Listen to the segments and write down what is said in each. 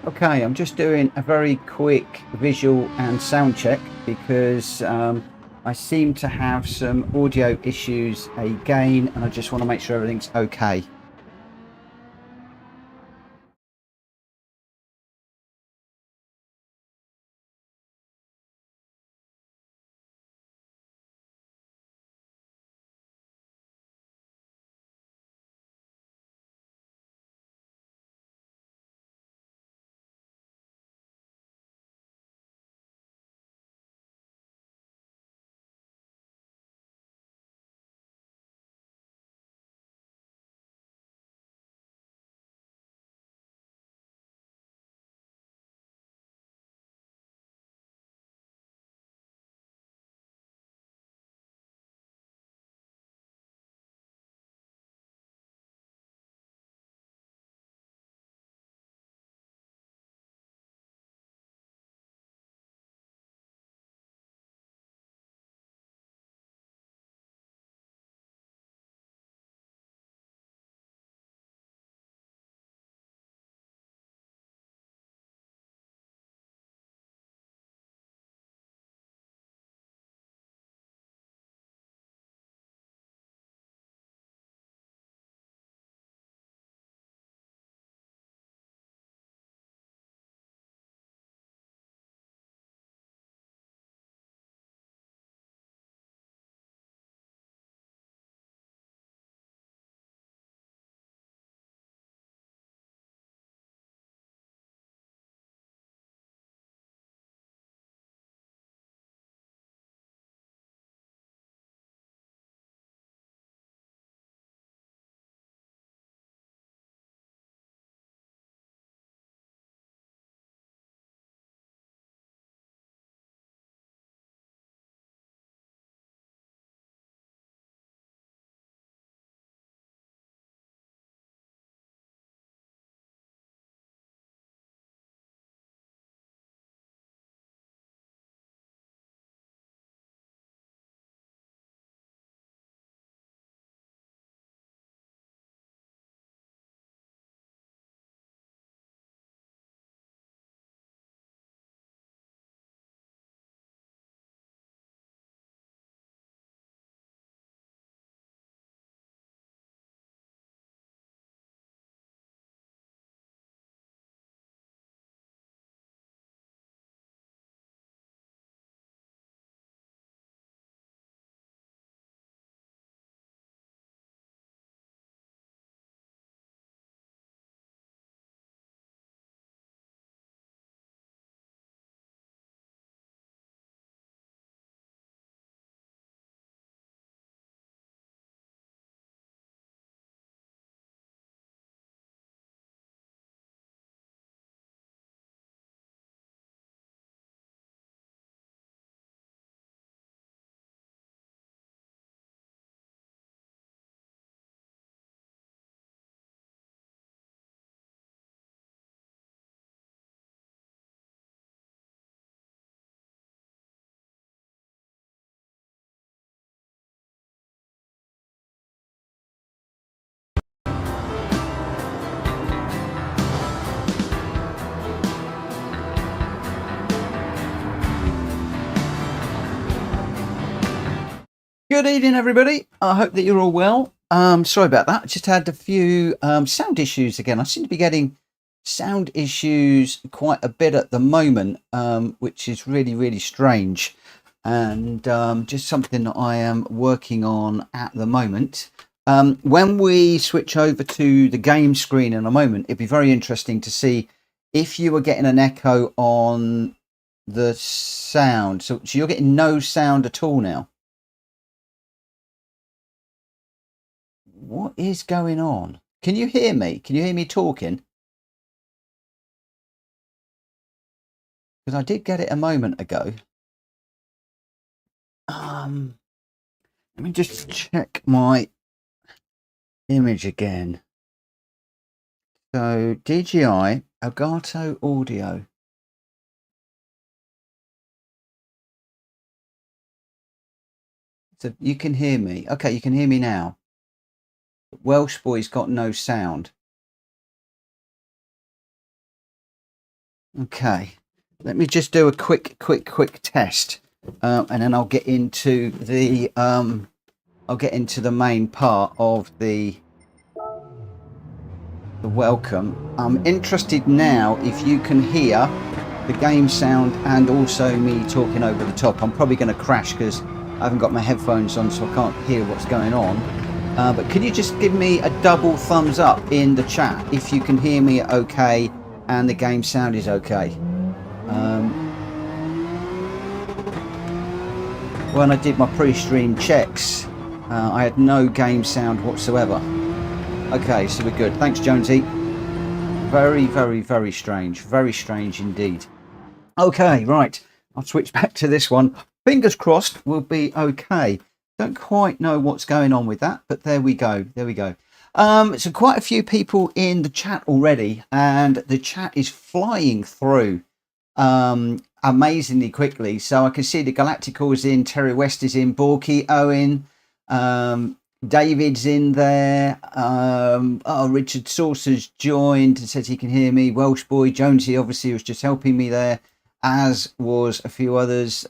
Okay, I'm just doing a very quick visual and sound check because I seem to have some audio issues again, and I just want to make sure everything's okay. Good evening, everybody. I hope that you're all well. Sorry about that. I just had a few sound issues again. I seem to be getting sound issues quite a bit at the moment, which is really, really strange, and just something that I am working on at the moment. When we switch over to the game screen in a moment, it'd be very interesting to see if you were getting an echo on the sound. So you're getting no sound at all now. What is going on? Can you hear me? Can you hear me talking? Because I did get it a moment ago. Um, Let me just check my image again. So DJI Elgato Audio. So you can hear me. Okay, you can hear me now. Welsh boy's got no sound. Okay, let me just do a quick test, and then I'll get into the main part of the welcome. I'm interested now if you can hear the game sound and also me talking over the top. I'm probably going to crash because I haven't got my headphones on, so I can't hear what's going on. But could you just give me a double thumbs up in the chat if you can hear me okay and the game sound is okay? When I did my pre-stream checks, I had no game sound whatsoever. Okay, so we're good. Thanks, Jonesy. Very strange. Very strange indeed. Okay, right. I'll switch back to this one. Fingers crossed we'll be okay. Don't quite know what's going on with that, but there we go. So quite a few people in the chat already, and the chat is flying through amazingly quickly. So I can see the Galactical is in, Terry West is in, Borky, Owen, David's in there. Richard Saucer's joined and says he can hear me. Welsh Boy Jonesy obviously was just helping me there, as was a few others.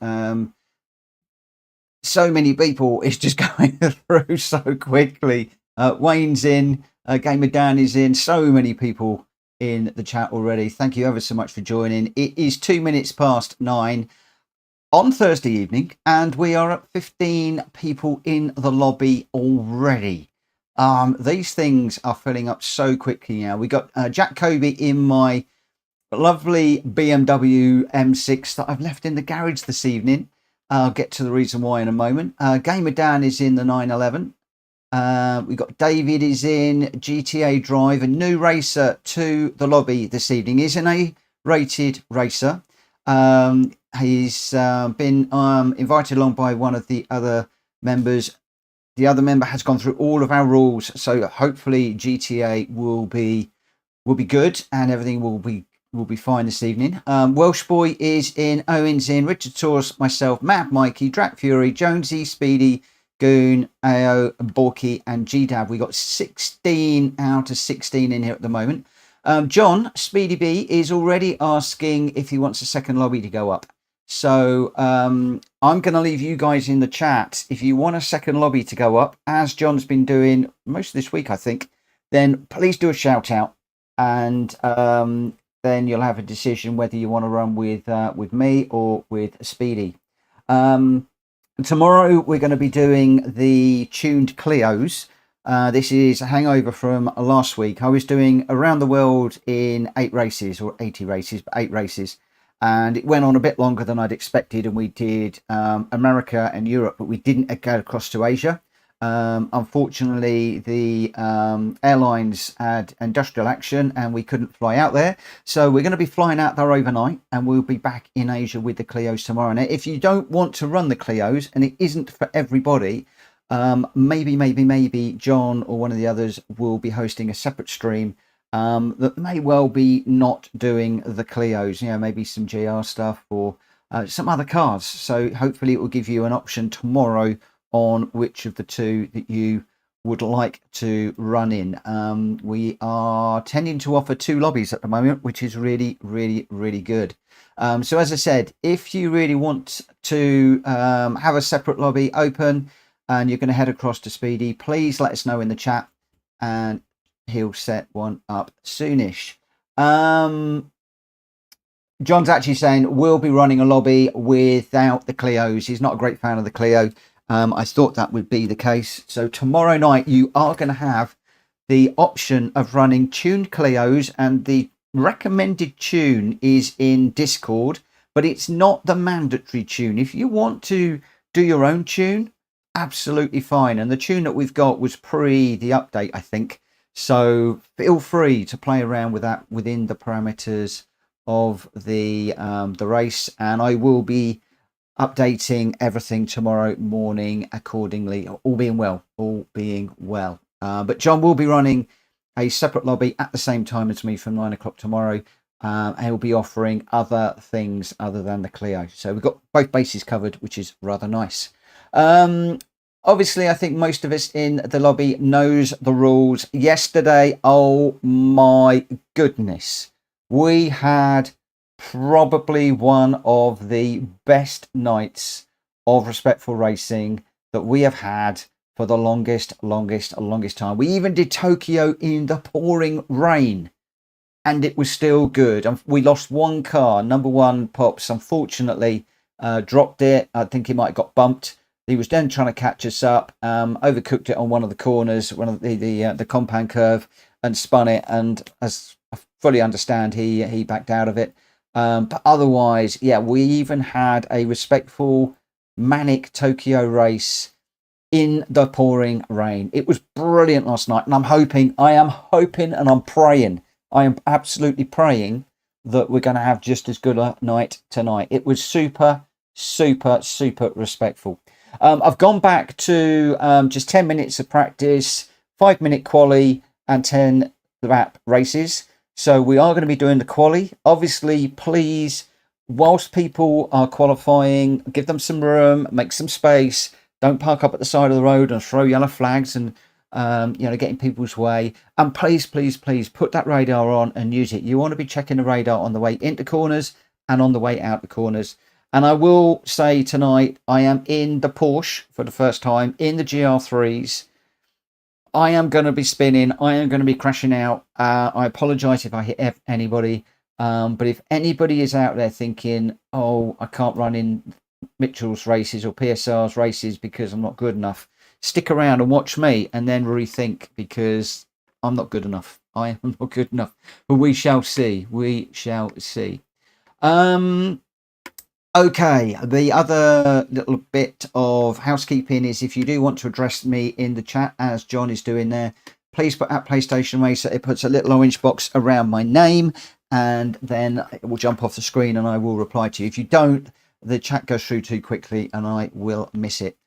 So many people, it's just going through so quickly. Wayne's in, Gamer Dan is in, so many people in the chat already. Thank you ever so much for joining. It is 2 minutes past 9 on Thursday evening, and we are at 15 people in the lobby already. These things are filling up so quickly now. We got Jack Kobe in my lovely BMW M6 that I've left in the garage this evening. I'll get to the reason why in a moment. Gamer Dan is in the 911. We've got David is in, GTA Drive, a new racer to the lobby this evening. He's an A-rated racer. He's been invited along by one of the other members. The other member has gone through all of our rules, so hopefully GTA will be good and everything will be fine this evening. Welsh Boy is in, Owen's in, Richard Taurus, myself, Mad Mikey, Drac Fury, Jonesy, Speedy, Goon, AO, Borky, and GDAB. We got 16 out of 16 in here at the moment. John, Speedy B, is already asking if he wants a second lobby to go up. So I'm going to leave you guys in the chat. If you want a second lobby to go up, as John's been doing most of this week, I think, then please do a shout out. And then you'll have a decision whether you want to run with me or with Speedy. Tomorrow we're going to be doing the tuned Clios. This is a hangover from last week. I was doing around the world in 8 races, or 80 races, but 8 races. And it went on a bit longer than I'd expected. And we did America and Europe, but we didn't go across to Asia. Unfortunately, the airlines had industrial action and we couldn't fly out there. So we're going to be flying out there overnight and we'll be back in Asia with the Clios tomorrow. Now, if you don't want to run the Clios and it isn't for everybody, maybe John or one of the others will be hosting a separate stream that may well be not doing the Clios, maybe some GR stuff or some other cars. So hopefully it will give you an option tomorrow on which of the two that you would like to run in. We are tending to offer 2 lobbies at the moment, which is really good. So as I said, if you really want to have a separate lobby open and you're going to head across to Speedy, please let us know in the chat and he'll set one up soonish. John's actually saying we'll be running a lobby without the Clios. He's not a great fan of the Clio. I thought that would be the case. So tomorrow night you are going to have the option of running tuned Clios, and the recommended tune is in Discord, but it's not the mandatory tune. If you want to do your own tune, absolutely fine. And the tune that we've got was pre the update, I think. So feel free to play around with that within the parameters of the race, and I will be updating everything tomorrow morning accordingly, all being well. But John will be running a separate lobby at the same time as me from 9 o'clock tomorrow, and he'll be offering other things other than the Clio. So we've got both bases covered, which is rather nice. Obviously, I think most of us in the lobby knows the rules. Yesterday, oh my goodness, we had probably one of the best nights of respectful racing that we have had for the longest time. We even did Tokyo in the pouring rain, and it was still good. We lost one car. Number one, Pops, unfortunately, dropped it. I think he might have got bumped. He was then trying to catch us up, overcooked it on one of the corners, one of the compound curve, and spun it. And as I fully understand, he backed out of it. But otherwise, yeah, we even had a respectful Manic Tokyo race in the pouring rain. It was brilliant last night, and I am hoping and I'm praying, I am absolutely praying that we're going to have just as good a night tonight. It was super respectful. I've gone back to just 10 minutes of practice, 5-minute quali and 10 lap races. So we are going to be doing the quali. Obviously, please, whilst people are qualifying, give them some room, make some space. Don't park up at the side of the road and throw yellow flags and get in people's way. And please put that radar on and use it. You want to be checking the radar on the way into corners and on the way out the corners. And I will say tonight, I am in the Porsche for the first time in the GR3s. I am going to be spinning. I am going to be crashing out. I apologise if I hit anybody. But if anybody is out there thinking, oh, I can't run in Mitchell's races or PSR's races because I'm not good enough, stick around and watch me and then rethink, because I'm not good enough. I am not good enough. But we shall see. We shall see. Okay, the other little bit of housekeeping is, if you do want to address me in the chat, as John is doing there, please put at PlayStation Racer. It puts a little orange box around my name, and then it will jump off the screen and I will reply to you. If you don't, the chat goes through too quickly and I will miss it.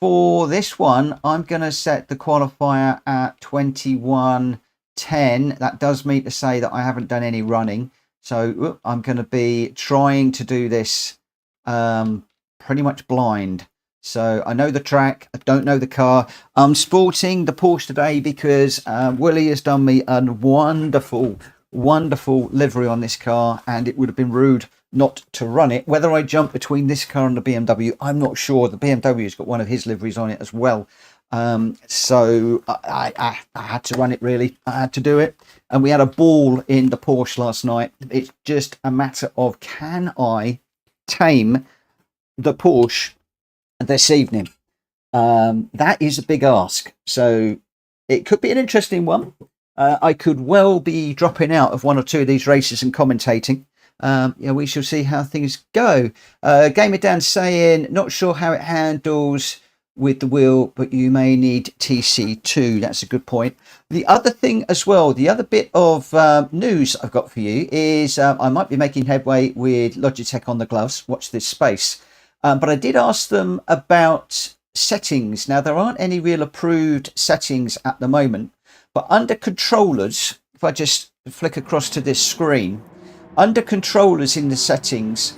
For this one, I'm going to set the qualifier at 21:10. That does mean to say that I haven't done any running. So I'm going to be trying to do this pretty much blind. So I know the track, I don't know the car. I'm sporting the Porsche today because Willie has done me a wonderful livery on this car, and it would have been rude not to run it. Whether I jump between this car and the BMW, I'm not sure. The BMW's got one of his liveries on it as well. So I had to run it, really. I had to do it. And we had a ball in the Porsche last night. It's just a matter of, can I tame the Porsche this evening? That is a big ask. So it could be an interesting one. I could well be dropping out of one or two of these races and commentating. We shall see how things go. Gamer Dan saying, not sure how it handles with the wheel, but you may need TC2. That's a good point. The other thing as well, the other bit of news I've got for you is I might be making headway with Logitech on the gloves. Watch this space. But I did ask them about settings. Now, there aren't any real approved settings at the moment, but under controllers, if I just flick across to this screen, under controllers in the settings,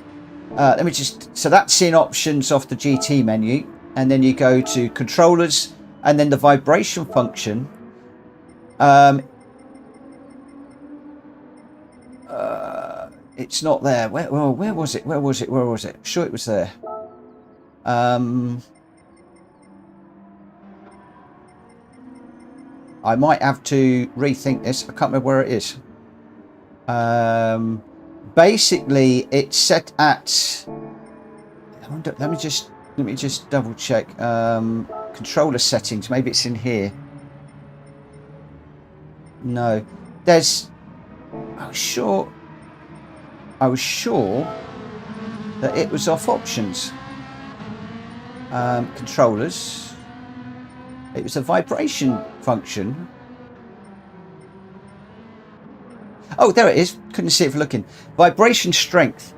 so that's in options off the GT menu. And then you go to controllers, and then the vibration function. It's not there. Where was it? I'm sure it was there. I might have to rethink this. I can't remember where it is. Basically, it's set at. Let me just double check. Controller settings. Maybe it's in here. No, there's. I was sure that it was off options. Controllers. It was a vibration function. Oh, there it is. Couldn't see it for looking. Vibration strength.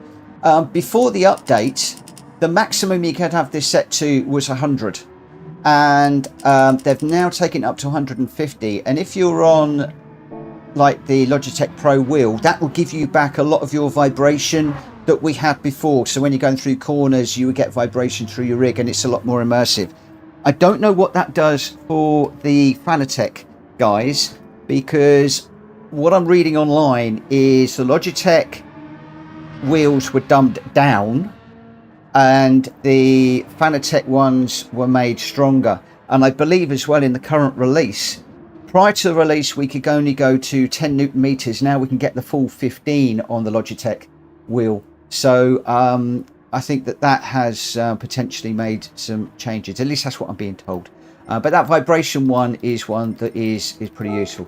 Before the update, the maximum you could have this set to was 100, and they've now taken it up to 150. And if you're on like the Logitech Pro wheel, that will give you back a lot of your vibration that we had before. So when you're going through corners, you would get vibration through your rig, and it's a lot more immersive. I don't know what that does for the Fanatec guys, because what I'm reading online is the Logitech wheels were dumbed down and the Fanatec ones were made stronger. And I believe as well in the current release, prior to the release, we could only go to 10 Newton meters. Now we can get the full 15 on the Logitech wheel. So I think that has potentially made some changes. At least that's what I'm being told. But that vibration one is one that is pretty useful.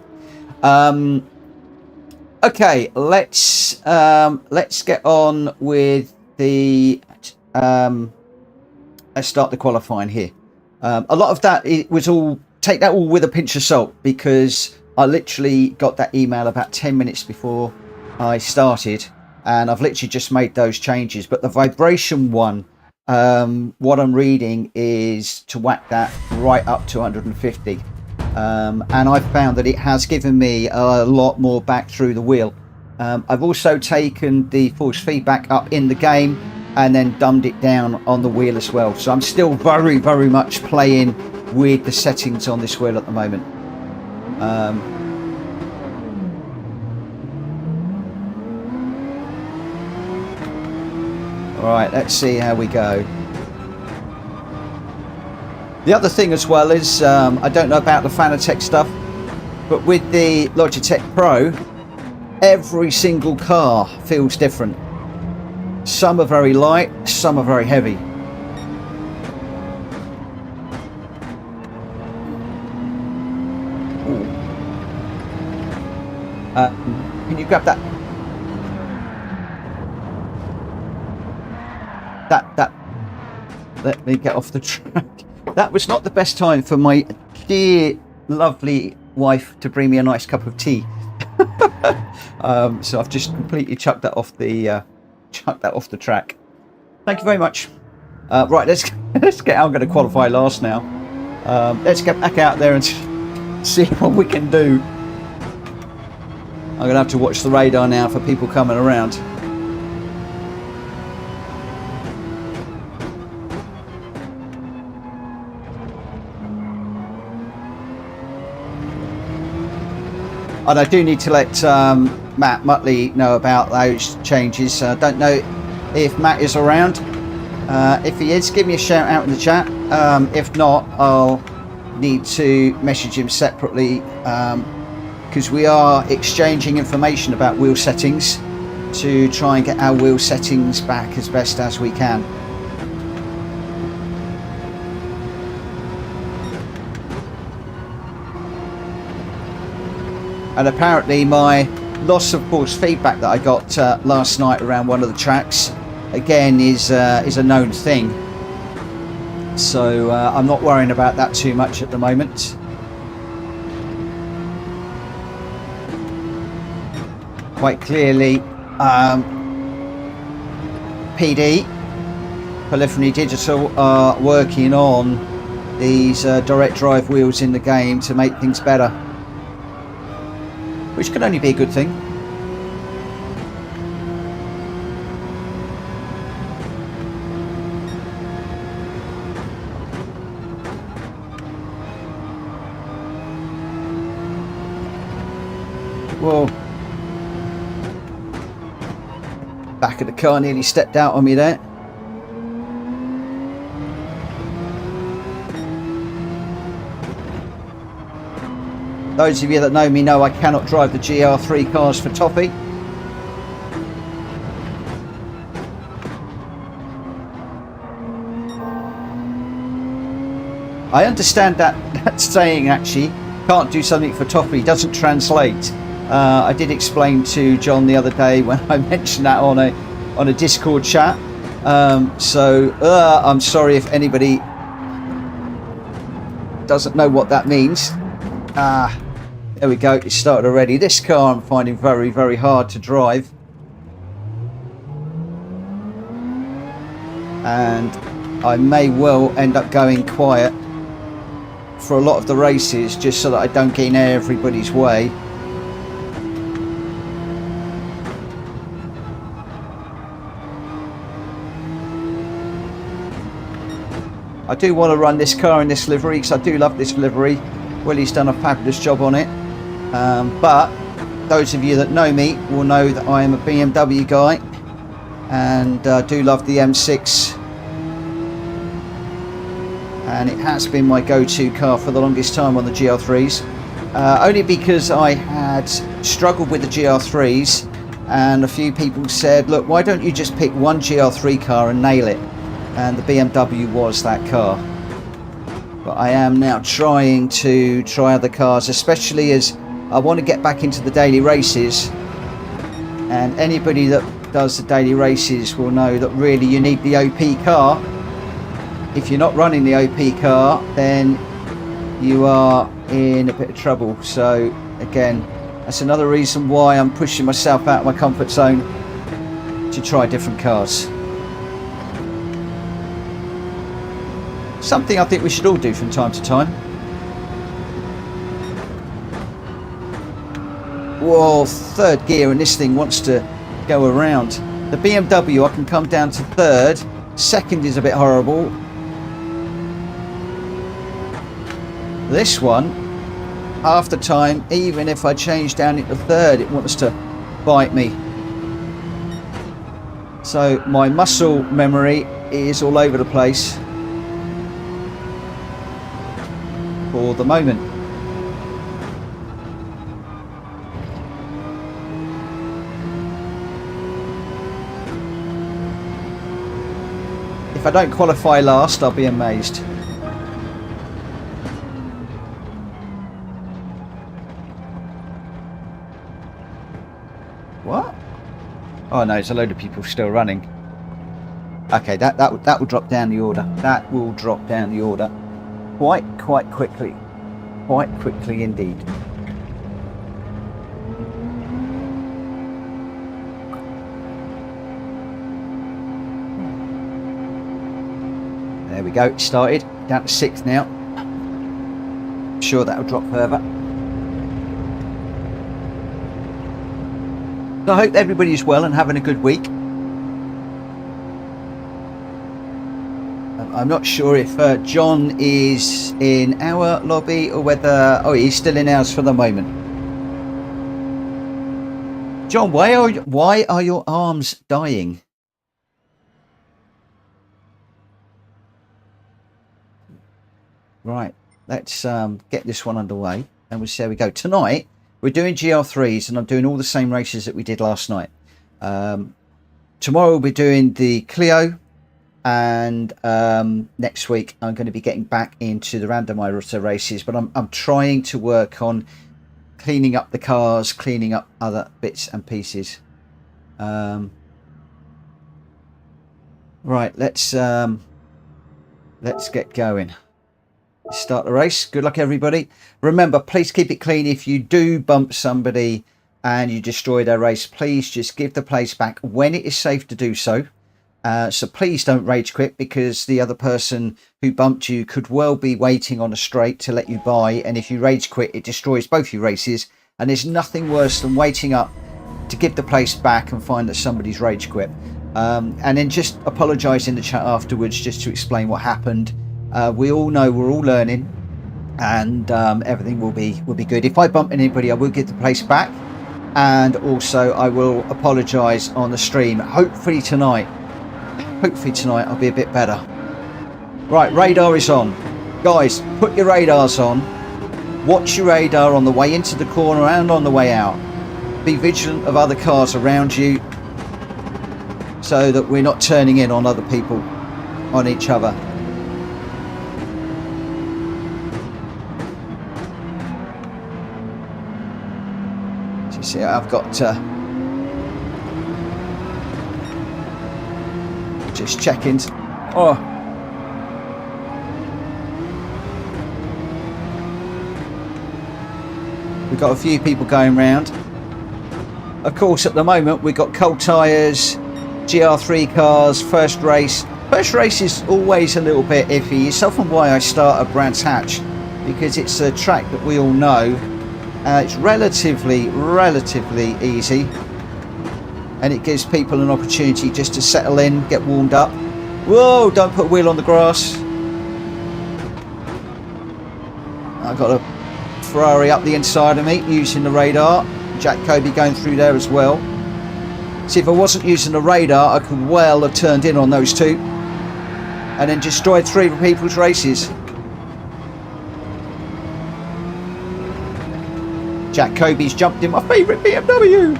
Okay, let's get on with the let's start the qualifying here. A lot of that, it was all, take that all with a pinch of salt, because I literally got that email about 10 minutes before I started, and I've literally just made those changes. But the vibration one, what I'm reading is to whack that right up to 150. And I've found that it has given me a lot more back through the wheel. I've also taken the force feedback up in the game and then dumbed it down on the wheel as well. So I'm still very, very much playing with the settings on this wheel at the moment. All right, let's see how we go. The other thing as well is, I don't know about the Fanatec stuff, but with the Logitech Pro, every single car feels different. Some are very light, some are very heavy. Can you grab that? Let me get off the track. That was not the best time for my dear, lovely wife to bring me a nice cup of tea. So I've just completely chucked that off the track. Thank you very much. Right, let's get. I'm going to qualify last now. Let's get back out there and see what we can do. I'm going to have to watch the radar now for people coming around. And I do need to let Matt Mutley know about those changes. I don't know if Matt is around. If he is, give me a shout out in the chat. If not, I'll need to message him separately, because we are exchanging information about wheel settings to try and get our wheel settings back as best as we can. And apparently my loss of force feedback that I got last night around one of the tracks, again, is a known thing. So I'm not worrying about that too much at the moment. Quite clearly, PD, Polyphony Digital, are working on these direct drive wheels in the game to make things better, which can only be a good thing. Whoa. Back of the car nearly stepped out on me there. Those of you that know me know I cannot drive the GR3 cars for toffee. I understand that saying actually, can't do something for toffee, doesn't translate. I did explain to John the other day when I mentioned that on a Discord chat. So I'm sorry if anybody doesn't know what that means. There we go, it started already. This car I'm finding very, very hard to drive. And I may well end up going quiet for a lot of the races, just so that I don't get in everybody's way. I do want to run this car in this livery, because I do love this livery. Willie's done a fabulous job on it. But those of you that know me will know that I am a BMW guy. and do love the M6, and it has been my go-to car for the longest time on the GR3s, only because I had struggled with the GR3s, and a few people said, look, why don't you just pick one GR3 car and nail it, and the BMW was that car. But I am now trying to try other cars, especially as I want to get back into the daily races, and anybody that does the daily races will know that really you need the OP car. If you're not running the OP car, then you are in a bit of trouble. So again, that's another reason why I'm pushing myself out of my comfort zone to try different cars. Something I think we should all do from time to time. Whoa, third gear, and this thing wants to go around. The BMW, I can come down to third. Second is a bit horrible. This one, half the time, even if I change down into third, it wants to bite me. So my muscle memory is all over the place for the moment. If I don't qualify last, I'll be amazed. What? Oh no, it's a load of people still running. Okay, that will drop down the order. That will drop down the order quite quickly. Quite quickly indeed. There we go, it started. Down to 6th now. I'm sure that will drop further. So I hope everybody's well and having a good week. I'm not sure if John is in our lobby or whether... Oh, he's still in ours for the moment. John, why are your arms dying? Right, let's get this one underway and we'll see how we go. Tonight, we're doing GR3s and I'm doing all the same races that we did last night. Tomorrow we'll be doing the Clio, and next week I'm going to be getting back into the randomizer races, but I'm trying to work on cleaning up the cars, cleaning up other bits and pieces. Right, let's get going. Start the race. Good luck, everybody. Remember, please keep it clean. If you do bump somebody and you destroy their race, please just give the place back when it is safe to do so. So please don't rage quit, because the other person who bumped you could well be waiting on a straight to let you by, and if you rage quit, it destroys both your races, and there's nothing worse than waiting up to give the place back and find that somebody's rage quit. And then just apologise in the chat afterwards, just to explain what happened. We all know we're all learning, and everything will be good. If I bump anybody, I will give the place back, and also I will apologise on the stream. Hopefully tonight I'll be a bit better. Right, radar is on. Guys, put your radars on. Watch your radar on the way into the corner and on the way out. Be vigilant of other cars around you, so that we're not turning in on other people, on each other. See, I've got just check-ins. Oh, we've got a few people going round. Of course, at the moment we've got cold tyres, GR3 cars, first race. First race is always a little bit iffy. It's often why I start at Brands Hatch, because it's a track that we all know. It's relatively easy, and it gives people an opportunity just to settle in, get warmed up. Whoa, don't put a wheel on the grass. I've got a Ferrari up the inside of me using the radar. Jack Kobe going through there as well. See, if I wasn't using the radar, I could well have turned in on those two and then destroyed 3 people's races. Jack Kobe's jumped in my favourite BMW.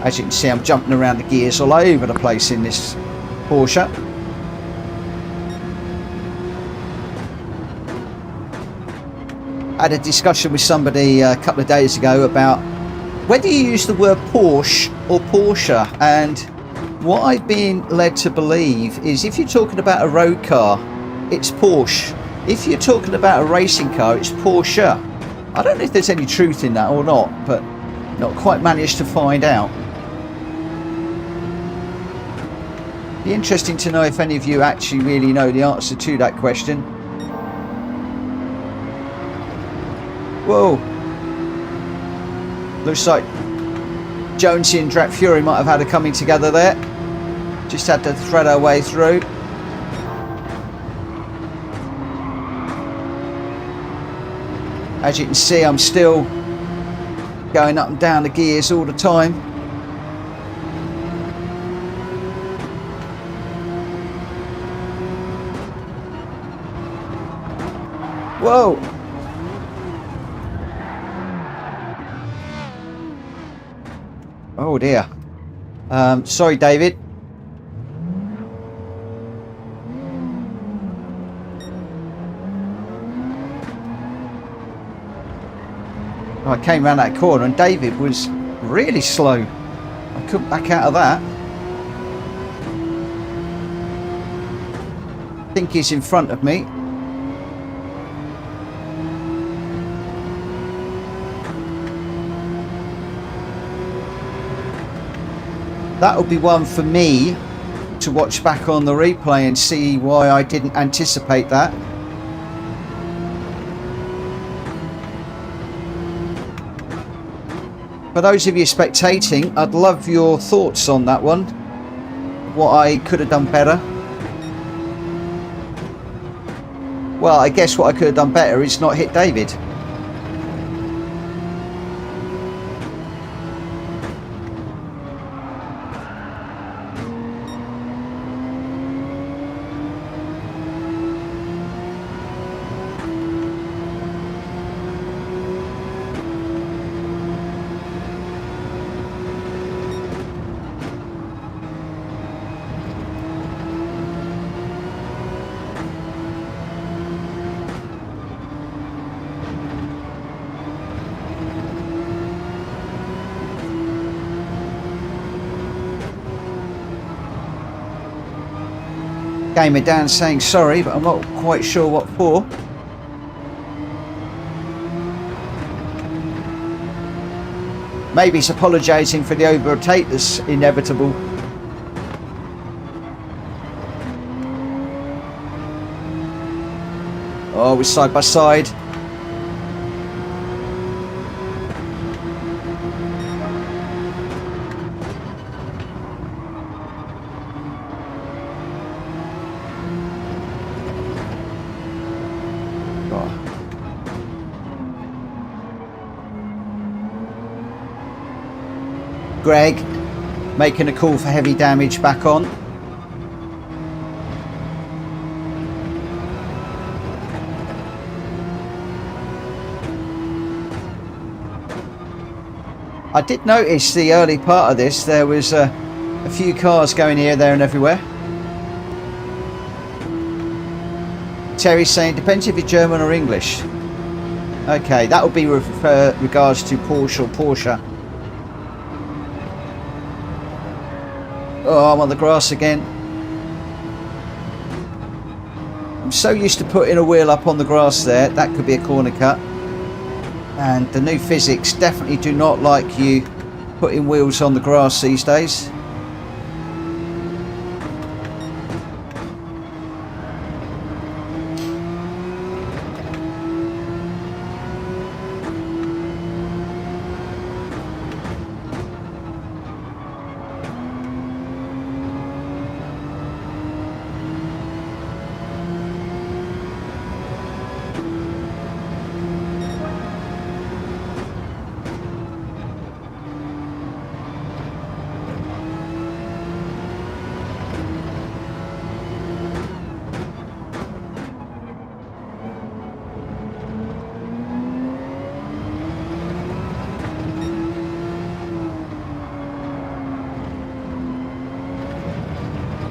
As you can see, I'm jumping around the gears all over the place in this Porsche. I had a discussion with somebody a couple of days ago about whether you use the word Porsche or Porsche, and what I've been led to believe is if you're talking about a road car, it's Porsche. If you're talking about a racing car, it's Porsche. I don't know if there's any truth in that or not, but not quite managed to find out. Be interesting to know if any of you actually really know the answer to that question. Whoa. Looks like Jonesy and Drat Fury might have had a coming together there. Just had to thread our way through. As you can see, I'm still going up and down the gears all the time. Whoa! Oh dear. Sorry, David. I came around that corner and David was really slow. I couldn't back out of that. I think he's in front of me. That'll be one for me to watch back on the replay and see why I didn't anticipate that. For those of you spectating, I'd love your thoughts on that one. What I could have done better. Well, I guess what I could have done better is not hit David. Gamer Dan saying sorry, but I'm not quite sure what for. Maybe he's apologising for the overtake that's inevitable. Oh, we're side by side. Greg making a call for heavy damage back on. I did notice the early part of this, there was a few cars going here, there and everywhere. Terry's saying, depends if you're German or English. Okay, that would be with regards to Porsche or Porsche. Oh, I'm on the grass again. I'm so used to putting a wheel up on the grass there. That could be a corner cut. And the new physics definitely do not like you putting wheels on the grass these days.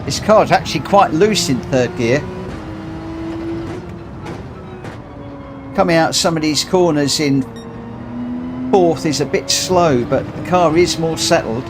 This car's actually quite loose in third gear. Coming out some of these corners in fourth is a bit slow, but the car is more settled.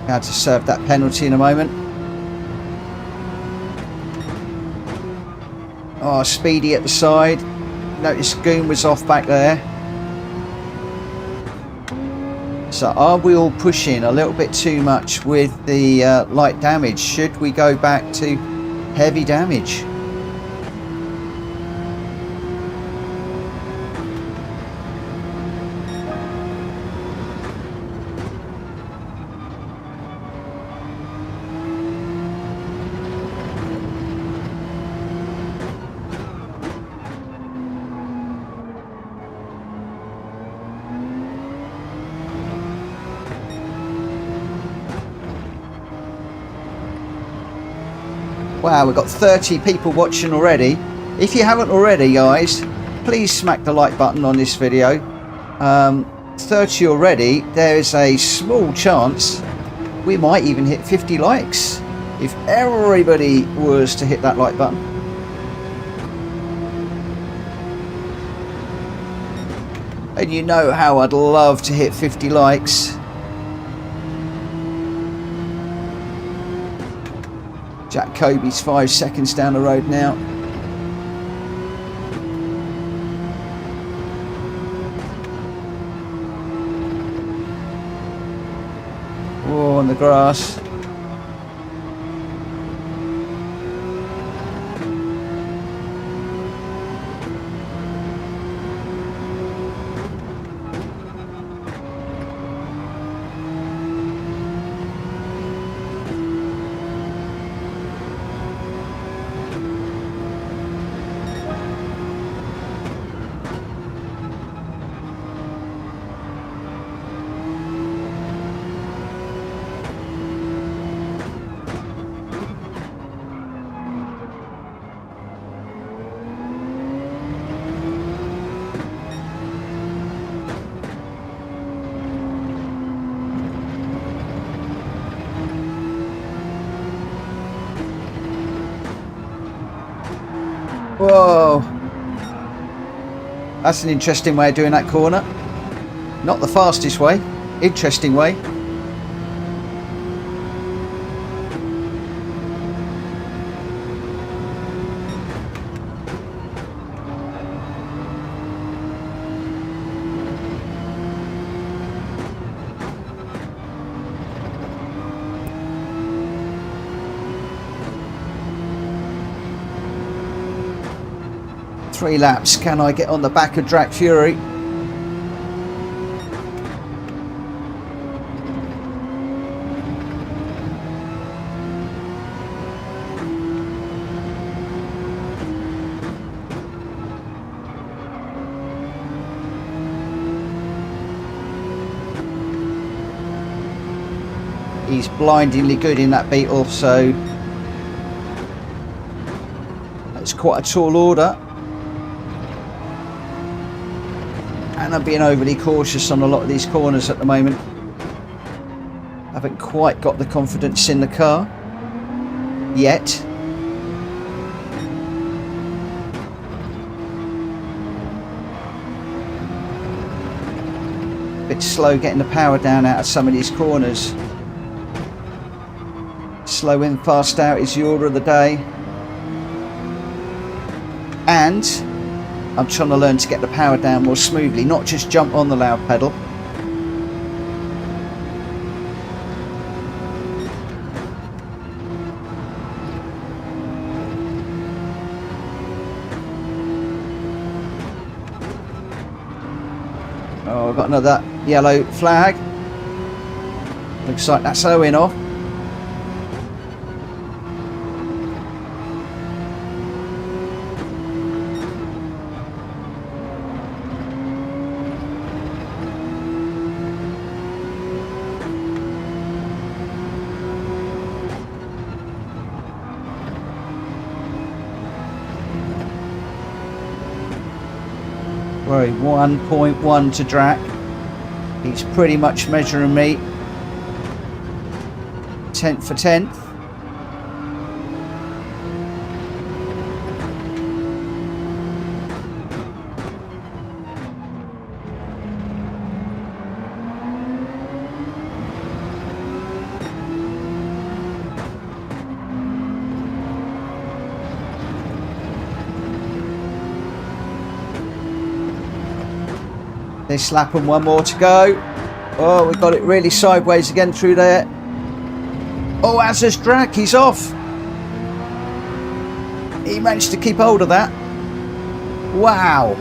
How to serve that penalty in a moment. Oh, Speedy at the side. Notice Goon was off back there. So are we all pushing a little bit too much with the light damage? Should we go back to heavy damage? Wow, we've got 30 people watching already. If you haven't already, guys, please smack the like button on this video. 30 already. There's a small chance we might even hit 50 likes if everybody was to hit that like button. And you know how I'd love to hit 50 likes. Jack Kobe's 5 seconds down the road now. Oh, on the grass. Whoa, that's an interesting way of doing that corner. Not the fastest way, interesting way. Three laps. Can I get on the back of Drac Fury? He's blindingly good in that Beetle, so that's quite a tall order. And I'm being overly cautious on a lot of these corners at the moment. Haven't quite got the confidence in the car yet. Bit slow getting the power down out of some of these corners. Slow in, fast out is the order of the day. And I'm trying to learn to get the power down more smoothly, not just jump on the loud pedal. Oh, I've got another yellow flag. Looks like that's Owen off. We're 1.1 to Drac. He's pretty much measuring me 10th for 10th. This lap and one more to go. Oh, we got it really sideways again through there. Oh, Azza's Drac, he's off. He managed to keep hold of that. Wow.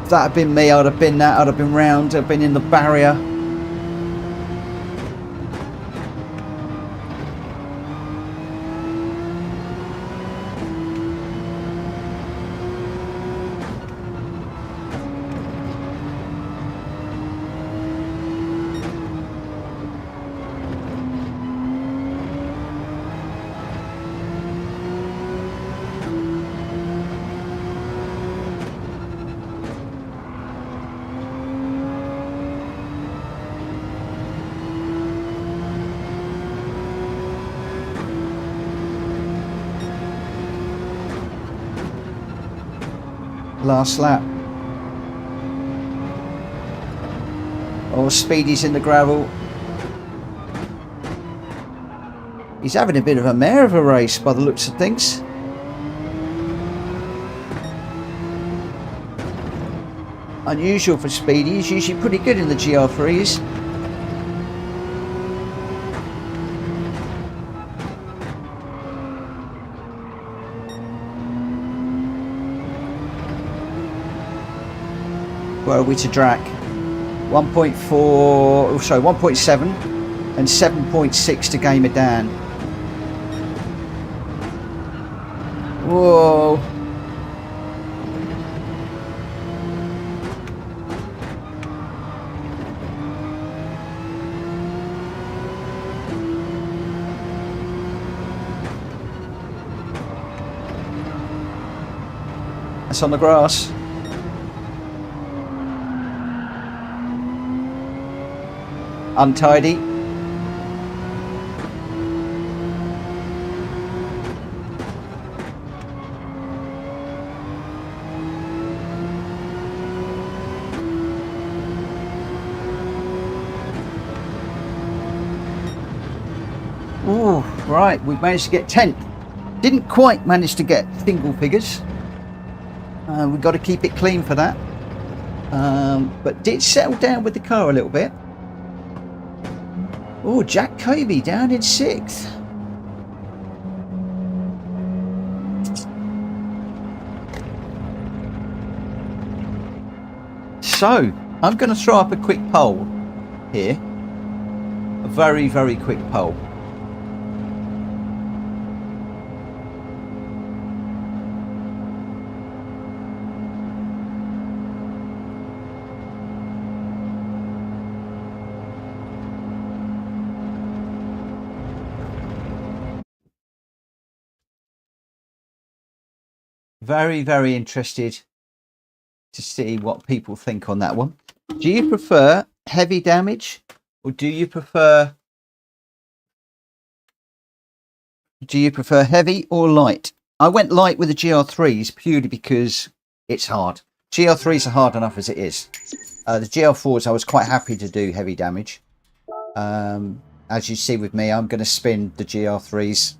If that had been me, I'd have been that. I'd have been round. I'd been in the barrier. Last lap. Oh, Speedy's in the gravel. He's having a bit of a mare of a race by the looks of things. Unusual for Speedy. He's usually pretty good in the GR3s. Where are we to Drac? 1.4, sorry, 1.7 and 7.6 to Gamer Dan. Whoa. That's on the grass. Untidy. Ooh, right, we've managed to get 10th. Didn't quite manage to get single figures. We've got to keep it clean for that. But did settle down with the car a little bit. Oh, Jack Kobe down in 6th. So, I'm going to throw up a quick poll here. A very, very quick poll. Very, very interested to see what people think on that one. Do you prefer heavy damage or do you prefer heavy or light? I went light with the GR3s purely because it's hard. GR3s are hard enough as it is. The GR4s I was quite happy to do heavy damage. As you see with me, I'm going to spin the GR3s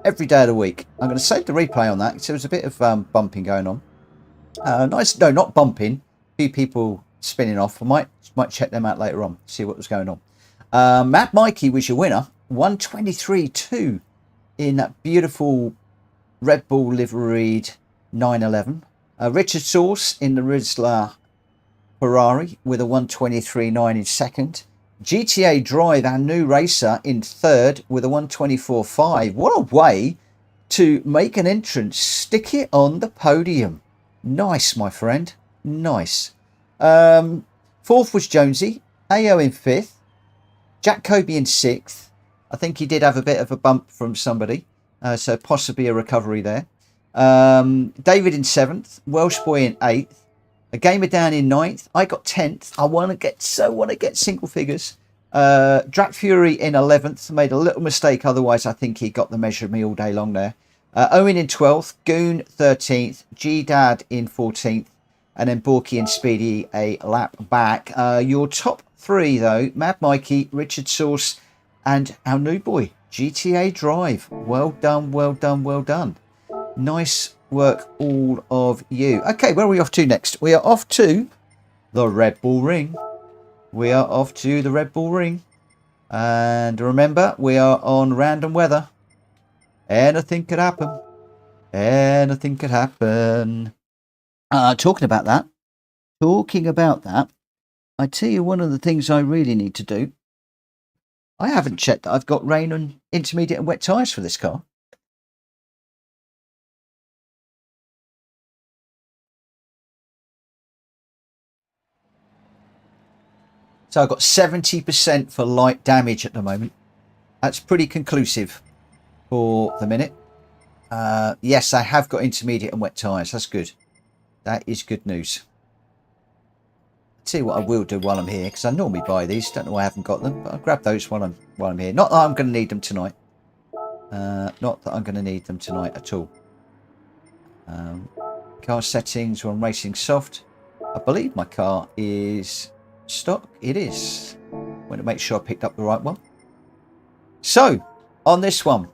every day of the week. I'm going to save the replay on that. So there's a bit of bumping going on. Nice, no, not bumping. A few people spinning off. I might check them out later on, see what was going on. Matt Mikey was your winner, 123.2 in that beautiful Red Bull liveried 911. Richard Sauce in the Rizzler Ferrari with a 123.9 in second. GTA Drive, our new racer, in third with a 124.5. What a way to make an entrance. Stick it on the podium. Nice, my friend. Nice. Fourth was Jonesy. AO in fifth. Jack Kobe in sixth. I think he did have a bit of a bump from somebody. So possibly a recovery there. David in 7th, Welsh Boy in 8th, a gamer down in 9th. I got 10th. I want to get single figures. Drac Fury in 11th, made a little mistake. Otherwise, I think he got the measure of me all day long there. Owen in 12th, Goon 13th, G-Dad in 14th, and then Borky and Speedy a lap back. Your top 3, though, Mad Mikey, Richard Sauce, and our new boy, GTA Drive. Well done, well done, well done. Nice work, all of you. Okay, where are we off to next? We are off to the Red Bull Ring. We are off to the Red Bull Ring. And remember, we are on random weather. Anything could happen. Anything could happen. Talking about that, I tell you one of the things I really need to do. I haven't checked that I've got rain and intermediate and wet tyres for this car. So I've got 70% for light damage at the moment. That's pretty conclusive for the minute. Yes, I have got intermediate and wet tyres. That's good. That is good news. I'll tell you what I will do while I'm here, because I normally buy these. Don't know why I haven't got them, but I'll grab those while I'm here. Not that I'm going to need them tonight. Not that I'm going to need them tonight at all. Car settings, we're on racing soft. I believe my car is stock. It is. I want to make sure I picked up the right one. So on this one,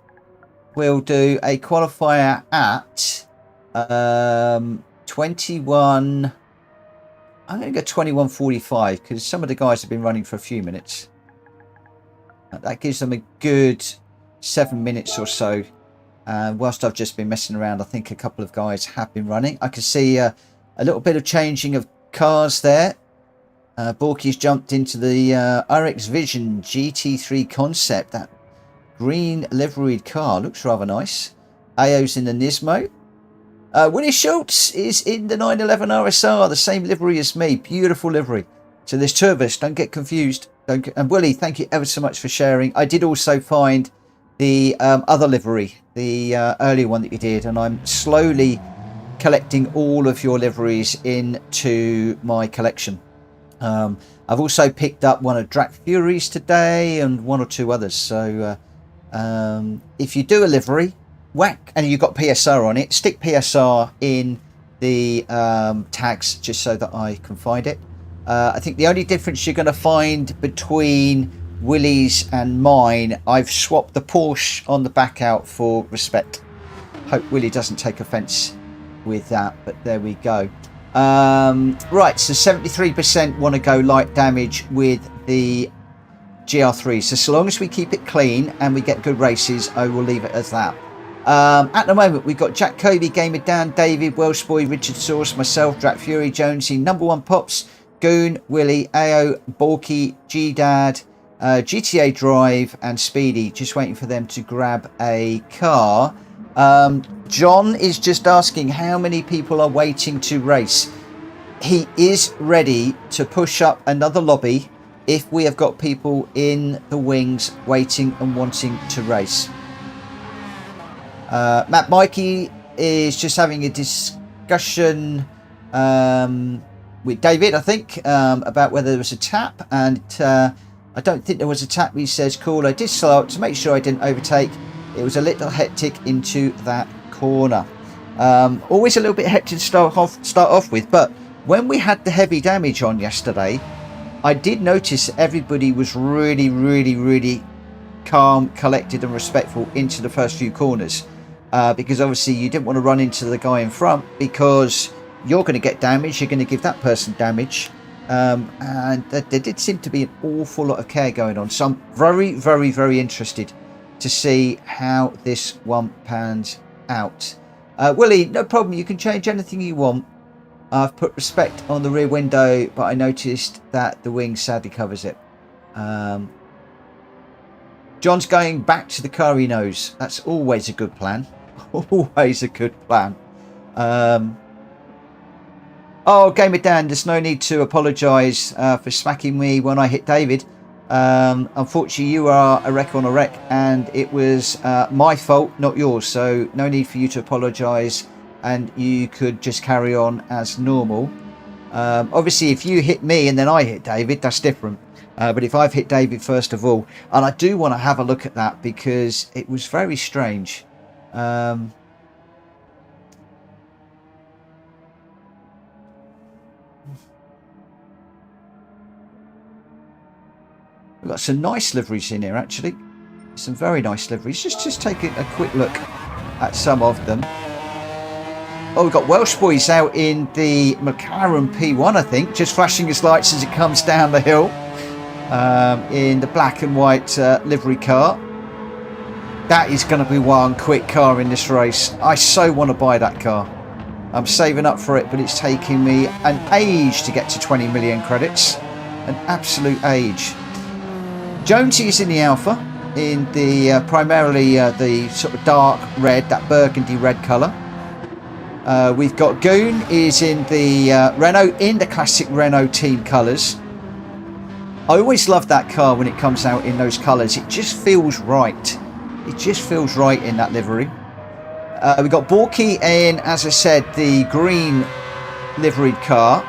we'll do a qualifier at 21. I'm going to go 21:45 because some of the guys have been running for a few minutes. That gives them a good 7 minutes or so. Whilst I've just been messing around, I think a couple of guys have been running. I can see a little bit of changing of cars there. Borky's jumped into the RX Vision GT3 concept. That green liveried car looks rather nice. Ayo's in the Nismo. Willie Schultz is in the 911 RSR, the same livery as me. Beautiful livery. So there's two of us. Don't get confused. And Willie, thank you ever so much for sharing. I did also find the other livery, the earlier one that you did, and I'm slowly collecting all of your liveries into my collection. I've also picked up one of Drac Fury's today and one or two others. So if you do a livery, whack, and you've got PSR on it, stick PSR in the tags just so that I can find it. I think the only difference you're going to find between Willie's and mine, I've swapped the Porsche on the back out for respect. Hope Willie doesn't take offence with that, but there we go. Right, so 73% want to go light damage with the GR3. So long as we keep it clean and we get good races, I will leave it as that. At the moment, we've got Jack Kobe, Gamer Dan, David, Welsh Boy, Richard Source, myself, Drac Fury, Jonesy, Number One Pops, Goon, Willie, Ao, Borky, G-Dad, GTA Drive, and Speedy. Just waiting for them to grab a car. John is just asking how many people are waiting to race. He is ready to push up another lobby if we have got people in the wings waiting and wanting to race. Matt Mikey is just having a discussion with David, I think, about whether there was a tap, and I don't think there was a tap. He says, cool, I did slow up to make sure I didn't overtake. It was a little hectic into that corner. Always a little bit hectic to start off with, but when we had the heavy damage on yesterday, I did notice everybody was really calm, collected and respectful into the first few corners, because obviously you didn't want to run into the guy in front because you're going to get damage, you're going to give that person damage, and there did seem to be an awful lot of care going on. So I'm very interested to see how this one pans out. Willie, no problem, you can change anything you want. I've put respect on the rear window, but I noticed that the wing sadly covers it. John's going back to the car he knows. That's always a good plan. Always a good plan. Oh, Gamer Dan, there's no need to apologise for smacking me when I hit David. Unfortunately, you are a wreck on a wreck, and it was my fault, not yours. So no need for you to apologise, and you could just carry on as normal. Obviously, if you hit me and then I hit David, that's different. But if I've hit David first of all, and I do want to have a look at that because it was very strange. We've got some nice liveries in here, actually. Some very nice liveries. Just taking a quick look at some of them. Oh, we've got Welsh Boys out in the McLaren P1, I think, just flashing his lights as it comes down the hill in the black and white livery car. That is going to be one quick car in this race. I so want to buy that car. I'm saving up for it, but it's taking me an age to get to 20 million credits. An absolute age. Jonesy is in the Alpha, in the primarily the sort of dark red, that burgundy red colour. We've got Goon is in the Renault, in the classic Renault team colours. I always love that car when it comes out in those colours. It just feels right. It just feels right in that livery. We've got Borky in, as I said, the green liveried car,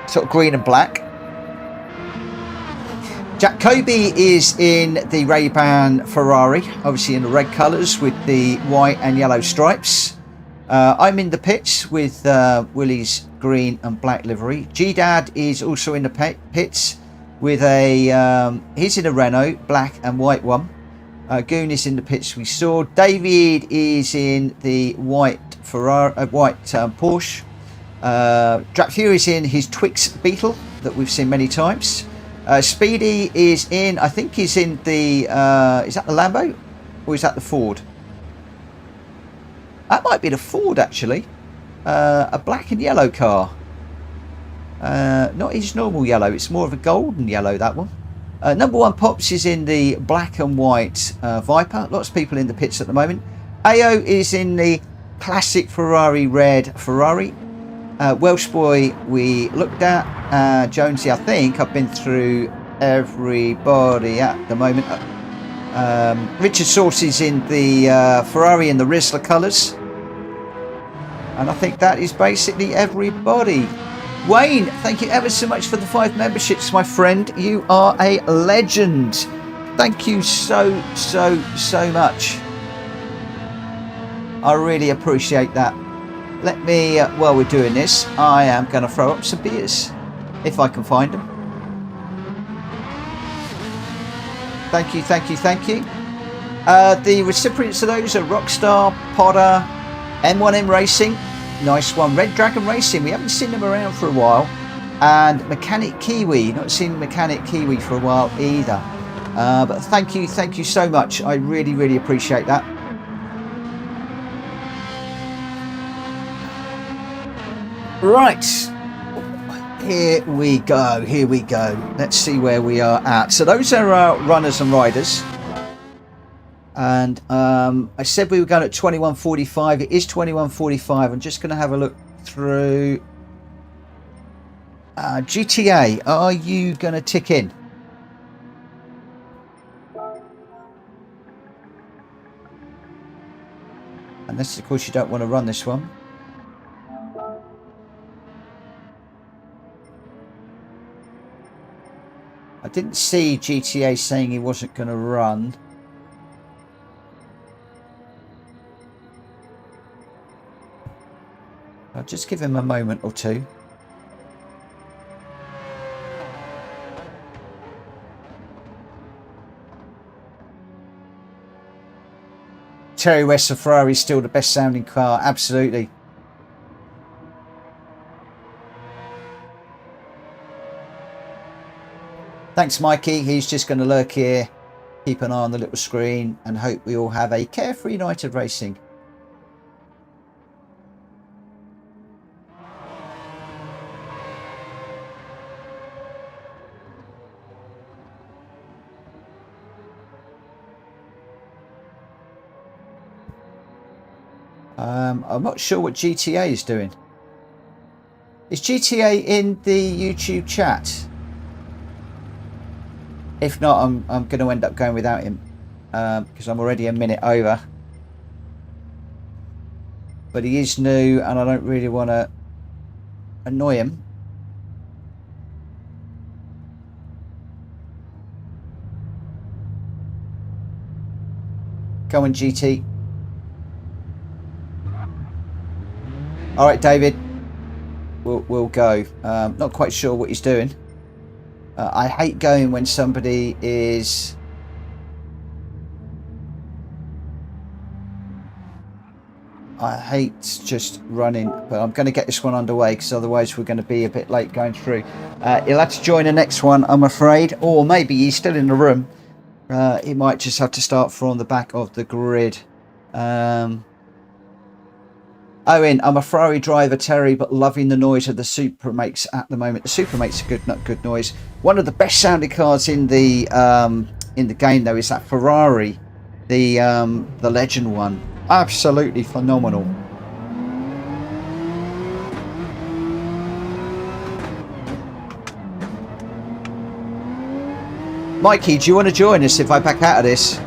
sort of green and black. Jack Kobe is in the Ray-Ban Ferrari, obviously in the red colours with the white and yellow stripes. I'm in the pits with Willie's green and black livery. G-Dad is also in the pits with a, he's in a Renault, black and white one. Goon is in the pits we saw. David is in the white Ferrari, Porsche. Drapfure is in his Twix Beetle that we've seen many times. Speedy is in, I think he's in the, is that the Lambo? Or is that the Ford? That might be the Ford, actually. A black and yellow car. Not his normal yellow, it's more of a golden yellow, that one. Number one Pops is in the black and white Viper. Lots of people in the pits at the moment. AO is in the classic Ferrari red Ferrari. Welsh Boy we looked at. Jonesy, I think I've been through everybody at the moment. Richard Sauce is in the Ferrari in the Rizzler colours. And I think that is basically everybody. Wayne, thank you ever so much for the 5 memberships, my friend. You are a legend. Thank you so much. I really appreciate that. Let me, while we're doing this, I am going to throw up some beers, if I can find them. Thank you. The recipients of those are Rockstar, Potter, M1M Racing, nice one. Red Dragon Racing, we haven't seen them around for a while. And Mechanic Kiwi, not seen Mechanic Kiwi for a while either. But thank you so much. I really appreciate that. Right, here we go. Let's see where we are at. So those are our runners and riders. And I said we were going at 21:45. It is 21:45. I'm just going to have a look through. GTA, are you going to tick in? Unless, of course, you don't want to run this one. I didn't see GTA saying he wasn't going to run. I'll just give him a moment or two. Terry West of Ferrari is still the best sounding car, absolutely. Thanks, Mikey. He's just going to lurk here, keep an eye on the little screen, and hope we all have a carefree night of racing. I'm not sure what GTA is doing. Is GTA in the YouTube chat? If not, I'm going to end up going without him because I'm already a minute over. But he is new, and I don't really want to annoy him. Come on, GT. All right, David. We'll go. Not quite sure what he's doing. I hate going when somebody is... I hate just running, but I'm going to get this one underway because otherwise we're going to be a bit late going through. He'll have to join the next one, I'm afraid, or maybe he's still in the room. He might just have to start from the back of the grid. Owen, I'm a Ferrari driver, Terry, but loving the noise of the Supra makes at the moment. The Supra makes a good noise. One of the best sounding cars in the game, though, is that Ferrari, the Legend one. Absolutely phenomenal. Mikey, do you want to join us if I back out of this?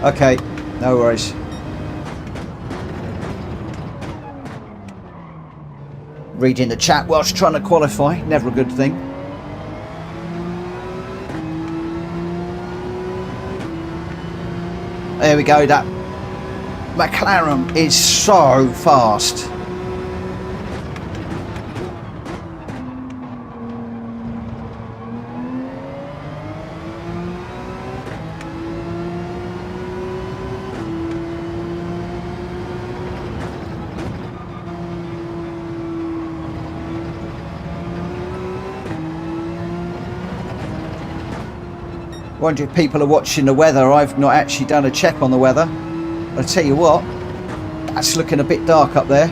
Okay, no worries. Reading the chat whilst trying to qualify, never a good thing. There we go, that McLaren is so fast. Wonder if people are watching the weather. I've not actually done a check on the weather. I'll tell you what, that's looking a bit dark up there.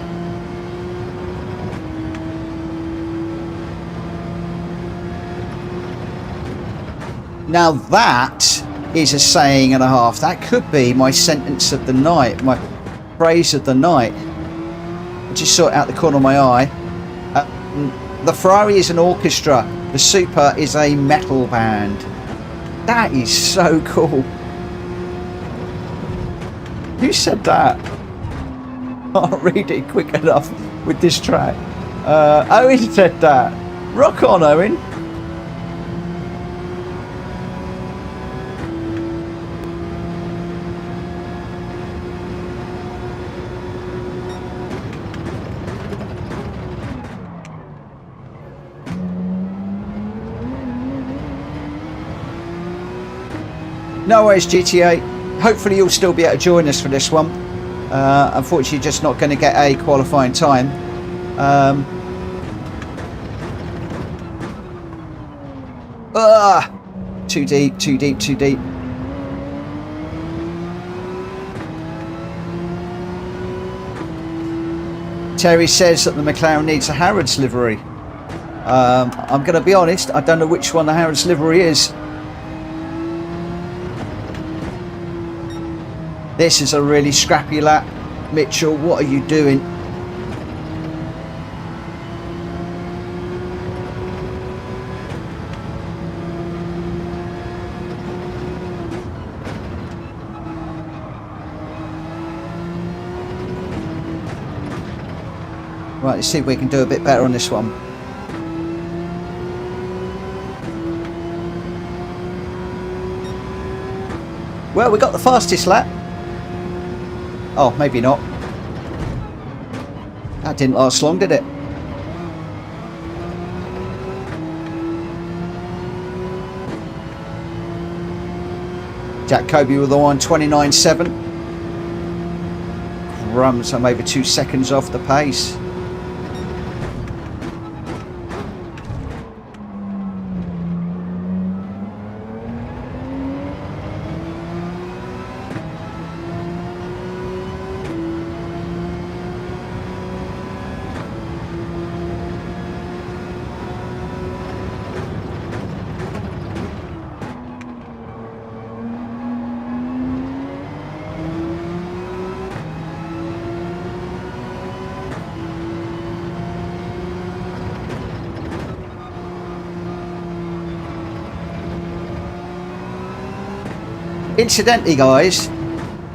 Now that is a saying and a half. That could be my sentence of the night, my phrase of the night. I just saw it out the corner of my eye. The Ferrari is an orchestra. The Supra is a metal band. That is so cool. Who said that? Can't read it quick enough with this track. Owen said that. Rock on, Owen. No worries, GTA. Hopefully you'll still be able to join us for this one. Unfortunately, just not going to get a qualifying time. Too deep, too deep, too deep. Terry says that the McLaren needs a Harrods livery. I'm going to be honest, I don't know which one the Harrods livery is. This is a really scrappy lap. Mitchell, what are you doing? Right, let's see if we can do a bit better on this one. Well, we got the fastest lap. Oh, maybe not. That didn't last long, did it? Jack Kobe with the 1:29.7. Crumbs, I'm over 2 seconds off the pace. Incidentally, guys,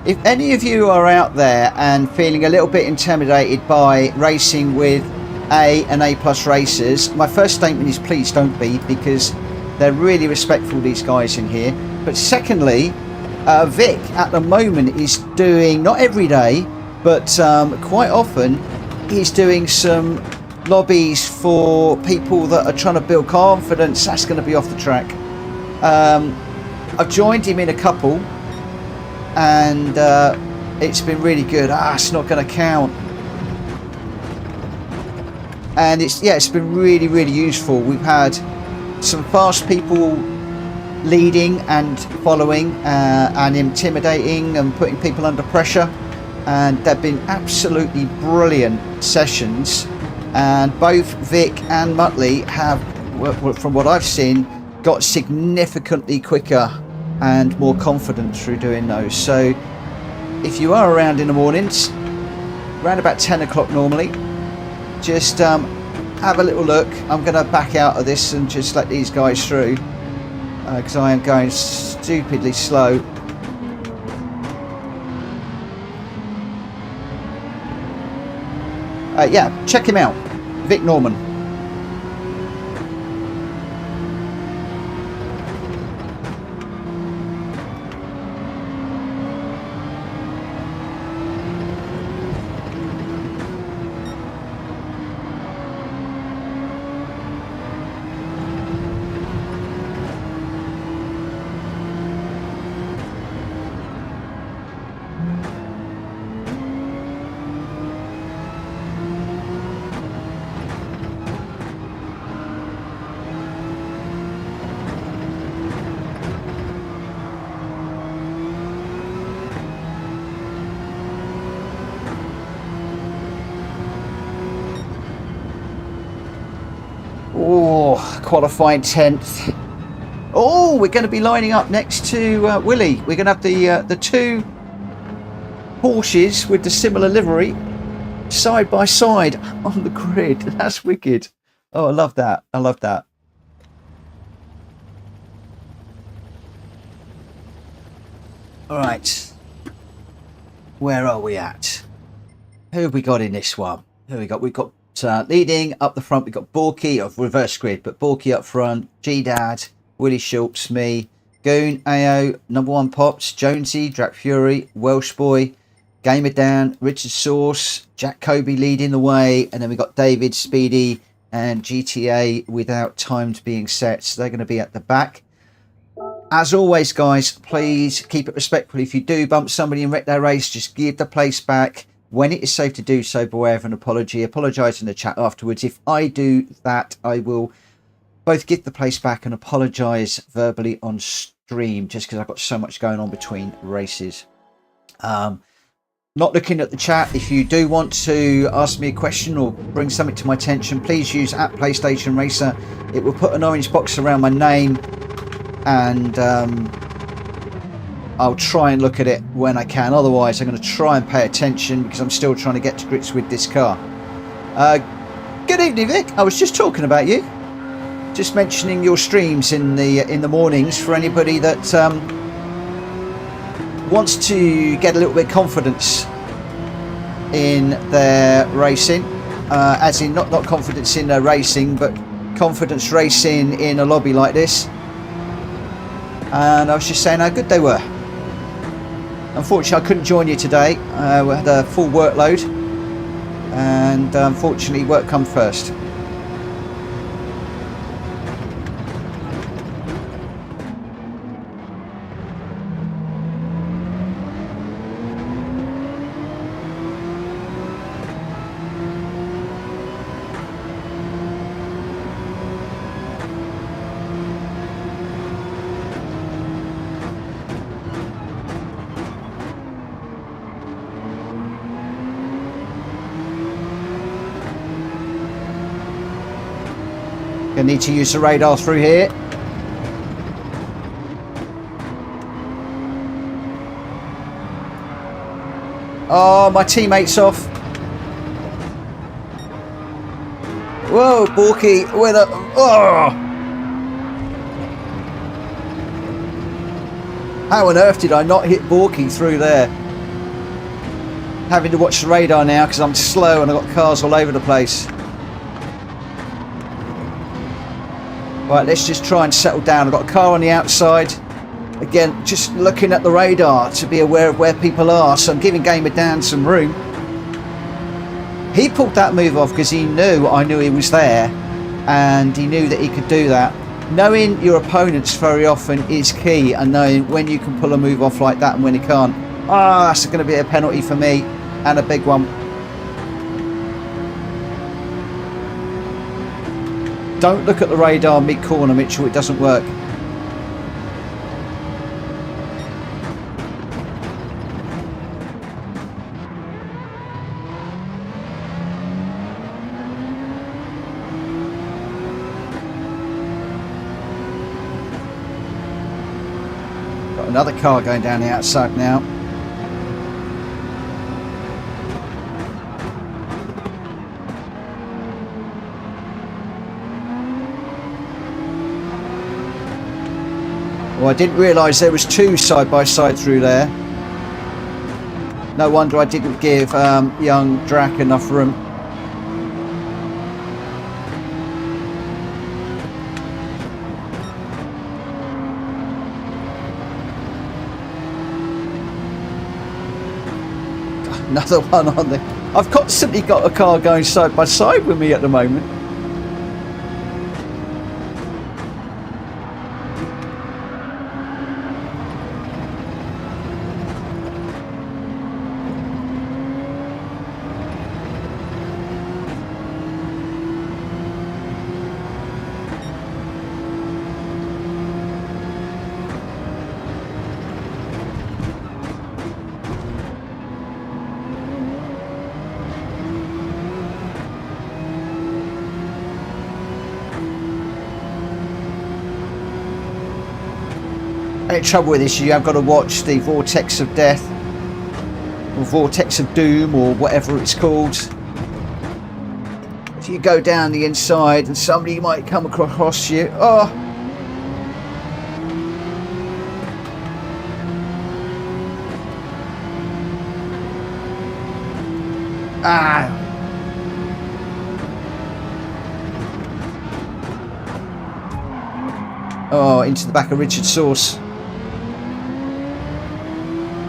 if any of you are out there and feeling a little bit intimidated by racing with A and A plus racers, my first statement is please don't be, because they're really respectful, these guys in here. But secondly, Vic at the moment is doing, not every day, but quite often, he's doing some lobbies for people that are trying to build confidence. That's going to be off the track. I've joined him in a couple, and it's been really good. It's not going to count. And it's been really, really useful. We've had some fast people leading and following and intimidating and putting people under pressure, and they've been absolutely brilliant sessions. And both Vic and Muttley have, from what I've seen, got significantly quicker and more confident through doing those. So if you are around in the mornings, around about 10 o'clock normally, just have a little look. I'm going to back out of this and just let these guys through, because I am going stupidly slow. Yeah, check him out, Vic Norman. Oh, qualifying 10th. Oh, we're going to be lining up next to Willie. We're going to have the two Porsches with the similar livery side by side on the grid. That's wicked. Oh, I love that. I love that. All right. Where are we at? Who have we got in this one? Who we got? We've got leading up the front. We've got Borky of reverse grid, but Borky up front. G-Dad, Willie Schultz, me, Goon, AO, number one Pops, Jonesy, Drac Fury, Welsh Boy, Gamer Dan, Richard Sauce, Jack Kobe leading the way, and then we got David, Speedy, and GTA without times being set. So they're going to be at the back. As always, guys, please keep it respectful. If you do bump somebody and wreck their race, just give the place back. When it is safe to do so, beware of an apology. Apologise in the chat afterwards. If I do that, I will both give the place back and apologise verbally on stream, just because I've got so much going on between races. Not looking at the chat. If you do want to ask me a question or bring something to my attention, please use @PlayStation Racer. It will put an orange box around my name, and I'll try and look at it when I can. Otherwise, I'm going to try and pay attention, because I'm still trying to get to grips with this car. Good evening, Vic. I was just talking about you. Just mentioning your streams in the mornings for anybody that wants to get a little bit of confidence in their racing, as in not confidence in their racing, but confidence racing in a lobby like this. And I was just saying how good they were. Unfortunately, I couldn't join you today. We had a full workload, and unfortunately work come first. Gonna need to use the radar through here. Oh, my teammate's off. Whoa, Borky with a... Oh! How on earth did I not hit Borky through there? Having to watch the radar now because I'm slow and I've got cars all over the place. Right, let's just try and settle down. I've got a car on the outside. Again, just looking at the radar to be aware of where people are. So I'm giving Gamer Dan some room. He pulled that move off because he knew I knew he was there. And he knew that he could do that. Knowing your opponents very often is key, and knowing when you can pull a move off like that and when you can't. Ah, that's going to be a penalty for me, and a big one. Don't look at the radar mid-corner, Mitchell, it doesn't work. Another car going down the outside now. Well, I didn't realise there was two side by side through there. No wonder I didn't give young Drac enough room. Another one on there. I've constantly got a car going side by side with me at the moment. The trouble with this, you have got to watch the vortex of death or vortex of doom or whatever it's called. If you go down the inside and somebody might come across you, oh, ah, oh, into the back of Richard's sauce.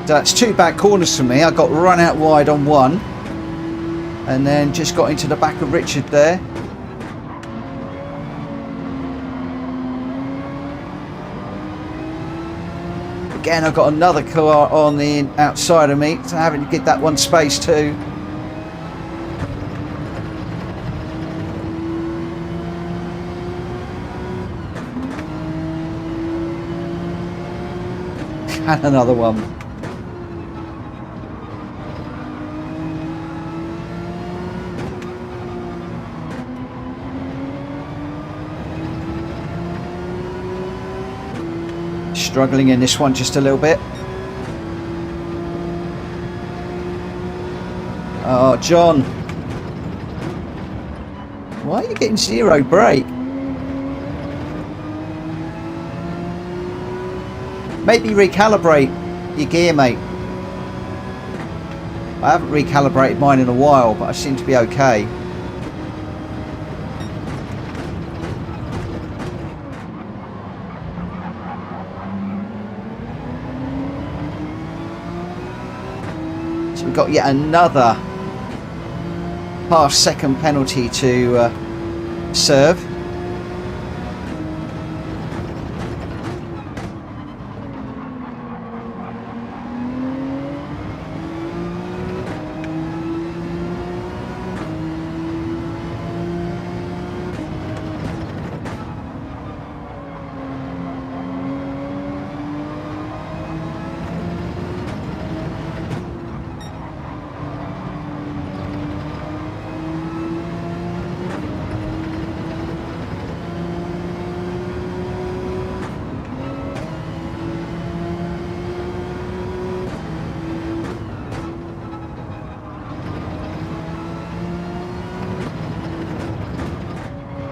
That's two bad corners for me. I got run out wide on one and then just got into the back of Richard there. Again, I've got another car on the outside of me, so having to get that one space too. And another one. Struggling in this one just a little bit. Oh, John. Why are you getting zero brake? Maybe recalibrate your gear, mate. I haven't recalibrated mine in a while, but I seem to be okay. So we've got yet another half-second penalty to serve.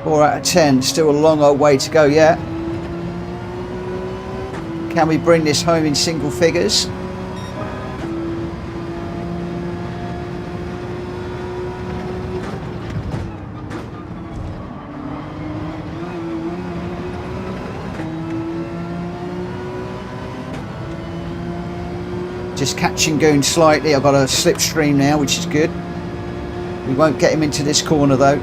Four out of 10, still a long old way to go yet. Can we bring this home in single figures? Just catching going slightly. I've got a slipstream now, which is good. We won't get him into this corner though.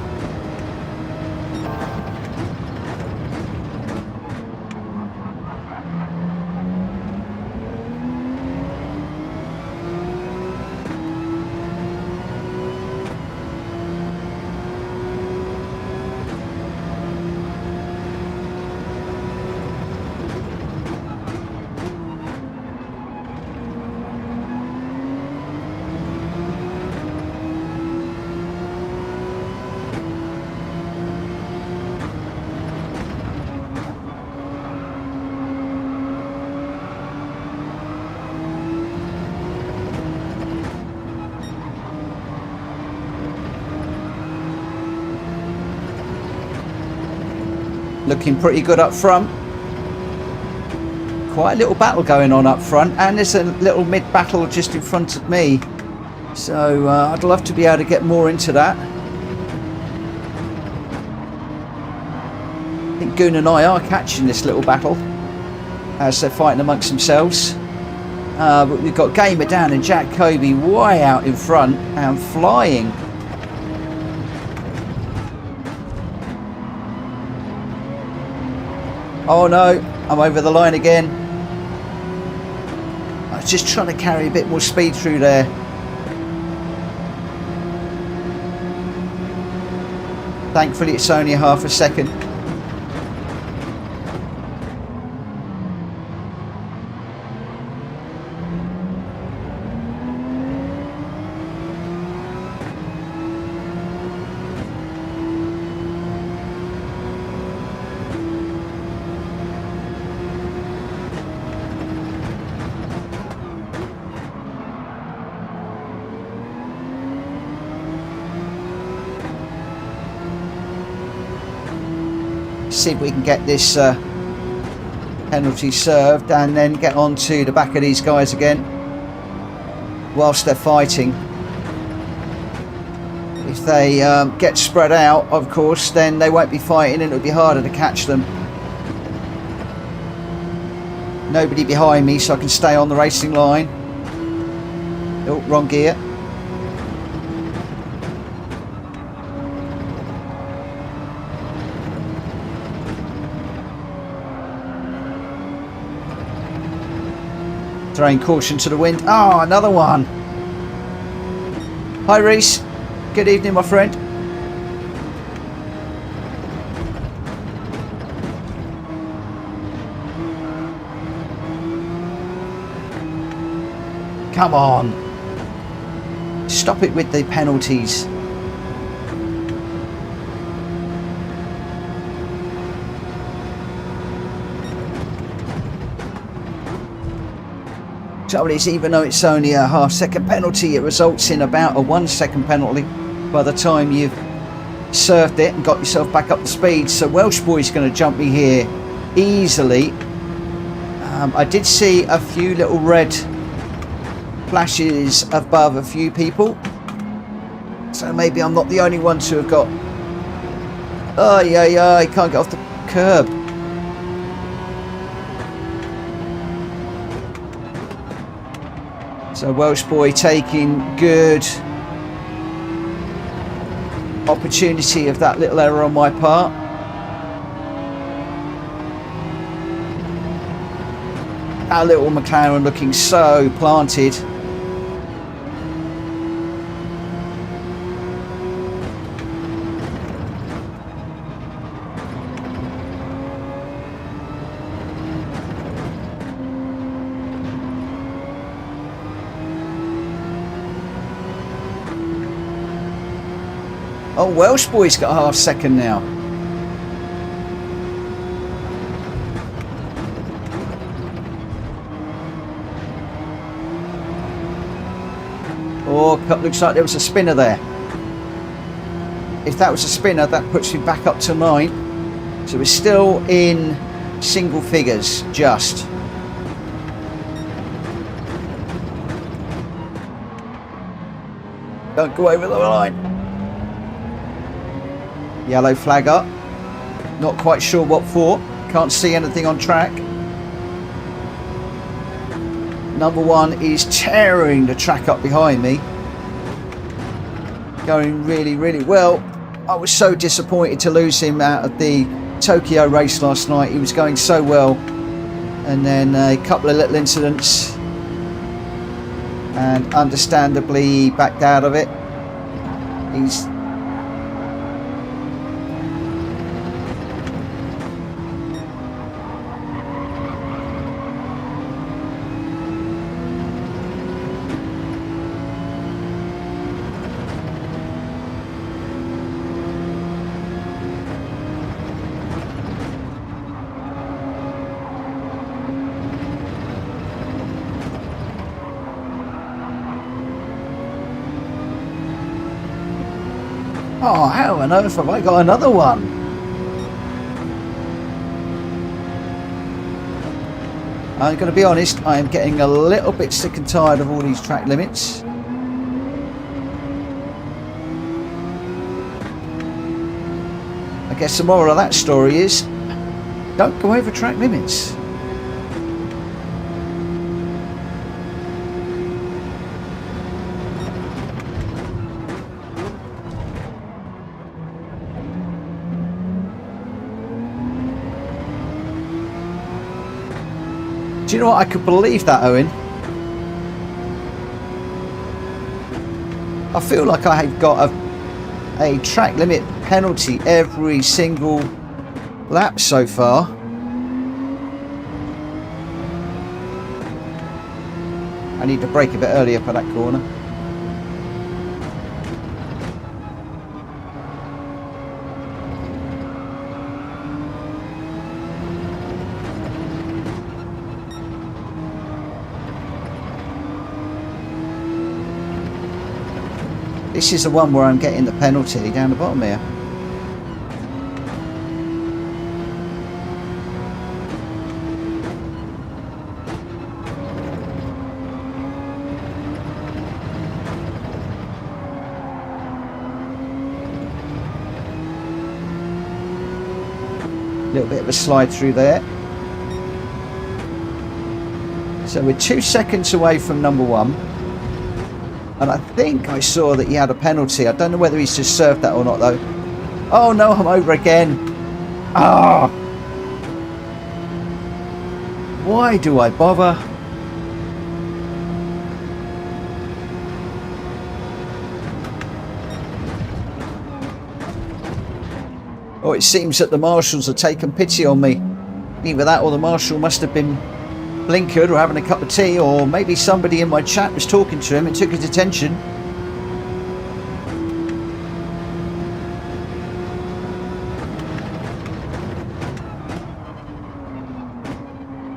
Looking pretty good up front. Quite a little battle going on up front, and there's a little mid battle just in front of me. So I'd love to be able to get more into that. I think Goon and I are catching this little battle as they're fighting amongst themselves. But we've got Gamer down and Jack Kobe way out in front and flying. Oh no, I'm over the line again. I was just trying to carry a bit more speed through there. Thankfully it's only a half a second. See if we can get this penalty served and then get on to the back of these guys again whilst they're fighting. If they get spread out, of course, then they won't be fighting and it'll be harder to catch them. Nobody behind me, so I can stay on the racing line. Oh, wrong gear. Throwing caution to the wind. Oh, another one. Hi, Reese. Good evening, my friend. Come on. Stop it with the penalties. Trouble is, even though it's only a half-second penalty, it results in about a 1 second penalty by the time you've served it and got yourself back up to speed. So Welsh Boy's going to jump me here easily. I did see a few little red flashes above a few people, so maybe I'm not the only one to have got... Oh yeah, I can't get off the curb. So Welsh Boy taking good opportunity of that little error on my part. Our little McLaren looking so planted. Oh, Welsh Boy's got a half second now. Oh, looks like there was a spinner there. If that was a spinner, that puts me back up to 9. So we're still in single figures, just. Don't go over the line. Yellow flag up. Not quite sure what for. Can't see anything on track. Number one is tearing the track up behind me. Going really, really well. I was so disappointed to lose him out of the Tokyo race last night. He was going so well. And then a couple of little incidents. And understandably he backed out of it. He's oh, how on earth have I got another one? I'm going to be honest, I am getting a little bit sick and tired of all these track limits. I guess the moral of that story is, don't go over track limits. Do you know what? I could believe that, Owen. I feel like I have got a track limit penalty every single lap so far. I need to brake a bit earlier for that corner. This is the one where I'm getting the penalty down the bottom here. A little bit of a slide through there. So we're 2 seconds away from number one. And I think I saw that he had a penalty. I don't know whether he's just served that or not, though. Oh, no, I'm over again. Ah! Why do I bother? Oh, it seems that the marshals have taken pity on me. Either that or the marshal must have been blinkered or having a cup of tea, or maybe somebody in my chat was talking to him and took his attention.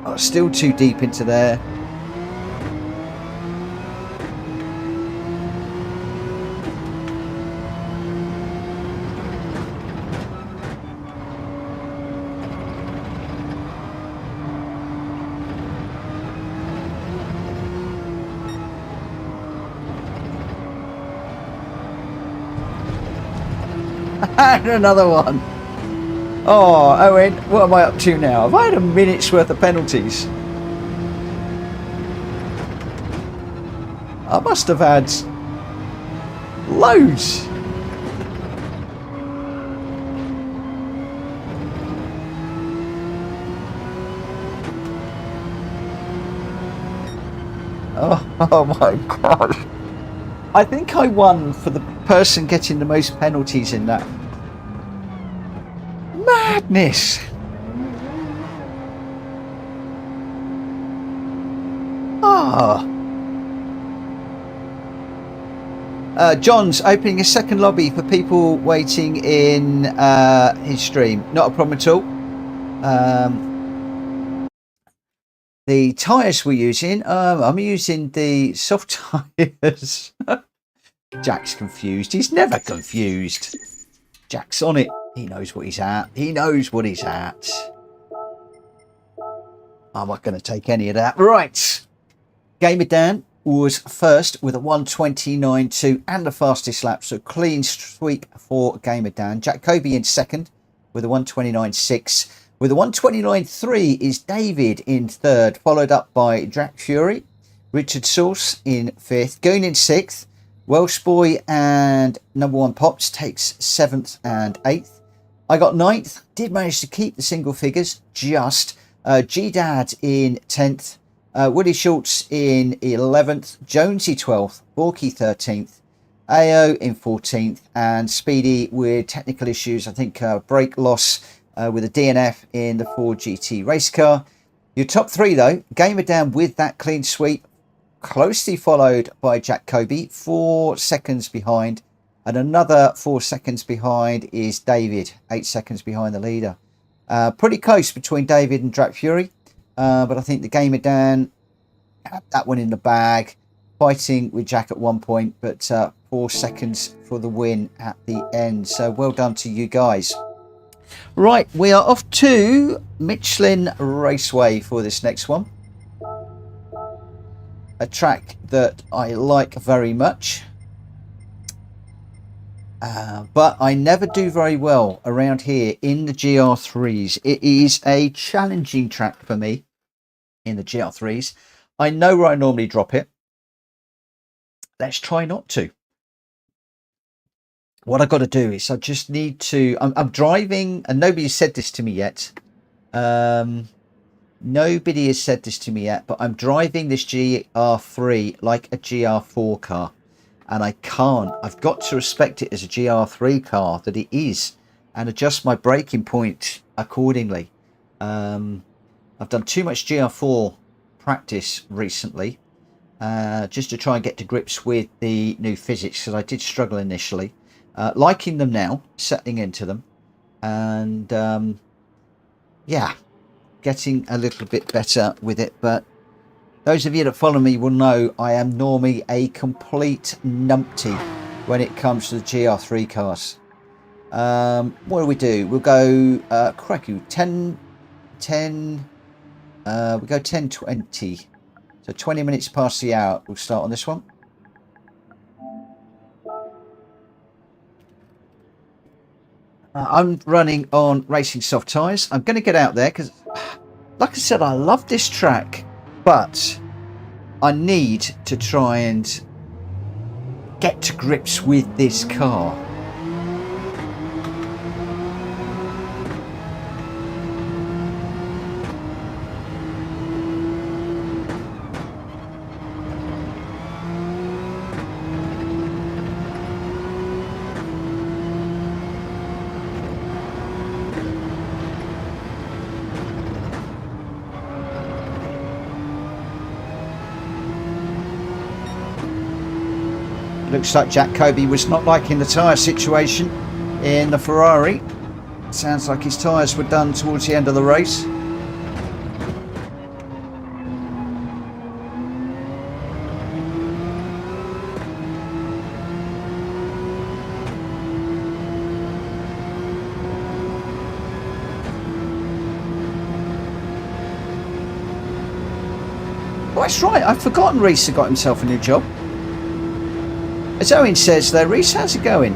Oh, still too deep into there. And another one. Oh, Owen, what am I up to now? Have I had a minute's worth of penalties? I must have had loads. Oh my gosh. I think I won for the person getting the most penalties in that. Madness! Ah. John's opening a second lobby for people waiting in his stream. Not a problem at all. The tyres we're using, I'm using the soft tyres. Jack's confused. He's never confused. Jack's on it. He knows what he's at. He knows what he's at. I'm not going to take any of that. Right. Gamer Dan, was first with a 1:29.2 and the fastest lap, so clean sweep for Gamer Dan. Jacoby in second with a 1:29.6. With a 1:29.3 is David in third, followed up by Jack Fury. Richard Sauce in fifth. Goon in sixth. Welsh Boy and number one Pops takes seventh and eighth. I got ninth. Did manage to keep the single figures just. G-Dad in 10th. Woody Schultz in 11th. Jonesy 12th. Borky 13th. AO in 14th. And Speedy with technical issues. I think brake loss with a DNF in the Ford GT race car. Your top three, though. Gamer down with that clean sweep. Closely followed by Jack Kobe, 4 seconds behind. And another 4 seconds behind is David, 8 seconds behind the leader. Pretty close between David and Jack Fury. But I think the Gamer Dan had that one in the bag. Fighting with Jack at one point, but 4 seconds for the win at the end. So well done to you guys. Right, we are off to Michelin Raceway for this next one. A track that I like very much. But I never do very well around here in the GR3s. It is a challenging track for me in the GR3s. I know where I normally drop it. Let's try not to. What I've got to do is I just need to... I'm driving, and nobody has said this to me yet. Nobody has said this to me yet, but I'm driving this GR3 like a GR4 car. And I can't. I've got to respect it as a GR3 car that it is and adjust my braking point accordingly. I've done too much GR4 practice recently just to try and get to grips with the new physics, because I did struggle initially. Liking them now, settling into them, and yeah, getting a little bit better with it. But those of you that follow me will know I am normally a complete numpty when it comes to the GR3 cars. What do we do? We'll go cracky 10 we go 10:20, so 20 minutes past the hour. We'll start on this one. I'm running on racing soft tyres. I'm going to get out there because, like I said, I love this track, but I need to try and get to grips with this car. Looks like Jack Kobe was not liking the tyre situation in the Ferrari. Sounds like his tyres were done towards the end of the race. Oh, that's right, I've forgotten Reese had got himself a new job. As Owen says there, Reese, how's it going?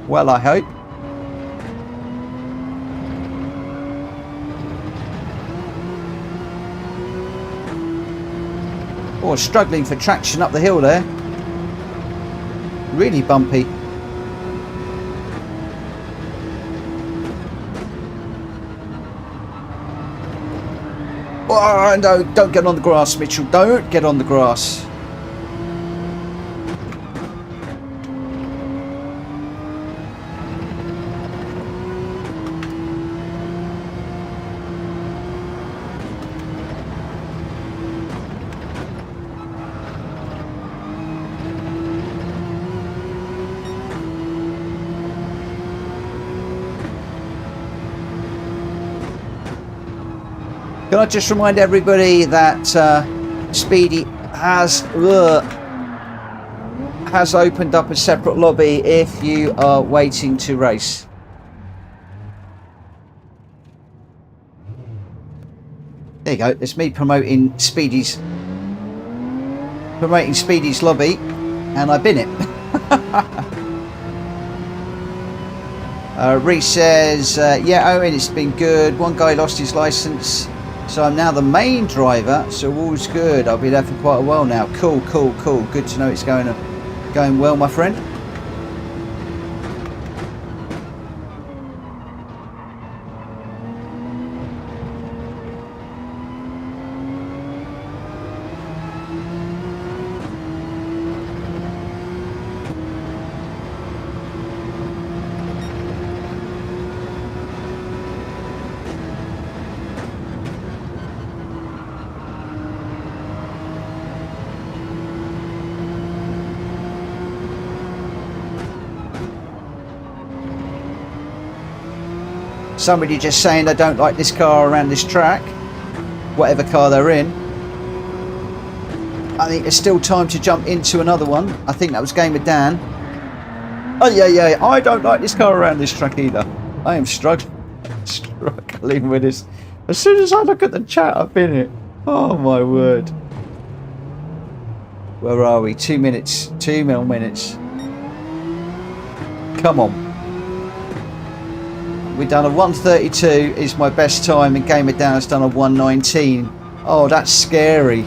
Well, I hope. Oh, struggling for traction up the hill there. Really bumpy. Oh, no, don't get on the grass, Mitchell. Don't get on the grass. Can I just remind everybody that Speedy has opened up a separate lobby if you are waiting to race. There you go. It's me promoting Speedy's lobby, and I've been it. Reese says, yeah, Owen, it's been good. One guy lost his license, so I'm now the main driver, so all's good. I'll be there for quite a while now. Cool. Good to know it's going well, my friend. Somebody just saying they don't like this car around this track, whatever car they're in. I think there's still time to jump into another one. I think that was Game with Dan. Oh yeah, I don't like this car around this track either. I am struggling with this. As soon as I look at the chat, I've been it. Oh my word. Where are we? 2 minutes. 2 more minutes. Come on. We've done a 132 is my best time, and Gamer Down's done a 119. Oh, that's scary.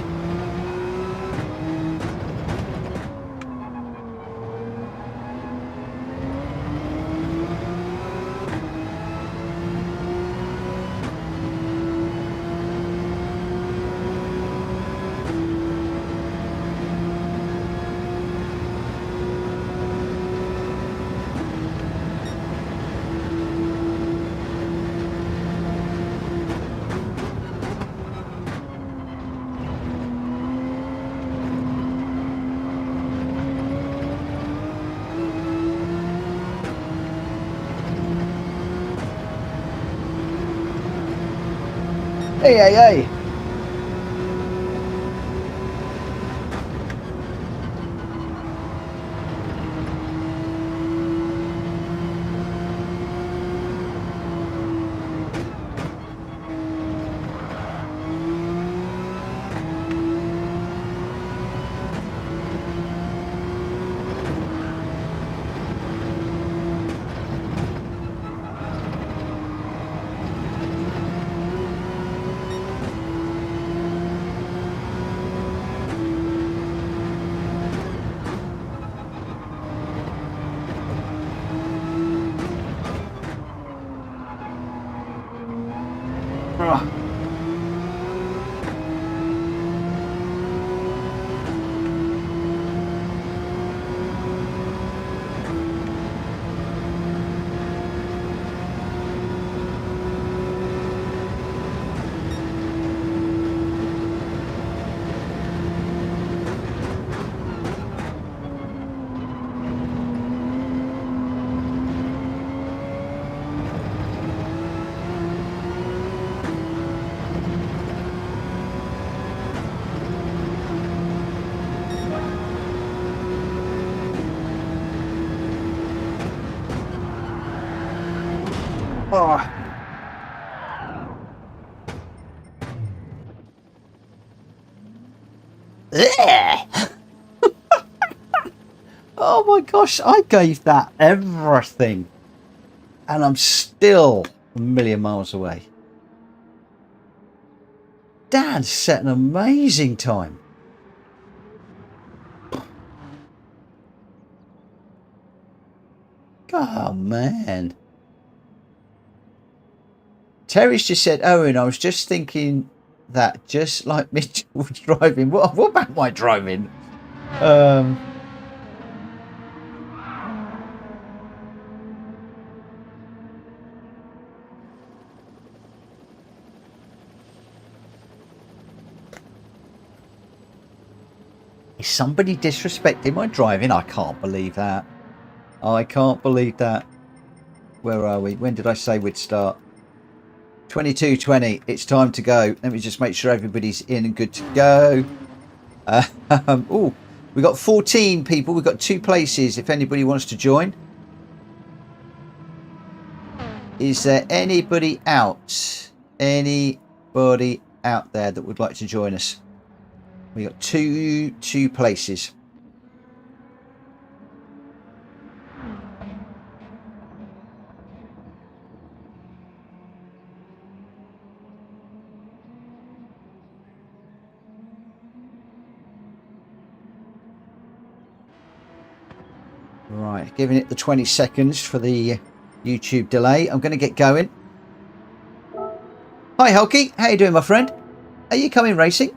Hey. Oh. Oh my gosh, I gave that everything, and I'm still a million miles away. Dad set an amazing time. Oh man. Terry's just said, Owen, I was just thinking that just like Mitch was driving. What about my driving? Is somebody disrespecting my driving? I can't believe that. I can't believe that. Where are we? When did I say we'd start? 22:20. It's time to go. Let me just make sure everybody's in and good to go. Oh, we got 14 people. We've got 2 places if anybody wants to join. Is there anybody out? Anybody out there that would like to join us. We got two places. Right, giving it the 20 seconds for the YouTube delay. I'm going to get going. Hi, Hulky. How you doing, my friend? Are you coming racing?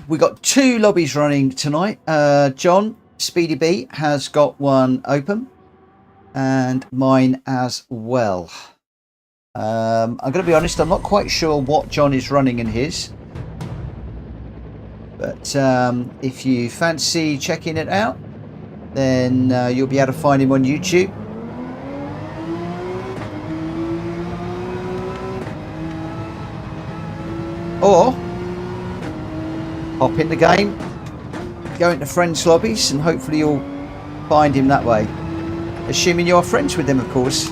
We got 2 lobbies running tonight. John, Speedy B, has got one open, and mine as well. I'm going to be honest, I'm not quite sure what John is running in his. But if you fancy checking it out, then you'll be able to find him on YouTube. Or hop in the game, go into friends lobbies, and hopefully you'll find him that way. Assuming you're friends with him, of course.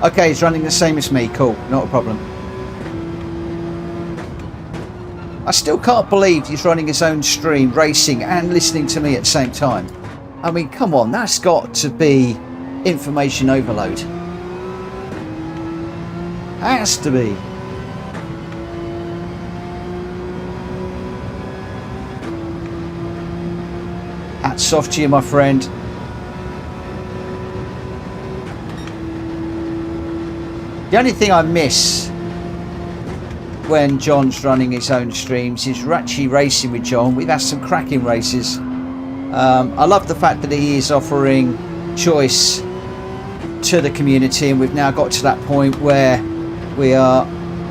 Okay, he's running the same as me. Cool, not a problem. I still can't believe he's running his own stream, racing and listening to me at the same time. I mean, come on, that's got to be information overload. Has to be. Hats off to you, my friend. The only thing I miss when John's running his own streams is actually racing with John. We've had some cracking races. I love the fact that he is offering choice to the community, and we've now got to that point where we are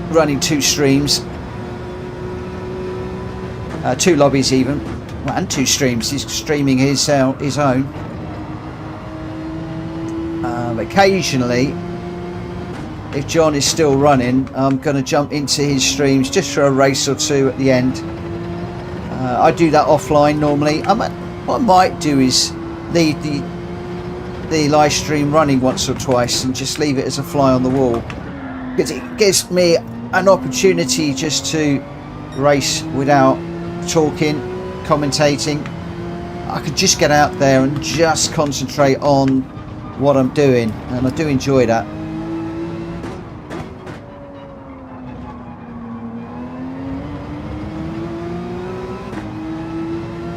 running 2 streams, 2 lobbies even, and 2 streams. He's streaming his own. Occasionally, if John is still running, I'm going to jump into his streams just for a race or 2 at the end. I do that offline normally. What I might do is leave the live stream running once or twice and just leave it as a fly on the wall, because it gives me an opportunity just to race without talking, commentating. I could just get out there and just concentrate on what I'm doing, and I do enjoy that.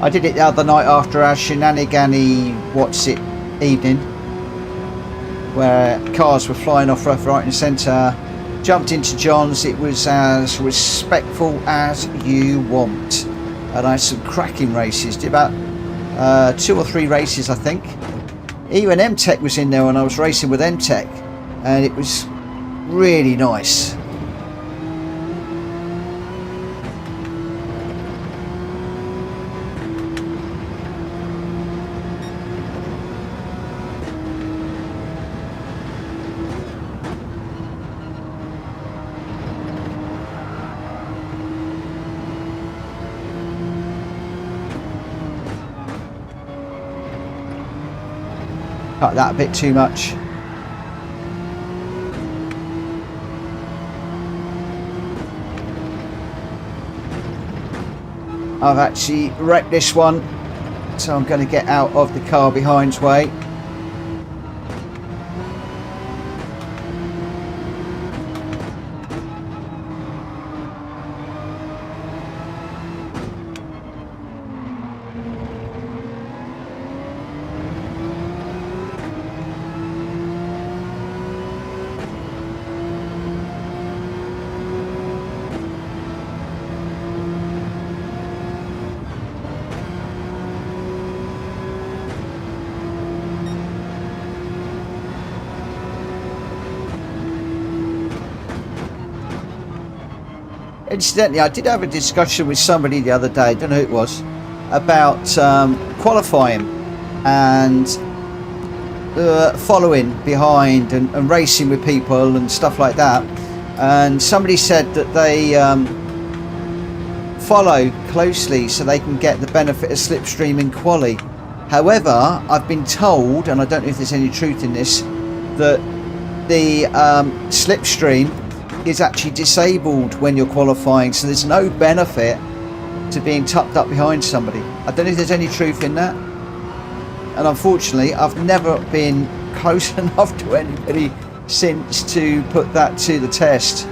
I did it the other night after our shenanigans evening, where cars were flying off left, right and centre. Jumped into John's. It was as respectful as you want, and I had some cracking races. Did about 2 or 3 races, I think. Even M-Tech was in there when I was racing with M-Tech, and it was really nice. Cut that a bit too much. I've actually wrecked this one, so I'm going to get out of the car behind's way. Incidentally, I did have a discussion with somebody the other day, I don't know who it was, about qualifying and following behind and racing with people and stuff like that. And somebody said that they follow closely so they can get the benefit of slipstream in quali. However, I've been told, and I don't know if there's any truth in this, that the slipstream is actually disabled when you're qualifying, so there's no benefit to being tucked up behind somebody. I don't know if there's any truth in that, and unfortunately I've never been close enough to anybody since to put that to the test.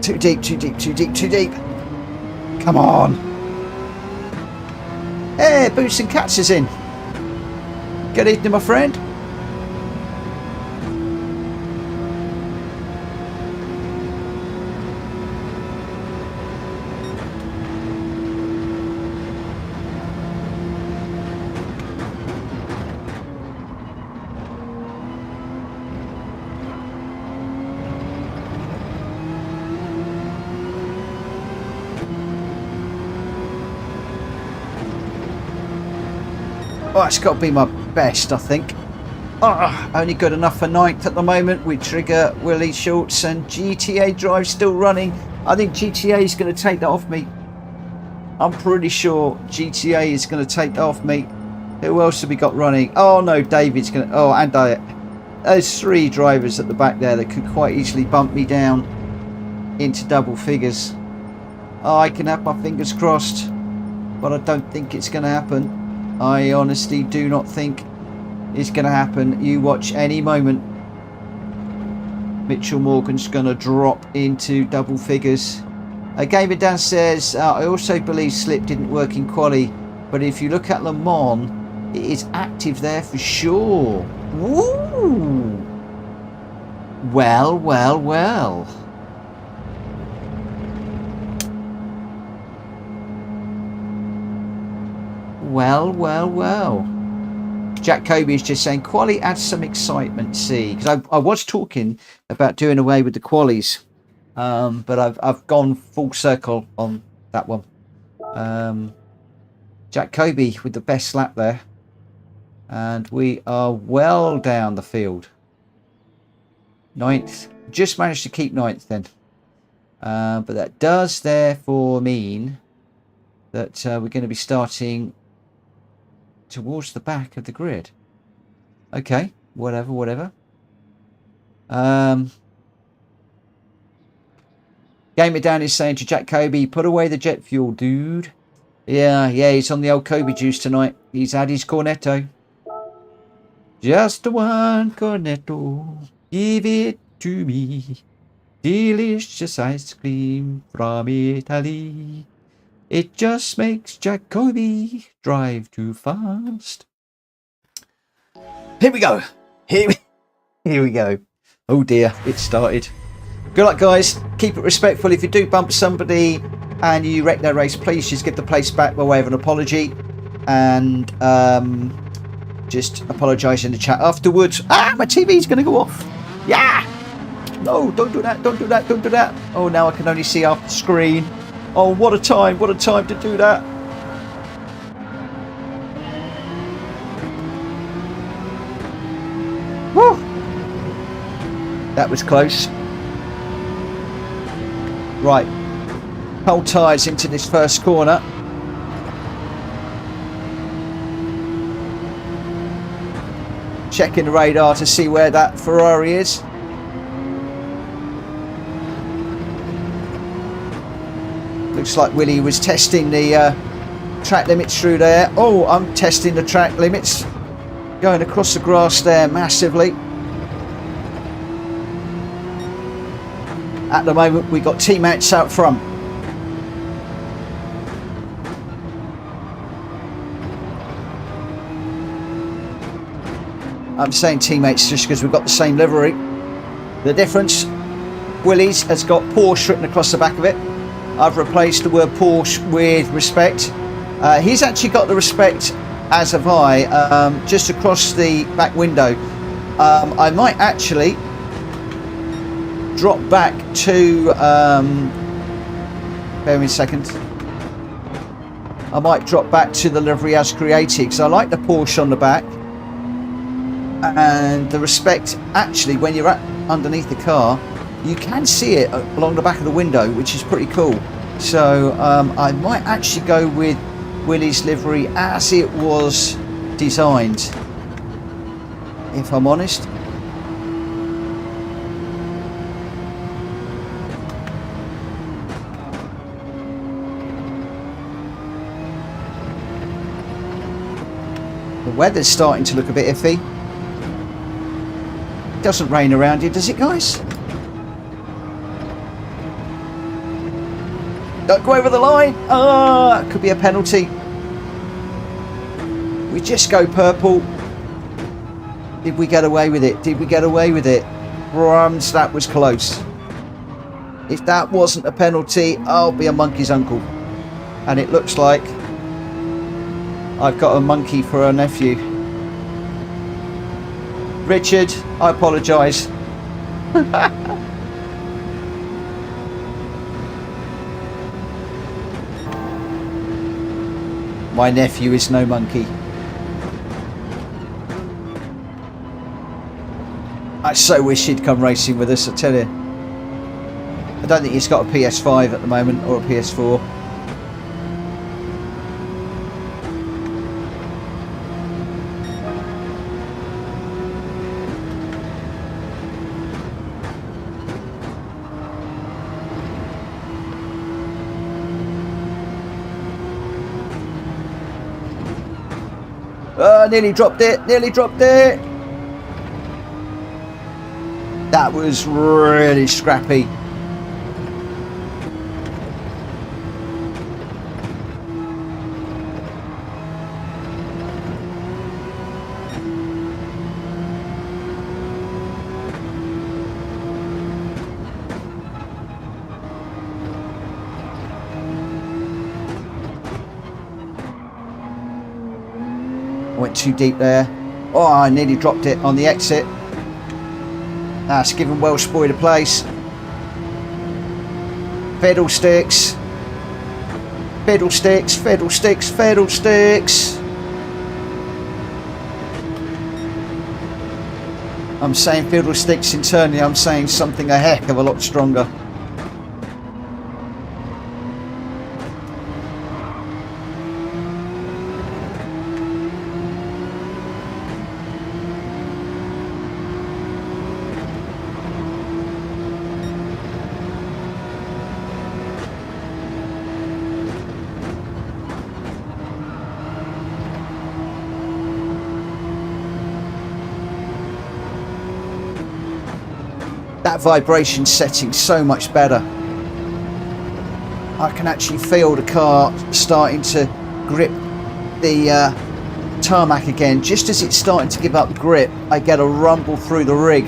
Too deep, too deep, too deep, too deep. Come on. Hey, Boots and Cats is in. Good evening, my friend. Oh, it's got to be my best, I think. Oh, only good enough for 9th at the moment with Trigger, Willie Schultz, and GTA Drive still running. I think GTA is going to take that off me. I'm pretty sure GTA is going to take that off me. Who else have we got running? Oh no, David's going to... Oh, and there's 3 drivers at the back there that could quite easily bump me down into double figures. Oh, I can have my fingers crossed, but I don't think it's going to happen. I honestly do not think it's going to happen. You watch any moment. Mitchell Morgan's going to drop into double figures. Gamer Dan says, I also believe Slip didn't work in quali, but if you look at Le Mans, it is active there for sure. Woo! Well, well, well. Well, well, well. Jack Kobe is just saying quali adds some excitement. See, because I was talking about doing away with the qualies, but I've gone full circle on that one. Jack Kobe with the best lap there, and we are well down the field. 9th, just managed to keep 9th then, but that does therefore mean that we're going to be starting towards the back of the grid. Okay, whatever. Gamer Dan is saying to Jack Kobe, put away the jet fuel, dude. Yeah, he's on the old Kobe juice tonight. He's had his cornetto. Just one cornetto, give it to me. Delicious ice cream from Italy. It just makes Jack Kobe drive too fast. Here we go. Here we go. Oh dear, it started. Good luck, guys. Keep it respectful. If you do bump somebody and you wreck their race, please just give the place back by way of an apology. And just apologise in the chat afterwards. Ah, my TV's going to go off. Yeah. No, don't do that. Don't do that. Don't do that. Oh, now I can only see half the screen. Oh, what a time to do that. Woo! That was close. Right. Hold tyres into this first corner. Checking the radar to see where that Ferrari is. Looks like Willie was testing the track limits through there. Oh, I'm testing the track limits. Going across the grass there massively. At the moment, we've got teammates out front. I'm saying teammates just because we've got the same livery. The difference, Willie's has got Porsche written across the back of it. I've replaced the word Porsche with respect. He's actually got the respect, as have I, just across the back window. I might actually drop back to bear with me a second. I might drop back to the livery as created, because I like the Porsche on the back. And the Respect, actually, when you're underneath the car, you can see it along the back of the window, which is pretty cool. So I might actually go with Willie's livery as it was designed, if I'm honest. The weather's starting to look a bit iffy. It doesn't rain around here, does it, guys? Don't go over the line. Ah, it could be a penalty. We just go purple. Did we get away with it? Did we get away with it? Rums, that was close. If that wasn't a penalty, I'll be a monkey's uncle. And it looks like I've got a monkey for a nephew. Richard, I apologise. My nephew is no monkey. I so wish he'd come racing with us, I tell you. I don't think he's got a PS5 at the moment, or a PS4. Nearly dropped it, nearly dropped it. That was really scrappy. Went too deep there. Oh, I nearly dropped it on the exit. That's given Welshboy a place. Fiddlesticks. Fiddlesticks, fiddlesticks, fiddlesticks. I'm saying fiddlesticks internally, I'm saying something a heck of a lot stronger. That vibration setting so much better. I can actually feel the car starting to grip the tarmac again. Just as it's starting to give up grip, I get a rumble through the rig.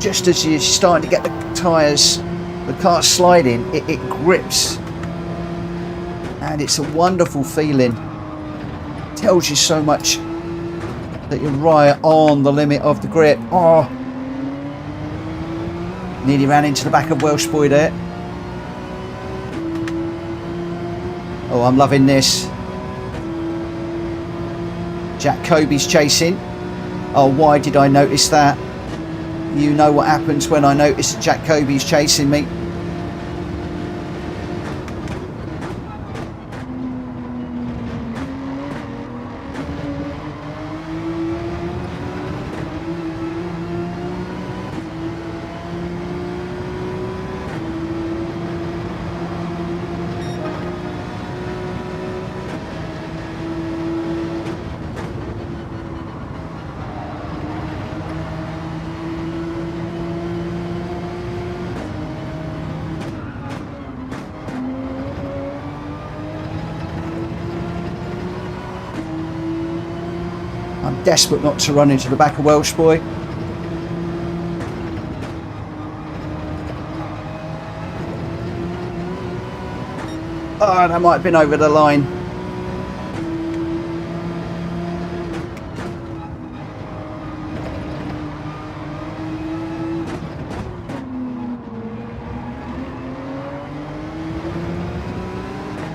Just as you're starting to get the tyres, the car sliding, it grips. And it's a wonderful feeling. It tells you so much that you're right on the limit of the grip. Oh, nearly ran into the back of Welshboy there. Oh, I'm loving this. Jack Kobe's chasing. Oh, why did I notice that? You know what happens when I notice that Jack Kobe's chasing me. I'm desperate not to run into the back of Welshboy. Oh, that might have been over the line.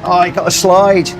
Oh, I got a slide.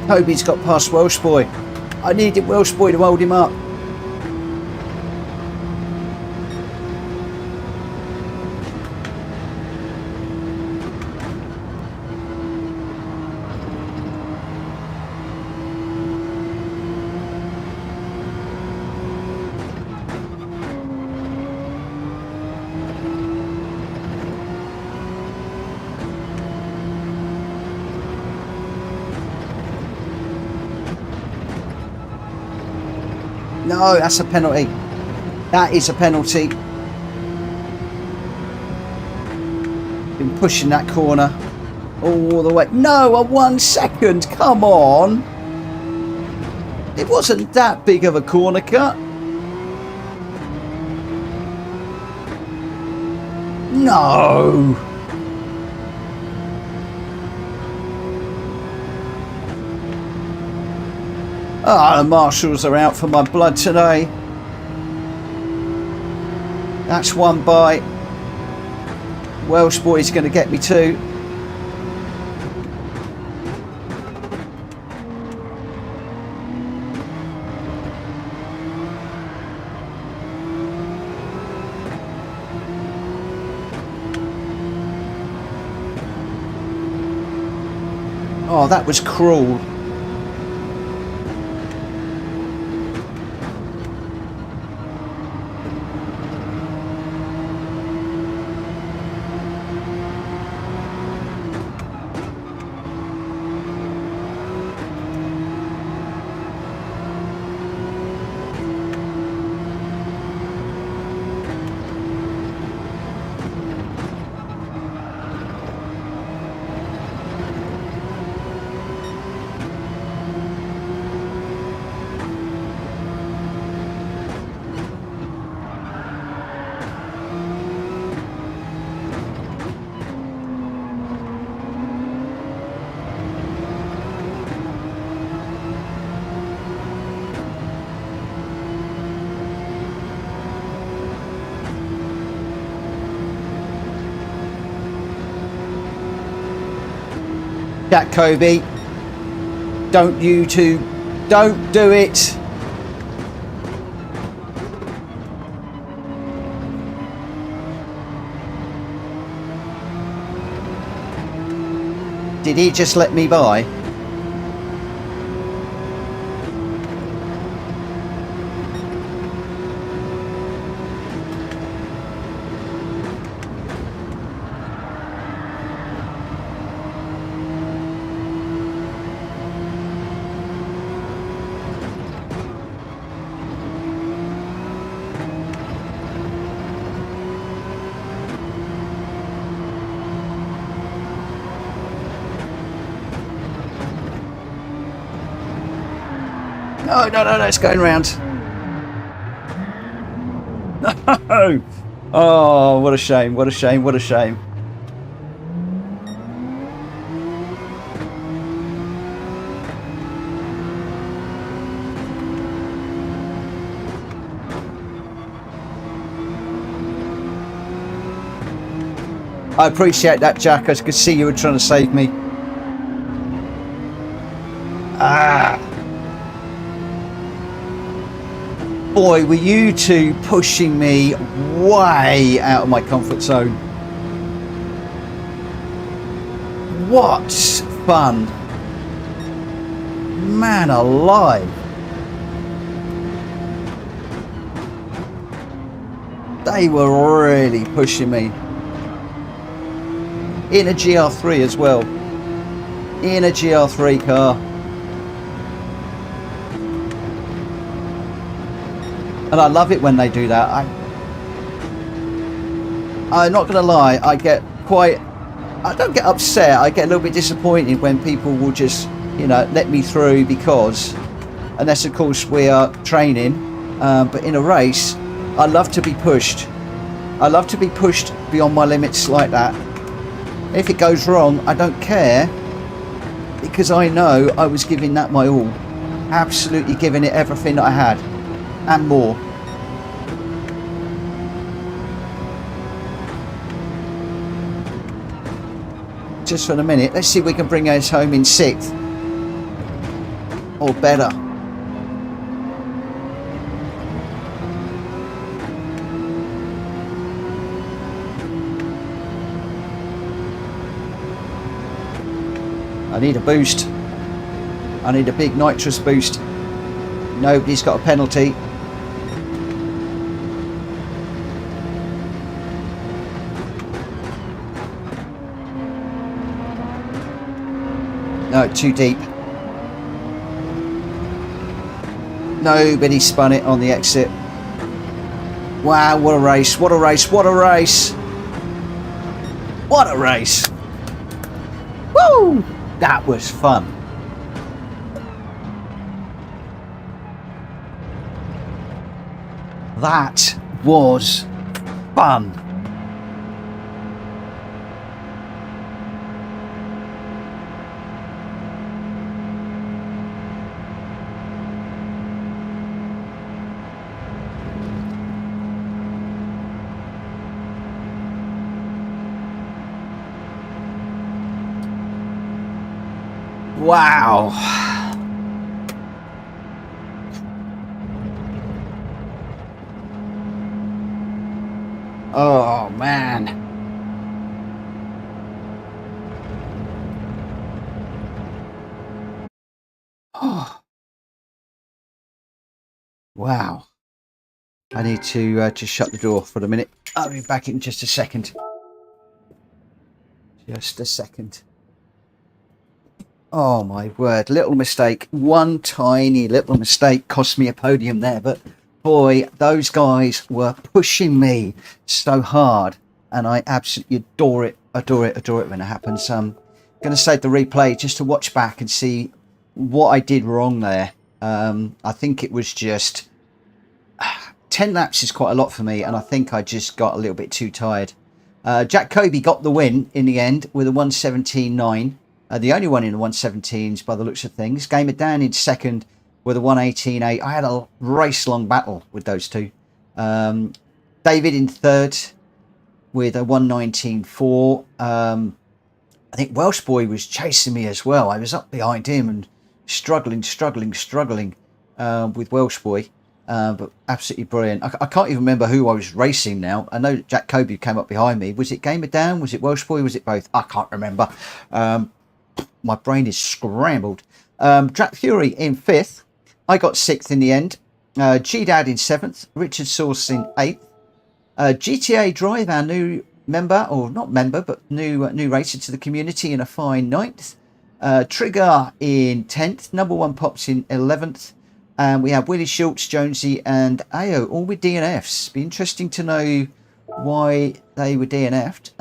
Kobe's got past Welsh Boy. I needed Welsh Boy to hold him up. No, that's a penalty. That is a penalty. Been pushing that corner all the way. No, a 1 second. Come on. It wasn't that big of a corner cut. No. Ah, the marshals are out for my blood today. That's one bite. Welsh Boy's going to get me too. Oh, that was cruel. That Kobe, don't you two, don't do it. Did he just let me by? Oh, no, it's going round. No. Oh, what a shame, what a shame, what a shame. I appreciate that, Jack. I could see you were trying to save me. Ah. Boy, were you two pushing me way out of my comfort zone. What fun. Man alive. They were really pushing me. In a GR3 as well. In a GR3 car. And I love it when they do that. I'm not going to lie, I don't get upset, I get a little bit disappointed when people will just, you know, let me through because, unless of course we are training, but in a race, I love to be pushed. I love to be pushed beyond my limits like that. If it goes wrong, I don't care, because I know I was giving that my all. Absolutely giving it everything that I had. And more. Just for a minute, let's see if we can bring us home in 6th. Or better. I need a boost. I need a big nitrous boost. Nobody's got a penalty. No, too deep. Nobody spun it on the exit. Wow, what a race, what a race, what a race. What a race. Woo! That was fun. That was fun. Wow. Oh, man. Oh. Wow. I need to just shut the door for a minute. I'll be back in just a second. Just a second. Oh my word, little mistake. One tiny little mistake cost me a podium there, but boy, those guys were pushing me so hard, and I absolutely adore it when it happens. I'm going to save the replay just to watch back and see what I did wrong there. I think it was just 10 laps is quite a lot for me, and I think I just got a little bit too tired. Jack Kobe got the win in the end with a 1:17.9. The only one in the 1:17s by the looks of things. Gamer Dan in second with a 1:18.8. I had a race-long battle with those two. David in third with a 1:19.4. I think Welsh Boy was chasing me as well. I was up behind him and struggling with Welsh Boy. But absolutely brilliant. I can't even remember who I was racing now. I know Jack Kobe came up behind me. Was it Gamer Dan? Was it Welsh Boy? Was it both? I can't remember. My brain is scrambled. Jack Fury in 5th. I got 6th in the end. G-Dad in 7th. Richard Source in 8th. GTA Drive, our new member, or not member, but new racer to the community, in a fine 9th. Trigger in 10th. Number 1 Pops in 11th. And we have Willie Schultz, Jonesy, and Ao, all with DNFs. Be interesting to know why they were DNF'd.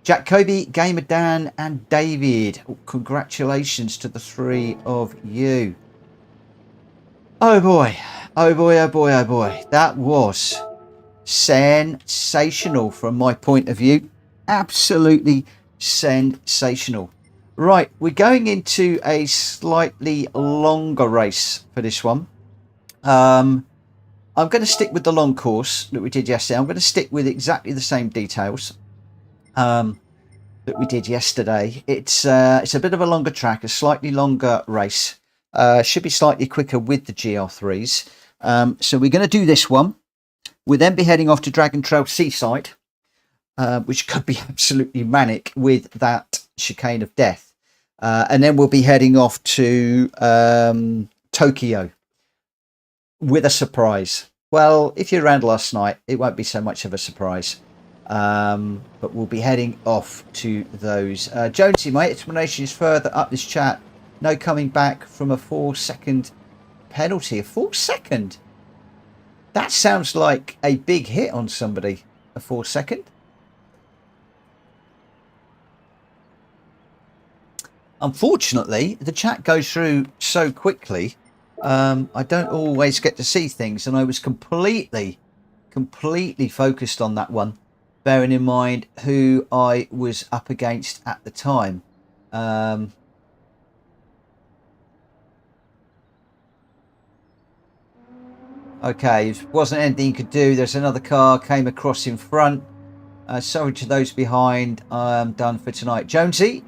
Jack Kobe, Gamer Dan, and David. Congratulations to the 3 of you. Oh boy, oh boy, oh boy, oh boy. That was sensational from my point of view. Absolutely sensational. Right, we're going into a slightly longer race for this one. I'm going to stick with the long course that we did yesterday. I'm going to stick with exactly the same details that we did yesterday. It's a bit of a longer track, a slightly longer race. Should be slightly quicker with the GR3s. So we're going to do this one. We'll then be heading off to Dragon Trail Seaside, which could be absolutely manic with that chicane of death. And then we'll be heading off to Tokyo with a surprise. Well, if you're around last night, it won't be so much of a surprise. But we'll be heading off to those. Jonesy, my explanation is further up this chat. No coming back from a 4-second penalty. A 4-second? That sounds like a big hit on somebody. A 4-second? Unfortunately, the chat goes through so quickly. I don't always get to see things, and I was completely focused on that one, bearing in mind who I was up against at the time. Okay, it wasn't anything you could do. There's another car came across in front. Sorry to those behind. I'm done for tonight. Jonesy,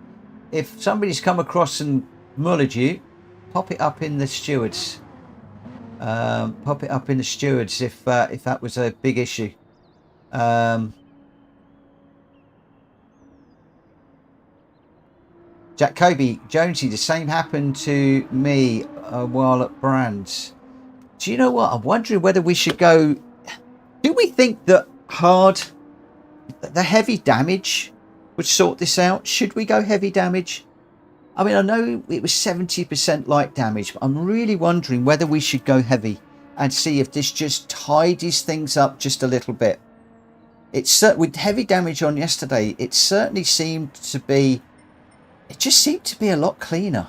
if somebody's come across and mullered you, pop it up in the stewards. Pop it up in the stewards if that was a big issue. Jack Kobe, Jonesy, the same happened to me while at Brands. Do you know what? I'm wondering whether we should go... Do we think that the heavy damage would sort this out? Should we go heavy damage? I mean, I know it was 70% light damage, but I'm really wondering whether we should go heavy and see if this just tidies things up just a little bit. It's with heavy damage on yesterday, it certainly seemed to be... It just seemed to be a lot cleaner.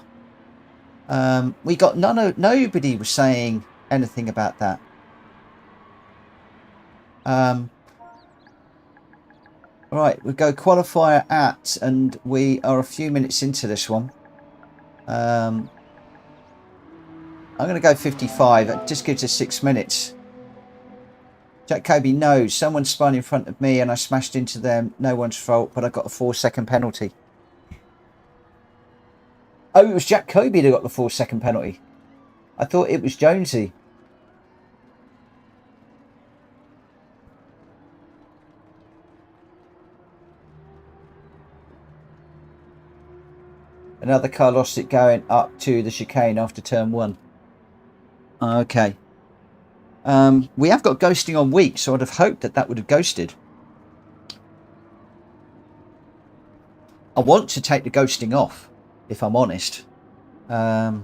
We got nobody was saying anything about that. Right, we go qualifier at, and we are a few minutes into this one. I'm going to go 55. It just gives us 6 minutes. Jack Kobe, no, someone spun in front of me and I smashed into them. No one's fault, but I got a 4-second penalty. Oh, it was Jack Kobe that got the 4-second penalty. I thought it was Jonesy. Another car lost it going up to the chicane after turn 1. Okay. We have got ghosting on weak, so I'd have hoped that would have ghosted. I want to take the ghosting off, if I'm honest. But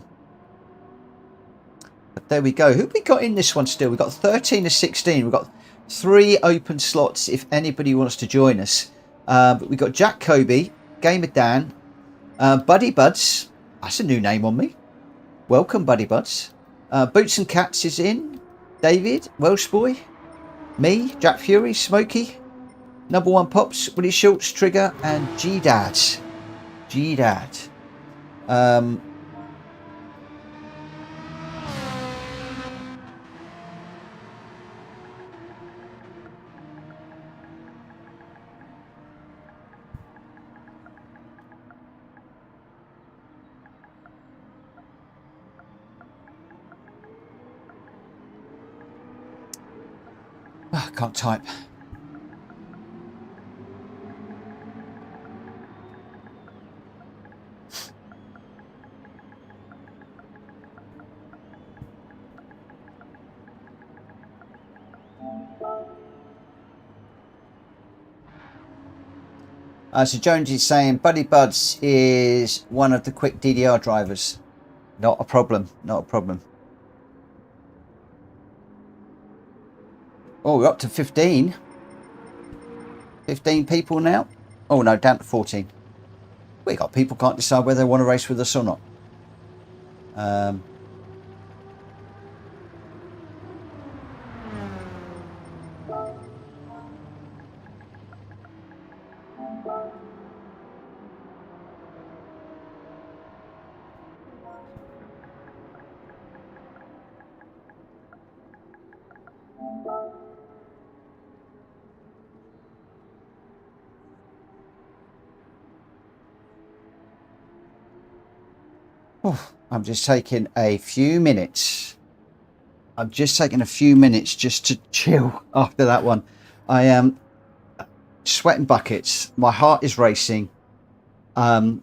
there we go. Who have we got in this one still? We've got 13 to 16. We've got 3 open slots if anybody wants to join us. But we've got Jack Kobe, Gamer Dan, Buddy Buds. That's a new name on me. Welcome, Buddy Buds. Boots and Cats is in. David, Welsh Boy, me, Jack Fury, Smokey, Number 1 Pops, Willie Schultz, Trigger, and G-Dad. G-Dad. I can't type. So Jones is saying Buddy Buds is one of the quick DDR drivers. Not a problem. Not a problem. Oh, we're up to 15. 15 people now. Oh no, down to 14. We got people can't decide whether they want to race with us or not. Oh, I'm just taking a few minutes. I'm just taking a few minutes just to chill after that one. I am sweating buckets. My heart is racing. I'm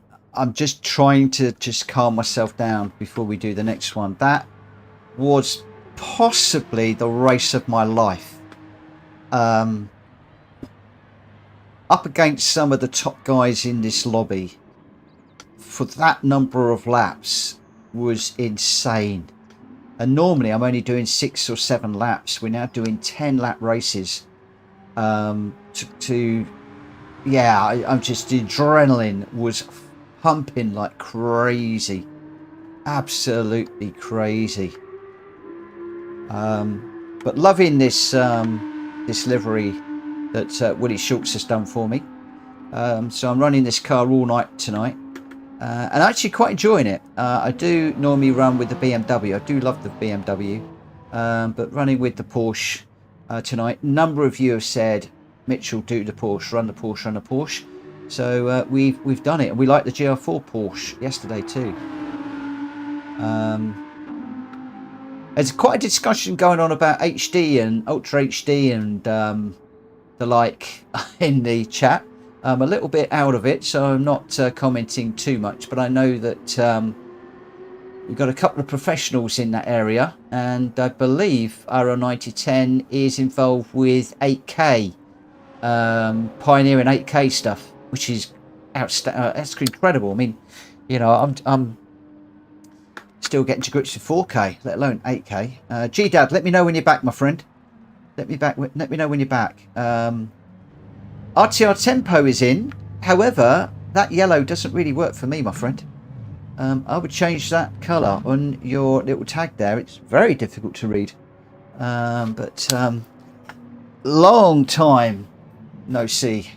just trying to just calm myself down before we do the next one. That was possibly the race of my life. Up against some of the top guys in this lobby for that number of laps was insane. And normally I'm only doing 6 or 7 laps. We're now doing 10 lap races. I'm just, the adrenaline was pumping like crazy, absolutely crazy. But loving this this livery that Willie Schultz has done for me. So I'm running this car all night tonight. And actually quite enjoying it. I do normally run with the BMW. I do love the BMW, but running with the Porsche tonight. A number of you have said, Mitchell, do the Porsche, run the Porsche, run the Porsche. So we've done it, and we liked the GR4 Porsche yesterday too. There's quite a discussion going on about HD and Ultra HD and the like in the chat. I'm a little bit out of it, so I'm not commenting too much, but I know that we've got a couple of professionals in that area, and I believe RO9010 is involved with 8K, pioneering 8K stuff, which is that's incredible. I mean, you know, I'm still getting to grips with 4K, let alone 8K. G-Dad, let me know when you're back, my friend. Let me know when you're back. RTR Tempo is in. However, that yellow doesn't really work for me, my friend. I would change that colour on your little tag there. It's very difficult to read. But long time no see.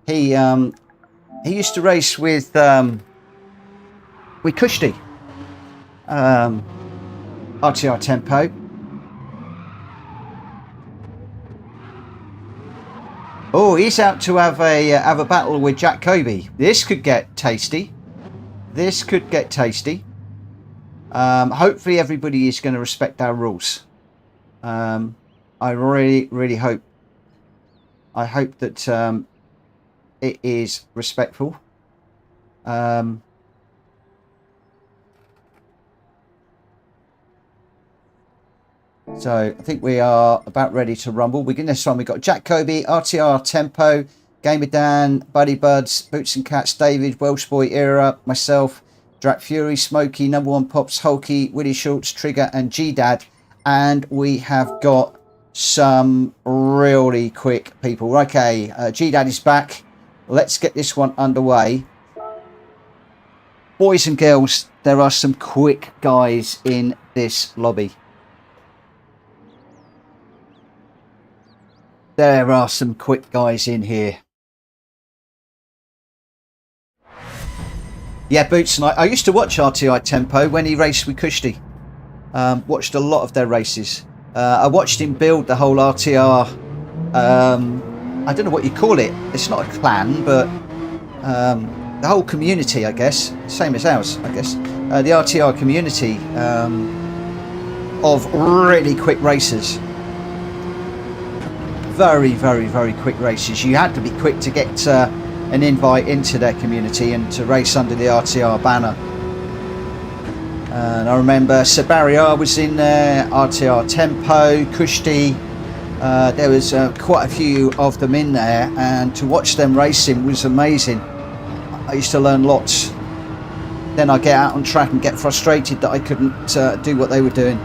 He used to race with Kushti, RTR Tempo. Oh, he's out to have a battle with Jack Kobe. This could get tasty. This could get tasty. Hopefully everybody is going to respect our rules. I really hope. I hope that it is respectful. So I think we are about ready to rumble. We're getting this one. We've got Jack Kobe, RTR Tempo, Gamer Dan, Buddy Buds, Boots and Cats, David, Welsh Boy Era, myself, Drac Fury, Smokey, Number One Pops, Hulky, Willie Schultz, Trigger, and G-Dad. And we have got some really quick people. Okay, G-Dad is back. Let's get this one underway. Boys and girls, there are some quick guys in this lobby. There are some quick guys in here. Yeah, Boots and I used to watch RTI Tempo when he raced with Kushti. Watched a lot of their races. I watched him build the whole RTR. I don't know what you call it. It's not a clan, but the whole community, I guess. Same as ours, I guess. The RTR community of really quick racers. Very, very, very quick races. You had to be quick to get an invite into their community and to race under the RTR banner. And I remember Sabaria was in there, RTR Tempo, Kushti. There was quite a few of them in there, and to watch them racing was amazing. I used to learn lots. Then I get out on track and get frustrated that I couldn't do what they were doing.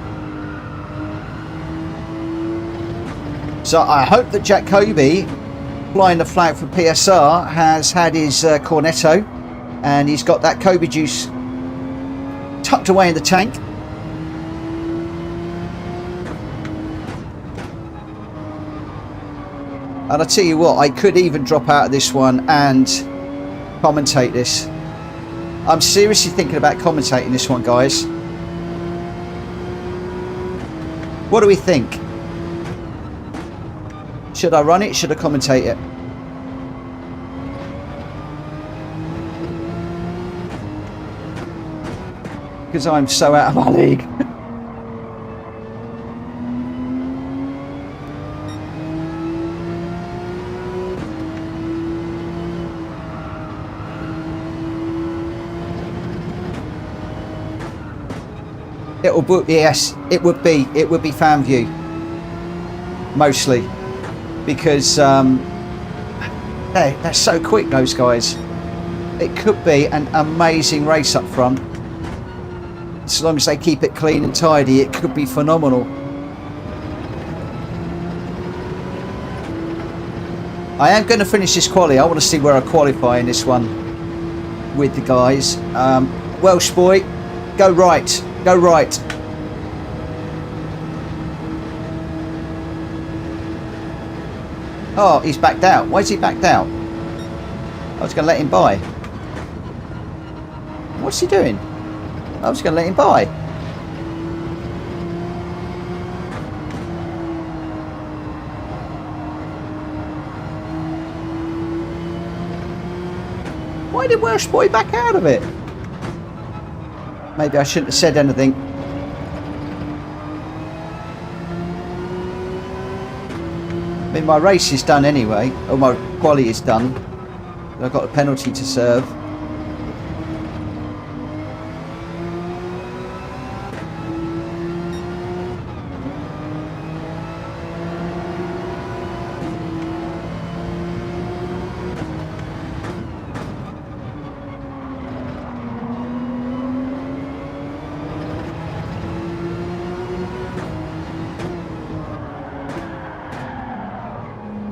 So I hope that Jack Kobe, flying the flag for PSR, has had his cornetto and he's got that Kobe juice tucked away in the tank. And I tell you what, I could even drop out of this one and commentate this. I'm seriously thinking about commentating this one, guys. What do we think? Should I run it? Should I commentate it? Because I'm so out of my league. Yes, it would be fan view mostly, because they're so quick, those guys. It could be an amazing race up front. As long as they keep it clean and tidy, it could be phenomenal. I am going to finish this quali. I want to see where I qualify in this one with the guys. Welsh boy, go right. Go right. Oh, he's backed out. Why is he backed out? I was going to let him by. What's he doing? I was going to let him by. Why did Welsh boy back out of it? Maybe I shouldn't have said anything. I mean, my race is done anyway, or my quali is done. I've got a penalty to serve.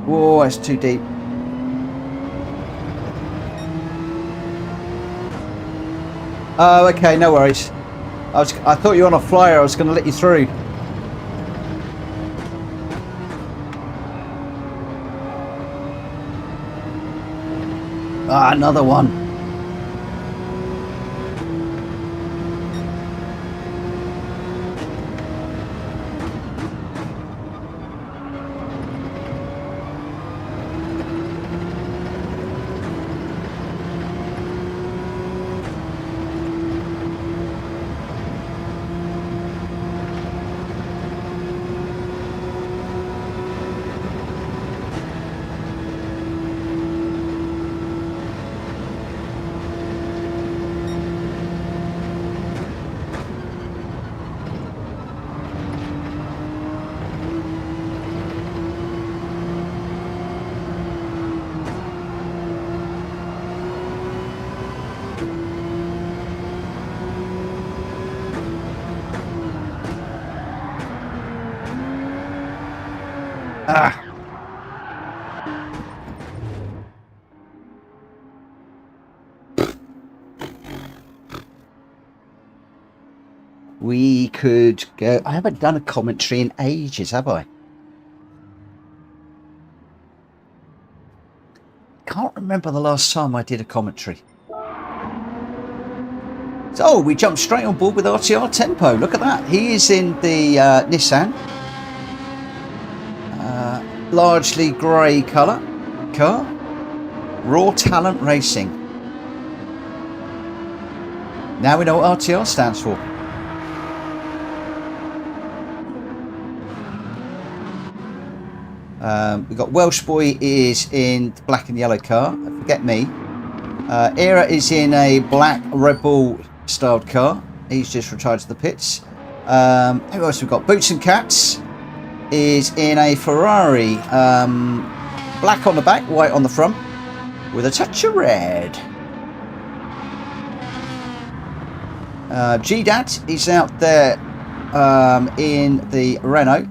Whoa, that's too deep. Oh, okay, no worries. I thought you were on a flyer. I was going to let you through. Ah, another one. Ah. We could go. I haven't done a commentary in ages, have I? Can't remember the last time I did a commentary. So we jumped straight on board with RTR Tempo. Look at that. He is in the Nissan. Largely grey colour car. Raw Talent Racing. Now we know what RTR stands for. We've got Welsh Boy is in the black and yellow car. Forget Me. Era is in a black Red Bull styled car. He's just retired to the pits. Who else we've got? Boots and Cats is in a Ferrari, black on the back, white on the front, with a touch of red. G-Dad is out there in the Renault.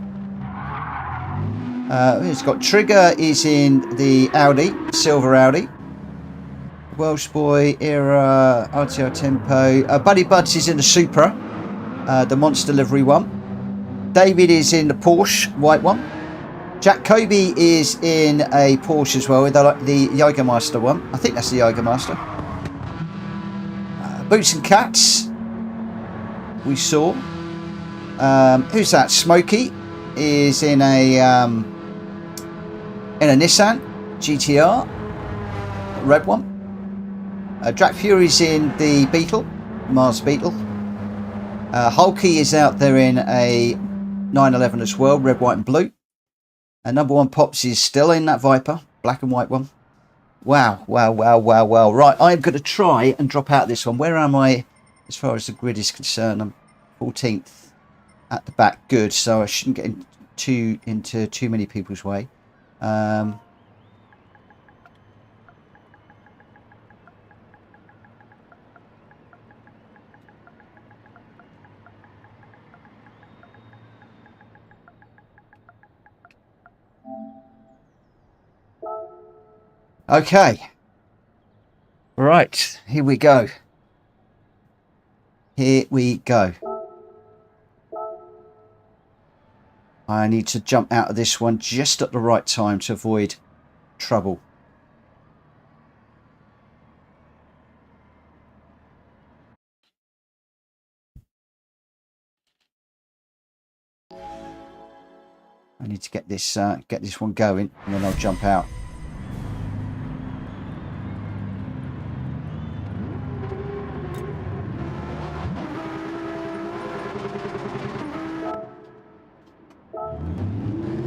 It's got Trigger is in the Audi, silver Audi. Welsh Boy, Era, RTR Tempo. Buddy Buds is in the Supra, the Monster Livery one. David is in the Porsche, white one. Jack Kobe is in a Porsche as well, the Jägermeister one. I think that's the Jägermeister. Boots and Cats, we saw. Who's that? Smokey is in a Nissan GTR, red one. Drac Fury's in the Beetle, Mars Beetle. Hulky is out there in a 911 as well, red, white and blue. And number one Pops is still in that Viper, black and white one. Wow, wow, wow, wow, wow. Right, I'm going to try and drop out this one. Where am I as far as the grid is concerned? I'm 14th at the back. Good, so I shouldn't get into too many people's way. Okay. Right, here we go. Here we go. I need to jump out of this one just at the right time to avoid trouble. I need to get this one going, and then I'll jump out.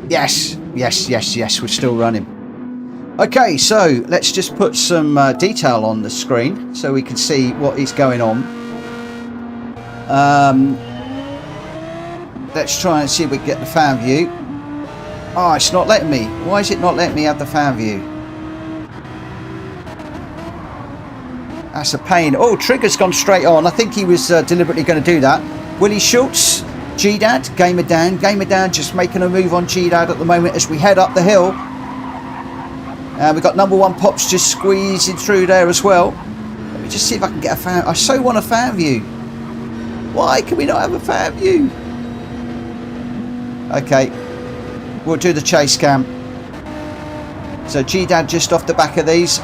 Yes, yes, yes, yes, we're still running. Okay, so let's just put some detail on the screen so we can see what is going on. Let's try and see if we can get the fan view. Oh, it's not letting me. Why is it not letting me have the fan view? That's a pain. Oh, Trigger's gone straight on. I think he was deliberately going to do that. Willie Schultz. G-Dad, Gamer Dan just making a move on G-Dad at the moment as we head up the hill. We've got number one Pops just squeezing through there as well. Let me just see if I can get a fan. I so want a fan view. Why can we not have a fan view? Okay, we'll do the chase cam. So G-Dad just off the back of these.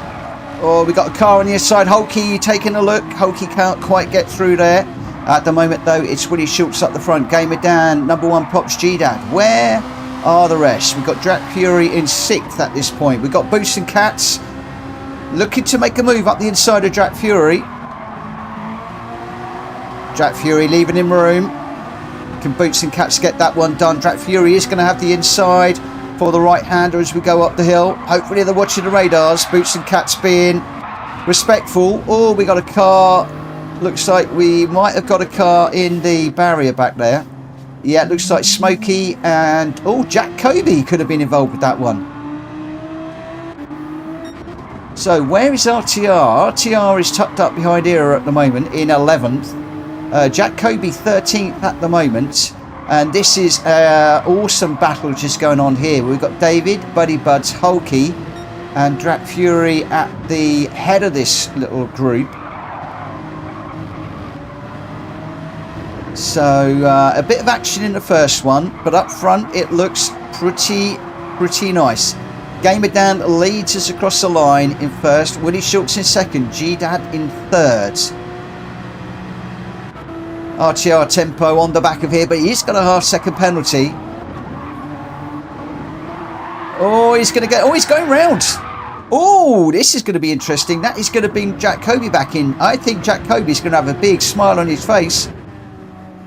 Oh, we got a car on the inside. Hulky taking a look. Hulky can't quite get through there. At the moment, though, it's Willie Schultz up the front. Gamer Dan, number one Pops, G-Dad. Where are the rest? We've got Drac Fury in 6th at this point. We've got Boots and Cats looking to make a move up the inside of Drac Fury. Drac Fury leaving him room. Can Boots and Cats get that one done? Drac Fury is going to have the inside for the right-hander as we go up the hill. Hopefully they're watching the radars. Boots and Cats being respectful. Oh, we got a car. Looks like we might have got a car in the barrier back there. Yeah, it looks like Smokey and... Oh, Jack Kobe could have been involved with that one. So, where is RTR? RTR is tucked up behind Era at the moment in 11th. Jack Kobe 13th at the moment. And this is an awesome battle just going on here. We've got David, Buddy Buds, Hulky and Drac Fury at the head of this little group. So a bit of action in the first one, but up front it looks pretty nice. Gamer Dan leads us across the line in first. Willie Schultz in second. G-Dad in third. RTR Tempo on the back of here, but he's got a half-second penalty. Oh, he's going to get... Oh, he's going round. Oh, this is going to be interesting. That is going to bring Jack Kobe back in. I think Jack Kobe's going to have a big smile on his face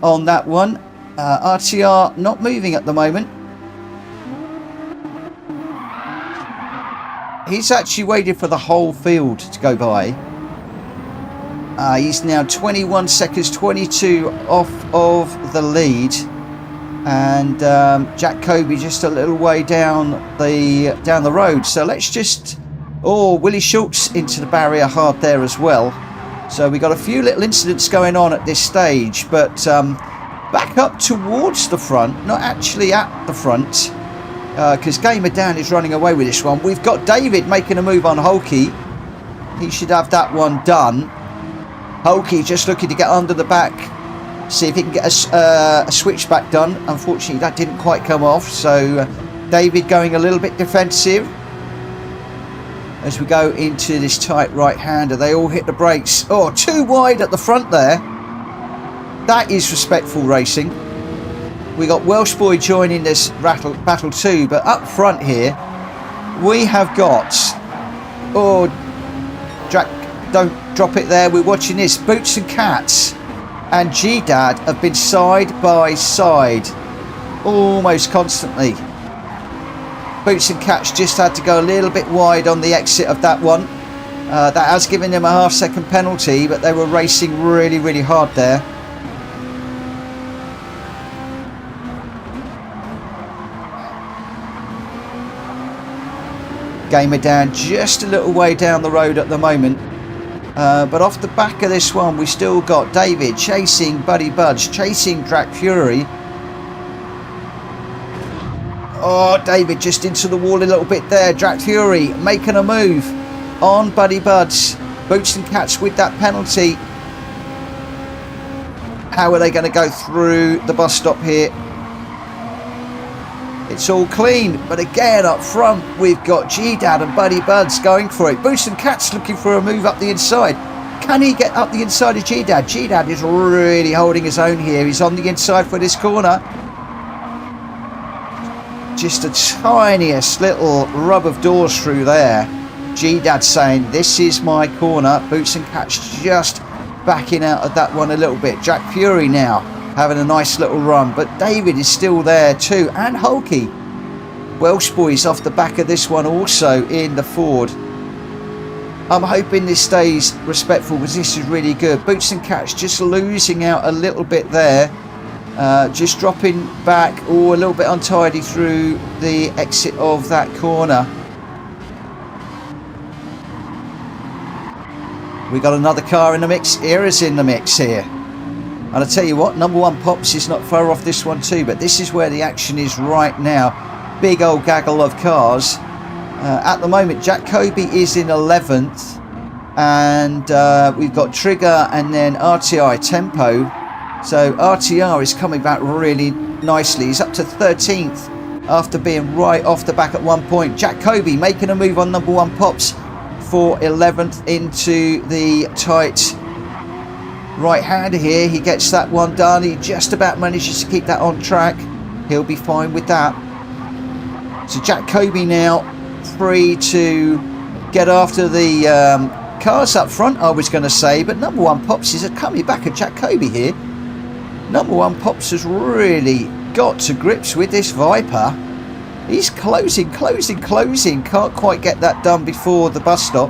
on that one. RTR not moving at the moment. He's actually waiting for the whole field to go by. He's now 21 seconds, 22 off of the lead. And Jack Kobe just a little way down the road. So let's just... Oh, Willie Schultz into the barrier hard there as well. So we got a few little incidents going on at this stage, but back up towards the front, not actually at the front, because Gamer Dan is running away with this one. We've got David making a move on Hulky. He should have that one done. Hulky just looking to get under the back, see if he can get a switchback done. Unfortunately, that didn't quite come off, so David going a little bit defensive as we go into this tight right-hander. They all hit the brakes. Oh, too wide at the front there. That is respectful racing. We got Welsh Boy joining this battle too, but up front here we have got, oh, Jack, don't drop it there. We're watching this. Boots and Cats and G-Dad have been side by side almost constantly. Boots and Cats just had to go a little bit wide on the exit of that one. That has given them a half-second penalty, but they were racing really, really hard there. Gamer Dan just a little way down the road at the moment. But off the back of this one, we still got David chasing Buddy Budge, chasing Drac Fury. Oh, David just into the wall a little bit there. Drac Fury making a move on Buddy Buds. Boots and Cats with that penalty. How are they going to go through the bus stop here? It's all clean, but again up front we've got G-Dad and Buddy Buds going for it. Boots and Cats looking for a move up the inside. Can he get up the inside of G-Dad? G-Dad is really holding his own here. He's on the inside for this corner. Just a tiniest little rub of doors through there. G-Dad saying, this is my corner. Boots and Cats just backing out of that one a little bit. Jack Fury now having a nice little run, but David is still there too, and Hulky. Welsh Boys off the back of this one also in the Ford. I'm hoping this stays respectful because this is really good. Boots and Cats just losing out a little bit there. Just dropping back, a little bit untidy through the exit of that corner. We got another car in the mix. Era's in the mix here. And I tell you what, number one Pops is not far off this one too, but this is where the action is right now. Big old gaggle of cars. At the moment, Jack Kobe is in 11th, and we've got Trigger and then RTI Tempo. So RTR is coming back really nicely. He's up to 13th after being right off the back at one point. Jack Kobe making a move on number one Pops for 11th into the tight right-hander here. He gets that one done. He just about manages to keep that on track. He'll be fine with that. So Jack Kobe now free to get after the cars up front, I was going to say, but number one Pops is coming back at Jack Kobe here. Number one Pops has really got to grips with this Viper. He's closing. Can't quite get that done before the bus stop.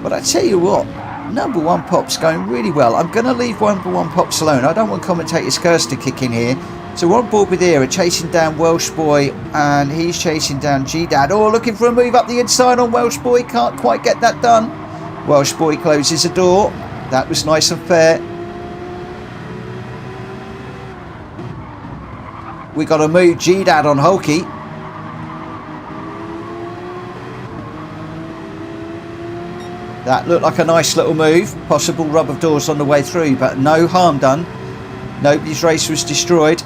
But I tell you what, number one Pops going really well. I'm going to leave number one Pops alone. I don't want commentator's curse to kick in here. So we're on board with Era, chasing down Welsh Boy, and he's chasing down G-Dad. Oh, looking for a move up the inside on Welsh Boy. Can't quite get that done. Welsh Boy closes the door. That was nice and fair. We got to move G-Dad on Hulky. That looked like a nice little move. Possible rub of doors on the way through, but no harm done. Nobody's race was destroyed.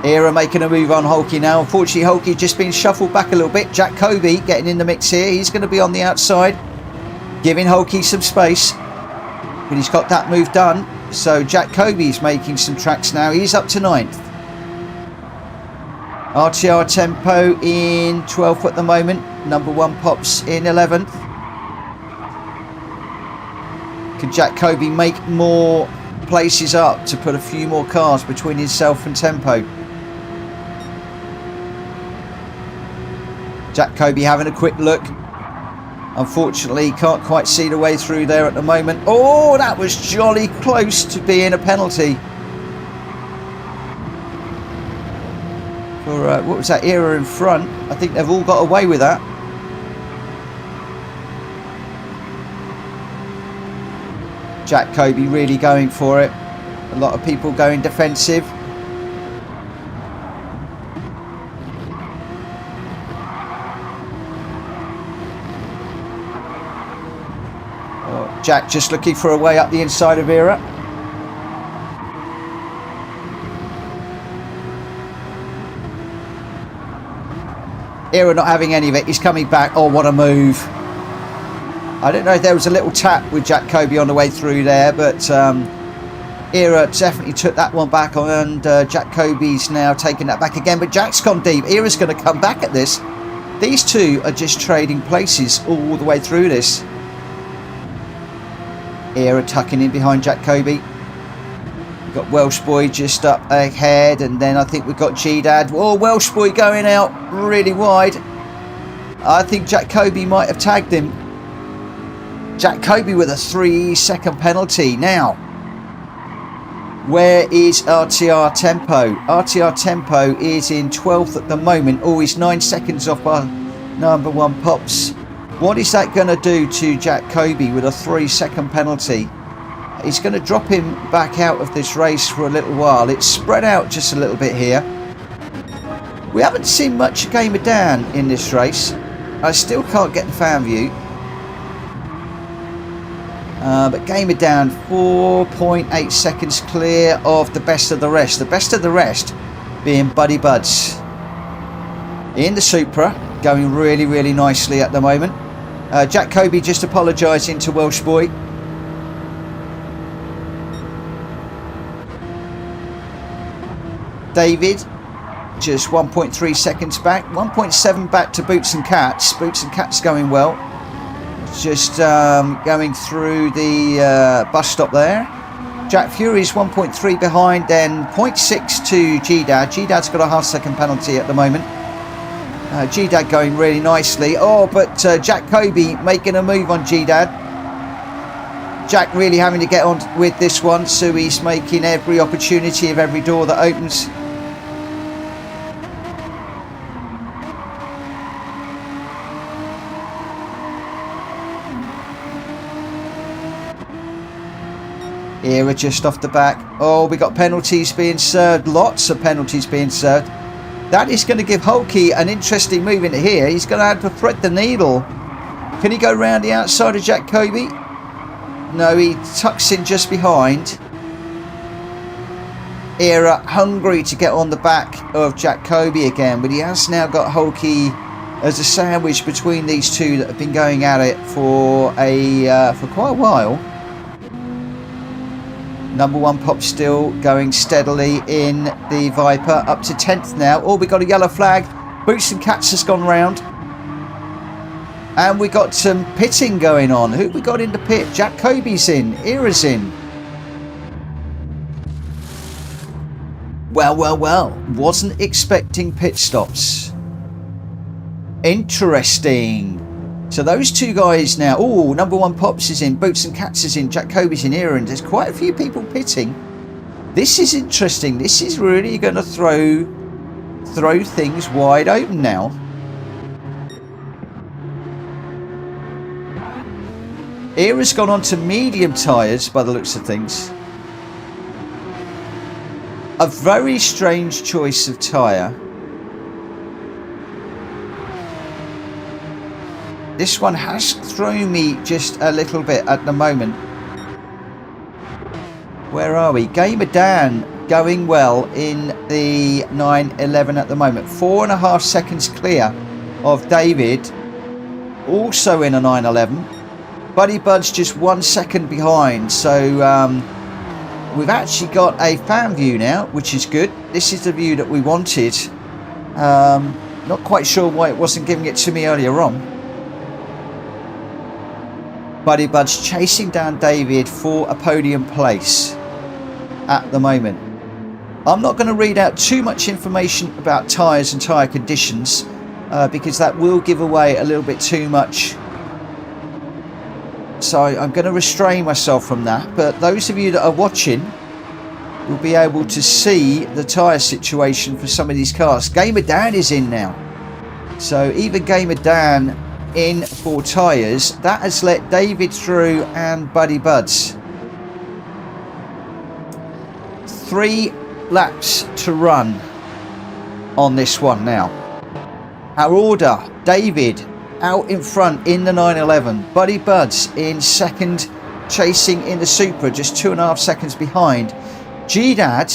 Era making a move on Hulky now. Unfortunately, Hulky just been shuffled back a little bit. Jack Kobe getting in the mix here. He's going to be on the outside, giving Hulky some space. But he's got that move done. So Jack Kobe's making some tracks now. He's up to 9th. RTR Tempo in 12th at the moment. Number one Pops in 11th. Can Jack Kobe make more places up to put a few more cars between himself and Tempo? Jack Kobe having a quick look. Unfortunately, can't quite see the way through there at the moment. Oh, that was jolly close to being a penalty. For what was that, Era in front? I think they've all got away with that. Jack Kobe really going for it. A lot of people going defensive. Jack just looking for a way up the inside of Era. Era not having any of it. He's coming back. Oh, what a move. I don't know if there was a little tap with Jack Kobe on the way through there, but Era definitely took that one back on, and Jack Kobe's now taking that back again. But Jack's gone deep. Era's going to come back at this. These two are just trading places all the way through this. Era tucking in behind Jack Kobe. We've got Welsh Boy just up ahead, and then I think we've got G-Dad. Oh, Welsh Boy going out really wide. I think Jack Kobe might have tagged him. Jack Kobe with a 3-second penalty. Now, where is RTR Tempo? RTR Tempo is in 12th at the moment. Oh, he's 9 seconds off our number 1 Pops. What is that going to do to Jack Kobe with a 3-second penalty? It's going to drop him back out of this race for a little while. It's spread out just a little bit here. We haven't seen much Game of Dan in this race. I still can't get the fan view. But Game of Dan 4.8 seconds clear of the best of the rest. The best of the rest being Buddy Buds in the Supra, going really, really nicely at the moment. Jack Kobe just apologising to Welsh Boy. David just 1.3 seconds back, 1.7 back to Boots and Cats. Boots and Cats going well. Just going through the bus stop there. Jack Fury's 1.3 behind, then 0.6 to G-Dad. G-Dad's got a half-second penalty at the moment. G-Dad going really nicely. Oh, but Jack Kobe making a move on G-Dad. Jack really having to get on with this one, so he's making every opportunity of every door that opens. Era just off the back. Oh, we got penalties being served. Lots of penalties being served. That is going to give Hulky an interesting move into here. He's going to have to thread the needle. Can he go round the outside of Jack Kobe? No, he tucks in just behind. Era hungry to get on the back of Jack Kobe again, but he has now got Hulky as a sandwich between these two that have been going at it for quite a while. Number 1 Pop still going steadily in the Viper, up to 10th now. Oh, we got a yellow flag. Boots and Cats has gone round. And we got some pitting going on. Who we got in the pit? Jack Kobe's in. Era's in. Well. Wasn't expecting pit stops. Interesting. So those two guys now. Oh, number 1 Pops is in. Boots and Cats is in. Jack Kobe's in. Era, and there's quite a few people pitting. This is interesting. This is really going to throw things wide open now. Era's gone on to medium tyres by the looks of things. A very strange choice of tyre. This one has thrown me just a little bit at the moment. Where are we? Game of Dan going well in the 911 at the moment. 4.5 seconds clear of David, also in a 911. Buddy Bud's just 1 second behind. So we've actually got a fan view now, which is good. This is the view that we wanted. Not quite sure why it wasn't giving it to me earlier on. Buddy Bud's chasing down David for a podium place at the moment. I'm not going to read out too much information about tyres and tyre conditions because that will give away a little bit too much. So I'm going to restrain myself from that. But those of you that are watching will be able to see the tyre situation for some of these cars. Game of Dan is in now. So even Game of Dan in for tyres. That has let David through and Buddy Buds. 3 laps to run on this one now. Our order: David out in front in the 911, Buddy Buds in second, chasing in the Supra, just 2.5 seconds behind. G-Dad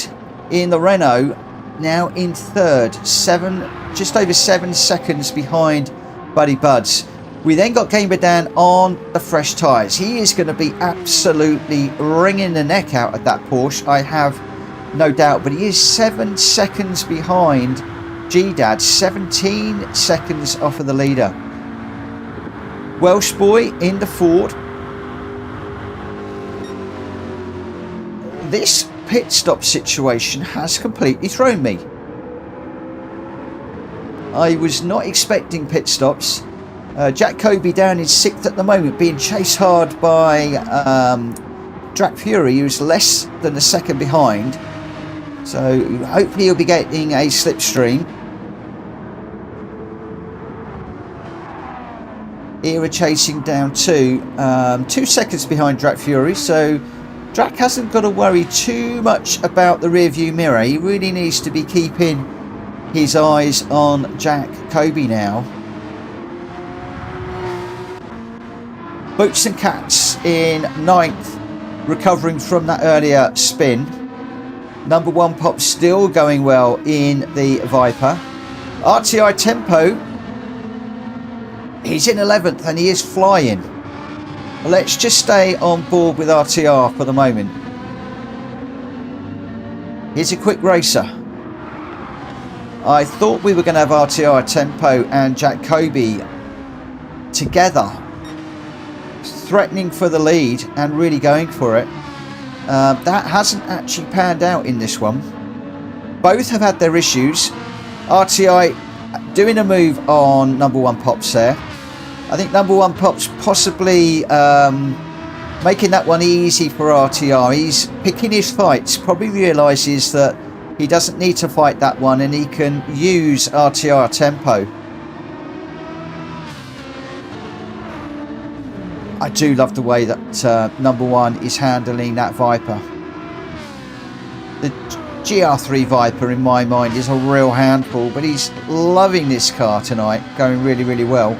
in the Renault now in third, just over 7 seconds behind Buddy Buds. We then got Gamer Dan on the fresh tyres. He is going to be absolutely wringing the neck out of that Porsche, I have no doubt, but he is 7 seconds behind G-Dad, 17 seconds off of the leader. Welsh boy in the Ford. This pit stop situation has completely thrown me. I was not expecting pit stops. Jack Kobe down in 6th at the moment, being chased hard by Drac Fury, who's less than a second behind. So hopefully he'll be getting a slipstream. Era chasing down 2 seconds behind Drac Fury, so Drac hasn't got to worry too much about the rear view mirror. He really needs to be keeping his eyes on Jack Kobe now. Boots and Cats in 9th, recovering from that earlier spin. Number 1 Pop still going well in the Viper. RTI Tempo, he's in 11th and he is flying. Let's just stay on board with RTR for the moment. Here's a quick racer. I thought we were going to have RTR Tempo and Jack Kobe together, threatening for the lead and really going for it. That hasn't actually panned out in this one. Both have had their issues. RTI doing a move on number 1 Pops there. I think number 1 Pops possibly making that one easy for RTR. He's picking his fights, probably realises that he doesn't need to fight that one and he can use RTR Tempo. I do love the way that number 1 is handling that Viper. The GR3 Viper in my mind is a real handful, but he's loving this car tonight, going really, really well.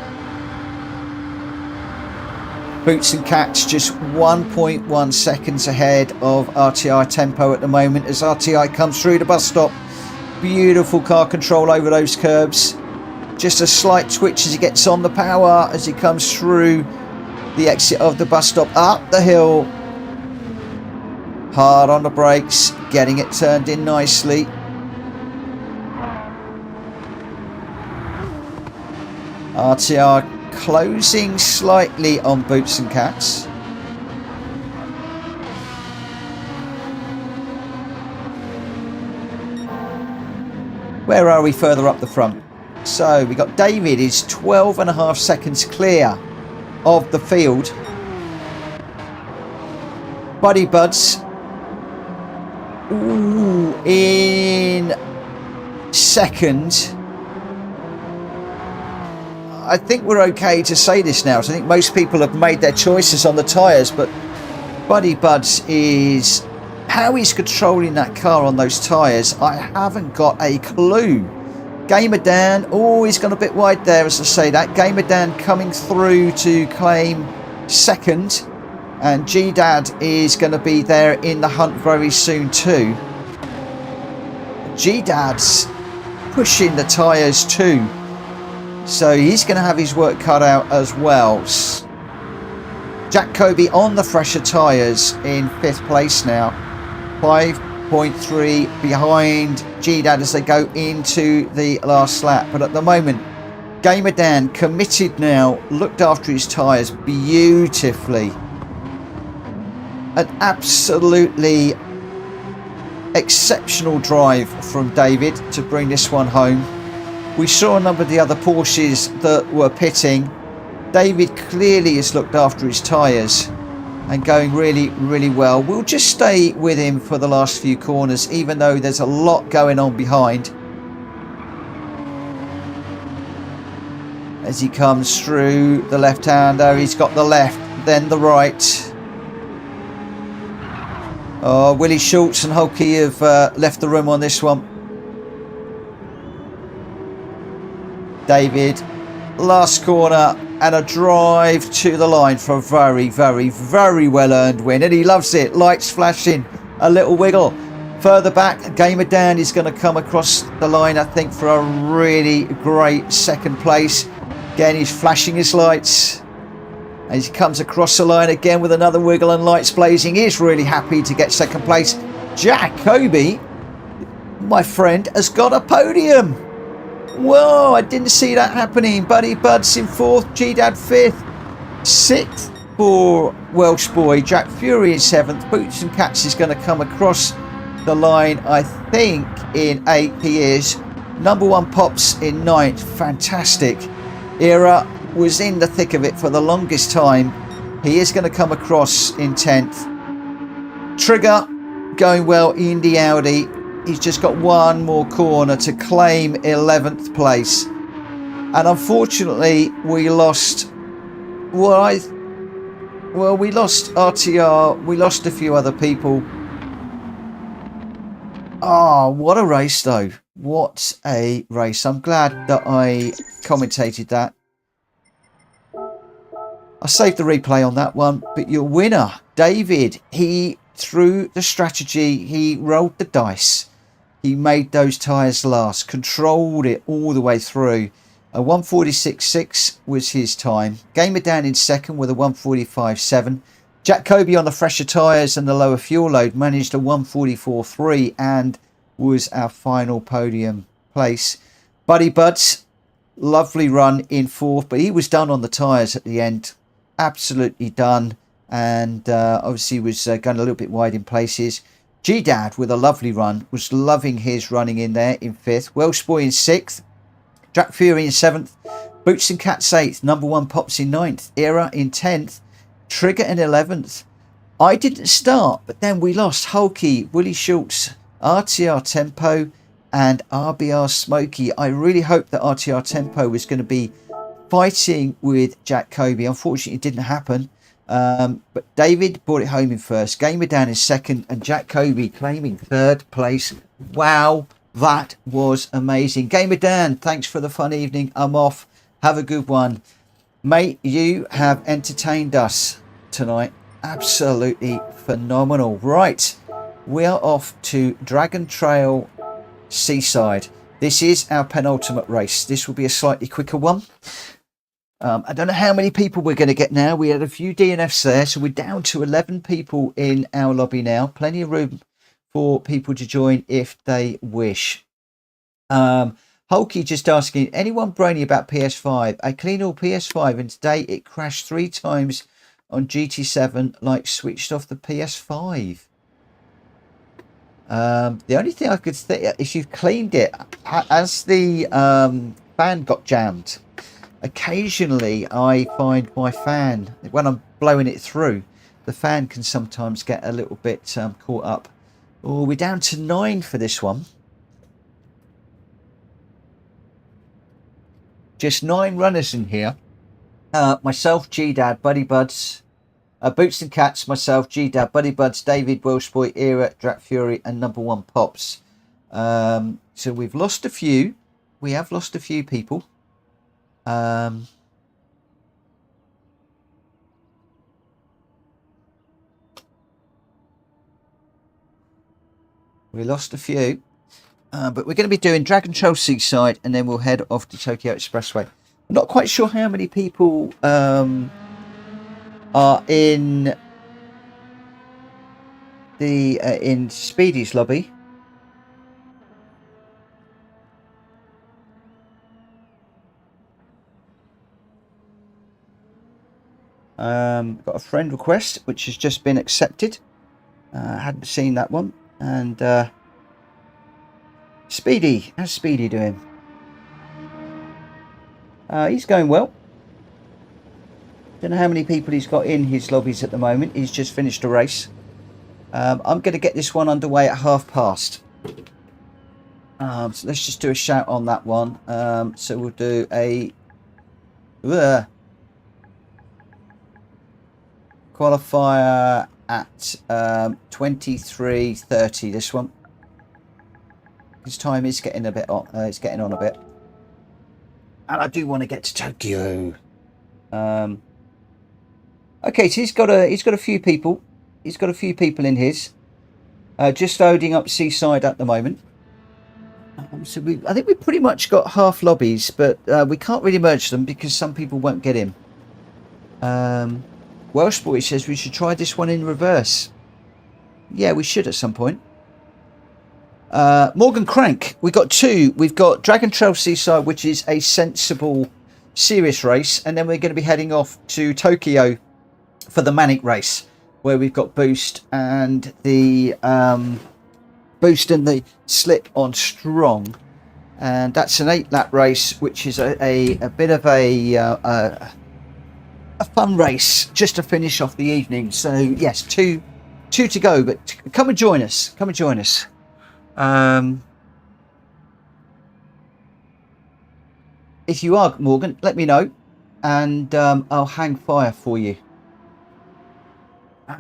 Boots and Cats just 1.1 seconds ahead of RTI Tempo at the moment as RTI comes through the bus stop. Beautiful car control over those curbs. Just a slight twitch as he gets on the power as he comes through the exit of the bus stop, up the hill. Hard on the brakes, getting it turned in nicely. RTR closing slightly on Boots and Cats. Where are we further up the front? So we got David is 12.5 seconds clear of the field. Buddy Buds in second. I think we're okay to say this now. So I think most people have made their choices on the tyres, but Buddy Buds is, how he's controlling that car on those tyres, I haven't got a clue. Gamer Dan, oh, he's gone a bit wide there as I say that. Gamer Dan coming through to claim second, and G-Dad is going to be there in the hunt very soon too. G-Dad's pushing the tyres too, so he's going to have his work cut out as well. Jack Kobe on the fresher tyres in 5th place now, 5.3 behind G-Dad as they go into the last lap. But at the moment, Gamer Dan committed now, looked after his tyres beautifully. An absolutely exceptional drive from David to bring this one home. We saw a number of the other Porsches that were pitting. David clearly has looked after his tyres and going really, really well. We'll just stay with him for the last few corners, even though there's a lot going on behind. As he comes through the left-hander, he's got the left, then the right. Oh, Willie Schultz and Hulky have left the room on this one. David, last corner and a drive to the line for a very, very, very well earned win. And he loves it. Lights flashing, a little wiggle. Further back, Gamer Dan is going to come across the line, I think, for a really great second place. Again, he's flashing his lights. As he comes across the line again with another wiggle and lights blazing. He's really happy to get second place. Jacoby, my friend, has got a podium. Whoa, I didn't see that happening. Buddy Buds in 4th, G-Dad 5th. 6th for Welsh Boy. Jack Fury in 7th. Boots and Cats is going to come across the line, I think, in 8th. He is. Number 1 Pops in 9th. Fantastic. Era was in the thick of it for the longest time. He is going to come across in 10th. Trigger going well in the Audi. He's just got one more corner to claim 11th place. And unfortunately, we lost... Well, we lost RTR. We lost a few other people. Oh, what a race, though. What a race. I'm glad that I commentated that. I saved the replay on that one. But your winner, David, he threw the strategy. He rolled the dice. He made those tyres last. Controlled it all the way through. A 146.6 was his time. Gamer down in second with a 145.7. Jack Kobe on the fresher tyres and the lower fuel load managed a 144.3 and was our final podium place. Buddy Buds, lovely run in 4th, but he was done on the tyres at the end. Absolutely done. And obviously was going a little bit wide in places. G-Dad with a lovely run. Was loving his running in there in 5th. Welsh Boy in 6th. Jack Fury in 7th. Boots and Cats 8th. Number 1 Pops in 9th. Era in 10th. Trigger in 11th. I didn't start, but then we lost Hulky, Willie Schultz, RTR Tempo and RBR Smokey. I really hoped that RTR Tempo was going to be fighting with Jack Kobe. Unfortunately, it didn't happen. But David brought it home in 1st. Gamer down in 2nd. And Jack Kobe claiming 3rd place. Wow, that was amazing. Gamer Dan, thanks for the fun evening. I'm off. Have a good one. Mate, you have entertained us tonight. Absolutely phenomenal. Right, we are off to Dragon Trail Seaside. This is our penultimate race. This will be a slightly quicker one. I don't know how many people we're going to get now. We had a few DNFs there, so we're down to 11 people in our lobby now. Plenty of room for people to join if they wish. Hulky just asking, anyone brainy about PS5? I cleaned all PS5 and today it crashed 3 times on GT7, like switched off the PS5. The only thing I could think is you've cleaned it as the fan got jammed. Occasionally I find my fan, when I'm blowing it through, the fan can sometimes get a little bit caught up. Oh, we're down to 9 for this one. Just 9 runners in here. Myself, G-Dad, Buddy Buds, Boots and Cats, myself, G-Dad, Buddy Buds, David, Welsh Boy, Era, Drac Fury, and number 1 Pops. So we've lost a few. We have lost a few people. We lost a few. But we're going to be doing Dragon Trail Seaside and then we'll head off to Tokyo Expressway. I'm not quite sure how many people are in the in Speedy's lobby. Got a friend request which has just been accepted. Hadn't seen that one. And Speedy, how's Speedy doing? He's going well. Don't know how many people he's got in his lobbies at the moment. He's just finished a race. I'm going to get this one underway at 1:30. So let's just do a shout on that one. So we'll do a qualifier at 23:30. This one. This time is getting a bit on. It's getting on a bit, and I do want to get to Tokyo. Okay, so he's got a few people. He's got a few people in his. Just loading up Seaside at the moment. So I think we pretty much got half lobbies, but we can't really merge them because some people won't get in. Welsh Boy says we should try this one in reverse. Yeah, we should at some point. Morgan Crank, we got two. We've got Dragon Trail Seaside, which is a sensible, serious race, and then we're going to be heading off to Tokyo for the Manic race, where we've got boost and the slip on strong, and that's an 8-lap race, which is a bit of a fun race just to finish off the evening. So yes, two to go, but come and join us. If you are, Morgan, let me know, and I'll hang fire for you.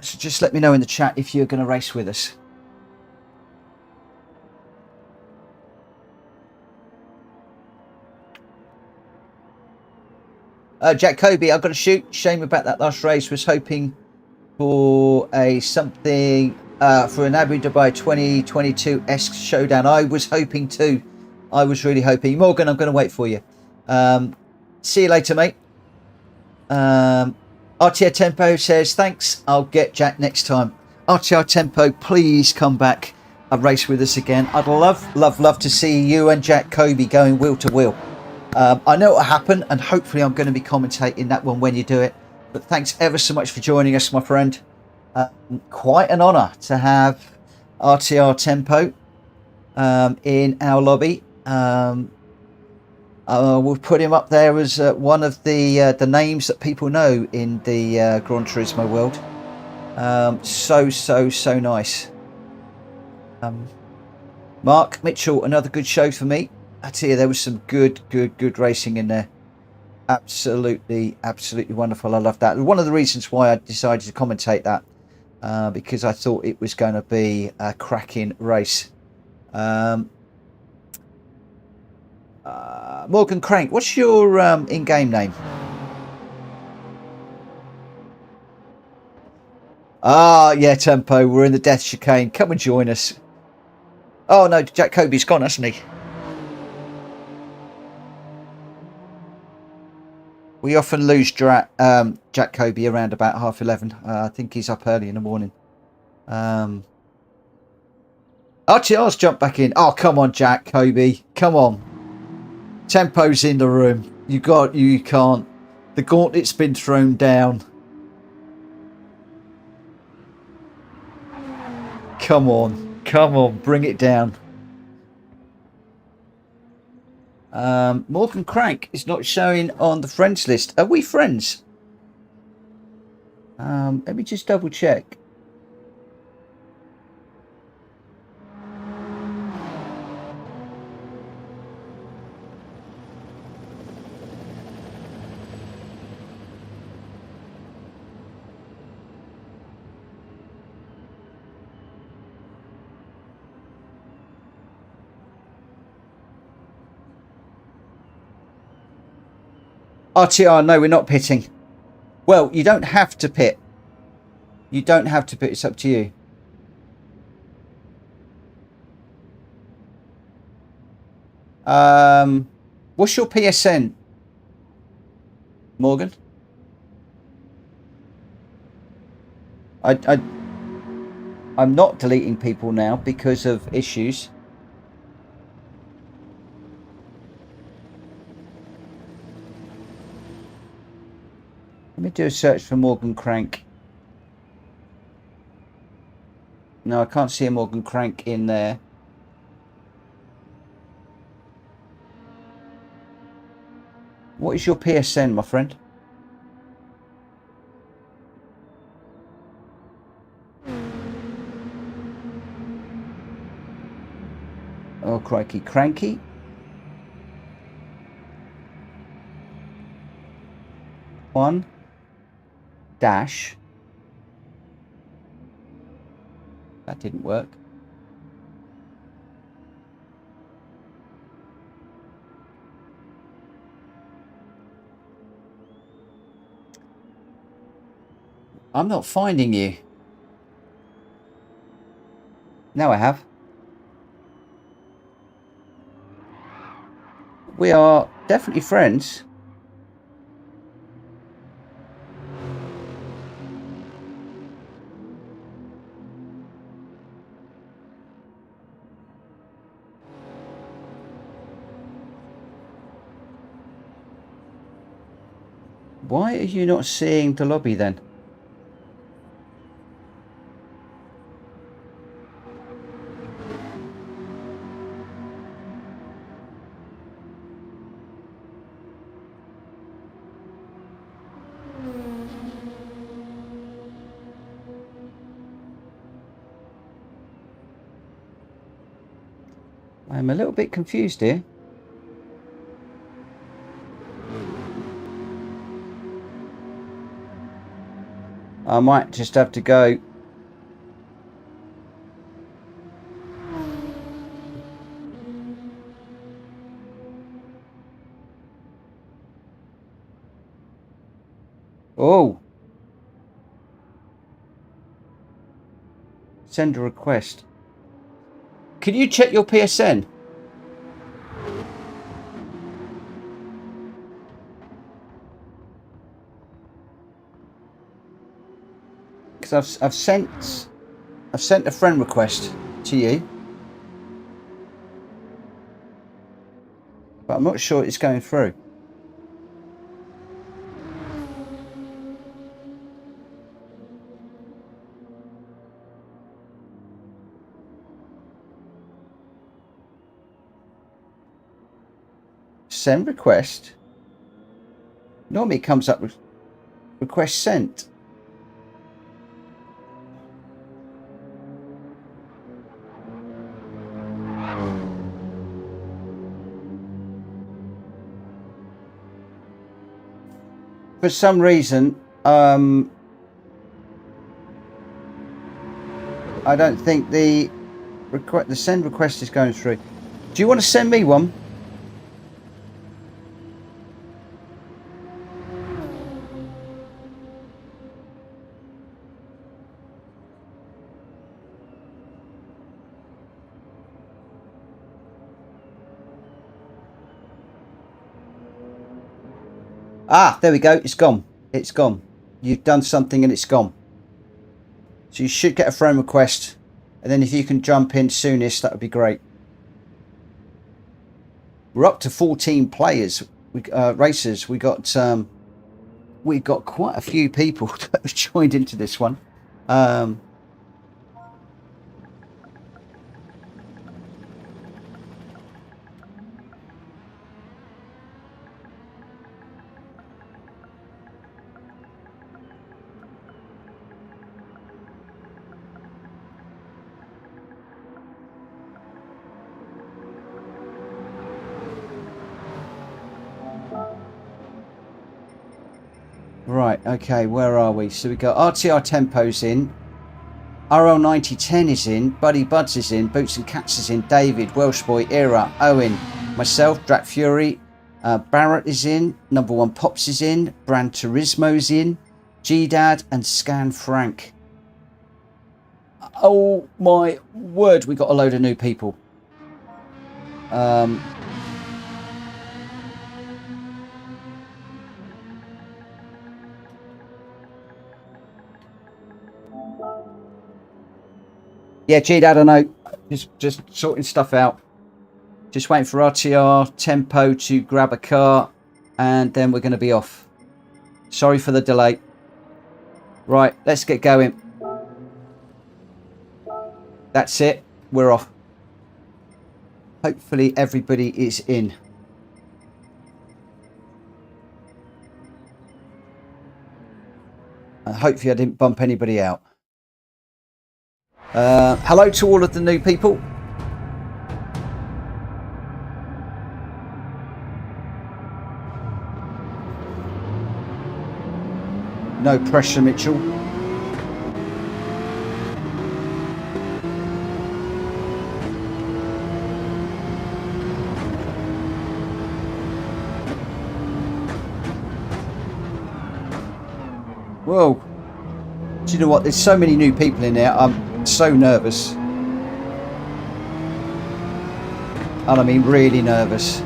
So just let me know in the chat if you're going to race with us. Jack Kobe, I've got to shoot. Shame about that last race. Was hoping for something for an Abu Dhabi 2022-esque showdown. I was hoping too. I was really hoping. Morgan, I'm going to wait for you. See you later, mate. RTR Tempo says, thanks. I'll get Jack next time. RTR Tempo, please come back and race with us again. I'd love to see you and Jack Kobe going wheel to wheel. I know it will happen, and hopefully I'm going to be commentating that one when you do it. But thanks ever so much for joining us, my friend. Quite an honour to have RTR Tempo in our lobby. We'll put him up there as one of the names that people know in the Gran Turismo world. So nice. Mark Mitchell, another good show for me. I tell you, there was some good racing in there. Absolutely wonderful. I love that. One of the reasons why I decided to commentate that, because I thought it was going to be a cracking race. Morgan Crank, what's your in-game name? Yeah, Tempo, we're in the death chicane. Come and join us. Oh no, Jack Kobe's gone, hasn't he? We often lose Jack Kobe around about 11:30. I think he's up early in the morning. RTR's jumped back in. Oh, come on, Jack Kobe. Come on. Tempo's in the room. You can't. The gauntlet's been thrown down. Come on, bring it down. Morgan Crank is not showing on the friends list. Are we friends? Let me just double check. RTR, no, we're not pitting. Well, you don't have to pit. You don't have to pit. It's up to you. What's your PSN, Morgan? I'm not deleting people now because of issues. Let me do a search for Morgan Crank. No, I can't see a Morgan Crank in there. What is your PSN, my friend? Oh, crikey. Cranky? One dash That didn't work. I'm not finding you. Now I have. We are definitely friends. Why are you not seeing the lobby then? I'm a little bit confused here. I might just have to go. Oh. Send a request. Can you check your PSN? Because I've sent a friend request to you, but I'm not sure it's going through. Send request. Normally it comes up with request sent. For some reason, I don't think the send request is going through. Do you want to send me one? Ah, there we go. It's gone. It's gone. You've done something and it's gone. So you should get a friend request. And then if you can jump in soonest, that would be great. We're up to 14 players, racers. We got quite a few people that have joined into this one. Right, okay, where are we? So we got RTR Tempo's in, RL9010 is in, Buddy Buds is in, Boots and Cats is in, David, Welshboy, Era, Owen, myself, Drac Fury, Barrett is in, Number One Pops is in, Brand Turismo's in, G-Dad and Scan Frank. Oh my word, we got a load of new people. Yeah, G-Dad, I know. Just sorting stuff out. Just waiting for RTR Tempo to grab a car, and then we're going to be off. Sorry for the delay. Right, let's get going. That's it. We're off. Hopefully everybody is in. And hopefully I didn't bump anybody out. Hello to all of the new people. No pressure, Mitchell. Whoa. Do you know what? There's so many new people in there. I'm so nervous. And I mean really nervous.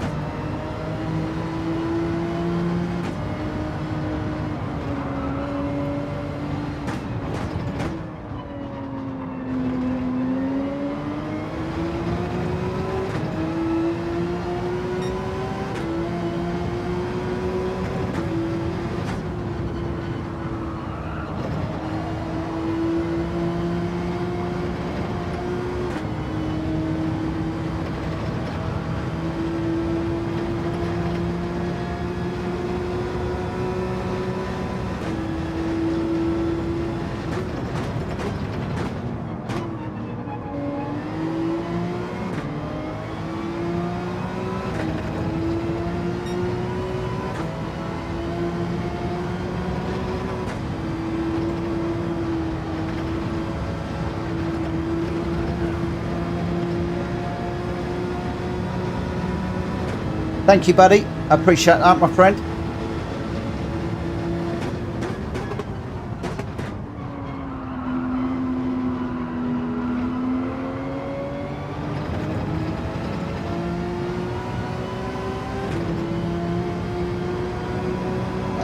Thank you, buddy. I appreciate that, my friend.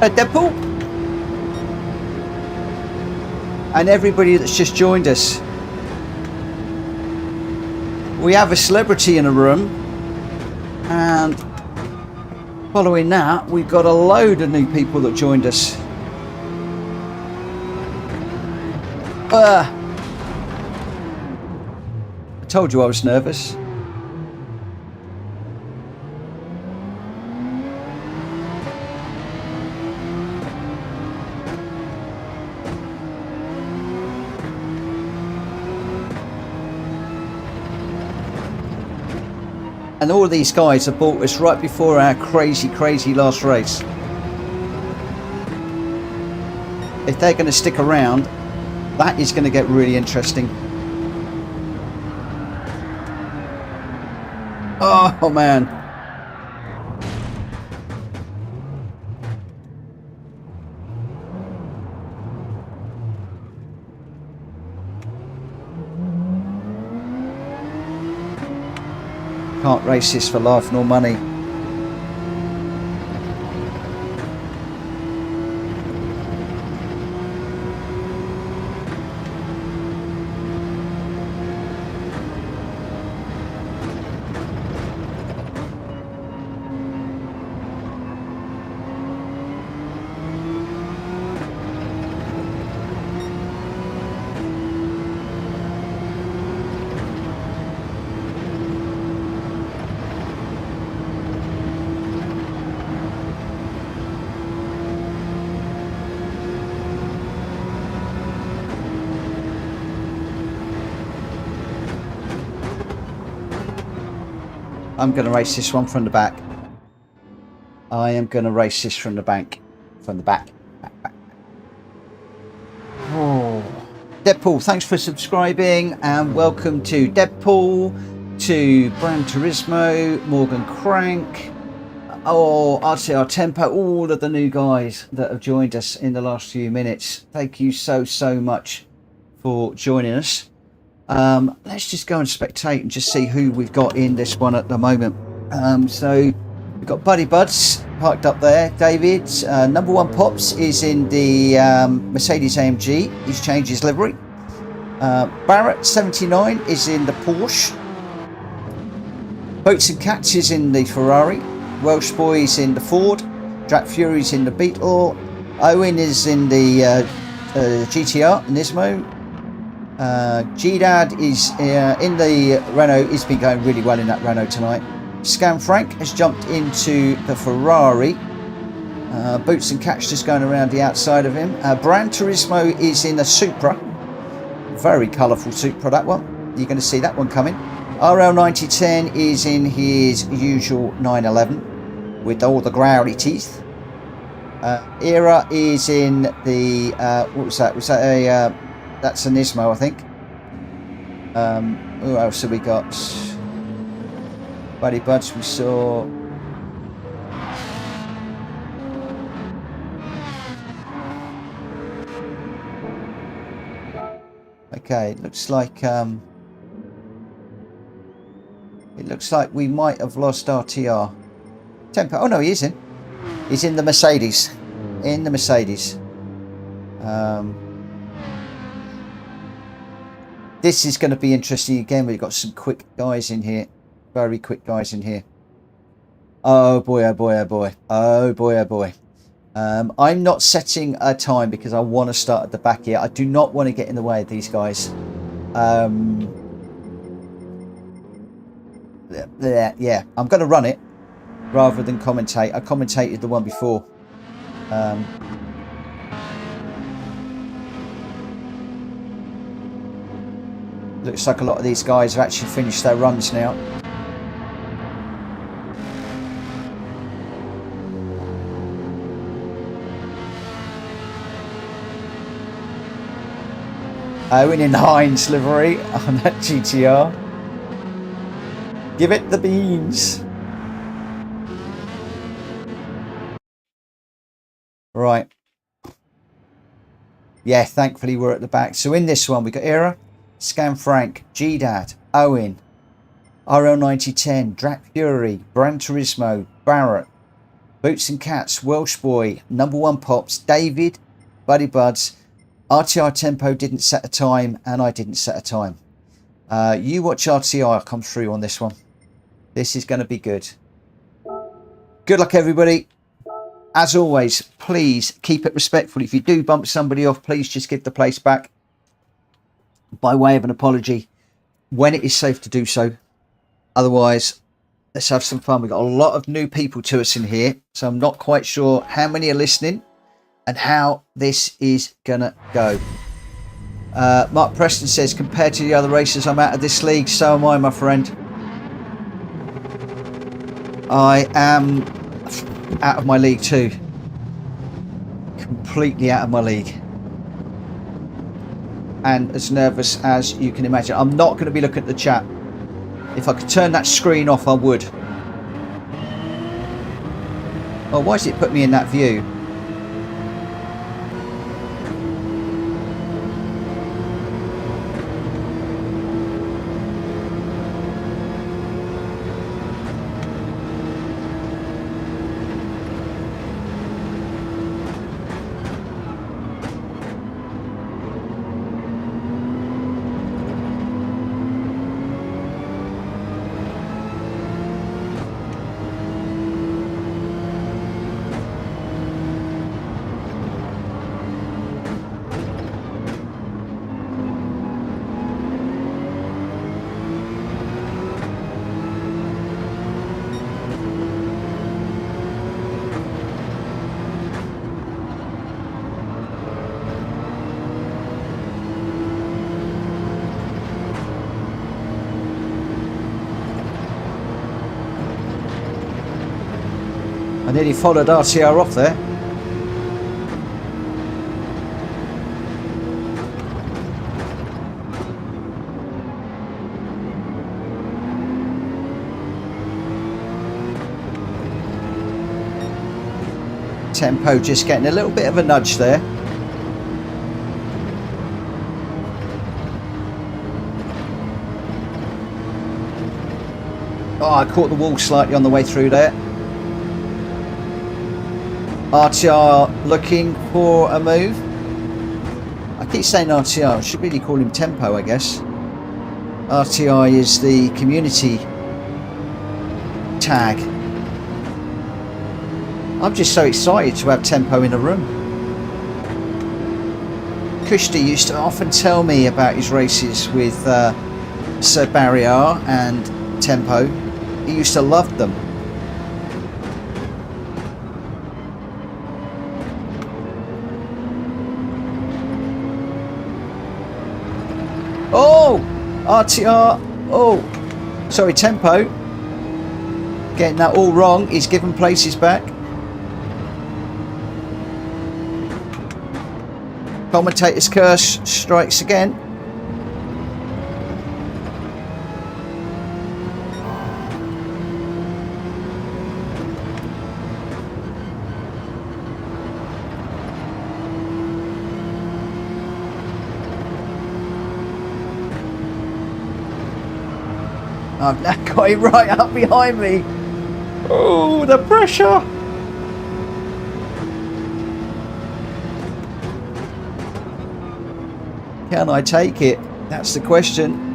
Deadpool. And everybody that's just joined us. We have a celebrity in the room. And following that, we've got a load of new people that joined us. I told you I was nervous. And all these guys have bought us right before our crazy last race. If they're going to stick around, that is going to get really interesting. Oh man. Can't race this for life nor money. I'm going to race this one from the back. I am going to race this from the back. From the back. Back. Oh. Deadpool, thanks for subscribing and welcome to Deadpool, to Gran Turismo, Morgan Crank, RCR Tempo, all of the new guys that have joined us in the last few minutes. Thank you so much for joining us. Let's just go and spectate and just see who we've got in this one at the moment. So we've got Buddy Buds parked up there. David, number one Pops is in the Mercedes AMG. He's changed his livery. Barrett 79 is in the Porsche. Boats and Cats is in the Ferrari. Welsh Boy is in the Ford. Jack Fury's in the Beetle. Owen is in the GTR Nismo. G-Dad is in the Renault. He's been going really well in that Renault tonight. Scam Frank has jumped into the Ferrari. Boots and Catch just going around the outside of him. Gran Turismo is in a Supra. Very colourful Supra, that one. You're going to see that one coming. RL9010 is in his usual 911 with all the growly teeth. Era is in the what was that? Was that a that's a Nismo, I think. Who else have we got? Buddy Buds, we saw. Okay, it looks like we might have lost RTR. Tempo. Oh no, he is in. He's in the Mercedes. In the Mercedes. This is going to be interesting again. We've got some quick guys in here. Very quick guys in here. Oh boy, oh boy, oh boy. Oh boy, oh boy. I'm not setting a time because I want to start at the back here. I do not want to get in the way of these guys. Yeah, I'm going to run it rather than commentate. I commentated the one before. Looks like a lot of these guys have actually finished their runs now. Owen in Heinz livery on that GTR. Give it the beans. Right. Yeah, thankfully we're at the back. So in this one, we got Era, Scam Frank, G-Dad, Owen, RL9010, Drac Fury, Gran Turismo, Barrett, Boots and Cats, Welsh Boy, Number One Pops, David, Buddy Buds. RTR Tempo didn't set a time, and I didn't set a time. You watch RTR come through on this one. This is going to be good. Good luck, everybody. As always, please keep it respectful. If you do bump somebody off, please just give the place back by way of an apology when it is safe to do so. Otherwise, let's have some fun. We've got a lot of new people to us in here, so I'm not quite sure how many are listening and how this is gonna go. Mark Preston says, compared to the other races, I'm out of this league. So am I, my friend. I am out of my league too. Completely out of my league. And as nervous as you can imagine. I'm not going to be looking at the chat. If I could turn that screen off, I would. Oh, why does it put me in that view? I nearly followed RCR off there. Tempo just getting a little bit of a nudge there. Oh, I caught the wall slightly on the way through there. RTR looking for a move. I keep saying RTR, I should really call him Tempo, I guess. RTR is the community tag. I'm just so excited to have Tempo in the room. Kushti used to often tell me about his races with Sir Barrier and Tempo. He used to love them. Oh, RTR. Oh, sorry, Tempo. Getting that all wrong. He's given places back. Commentator's curse strikes again. I've now got it right up behind me. Oh, the pressure. Can I take it? That's the question.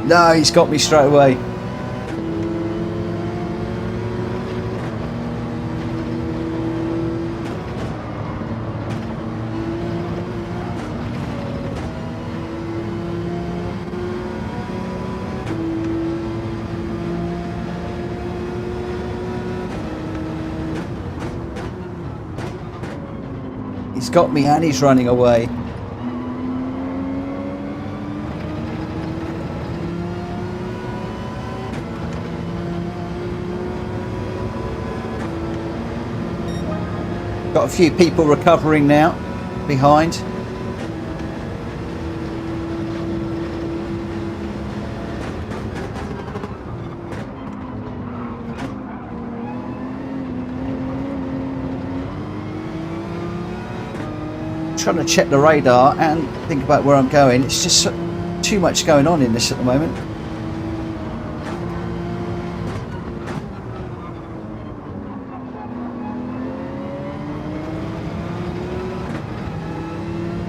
No, he's got me straight away. He's got me and he's running away. Got a few people recovering now behind. Trying to check the radar and think about where I'm going. It's just too much going on in this at the moment.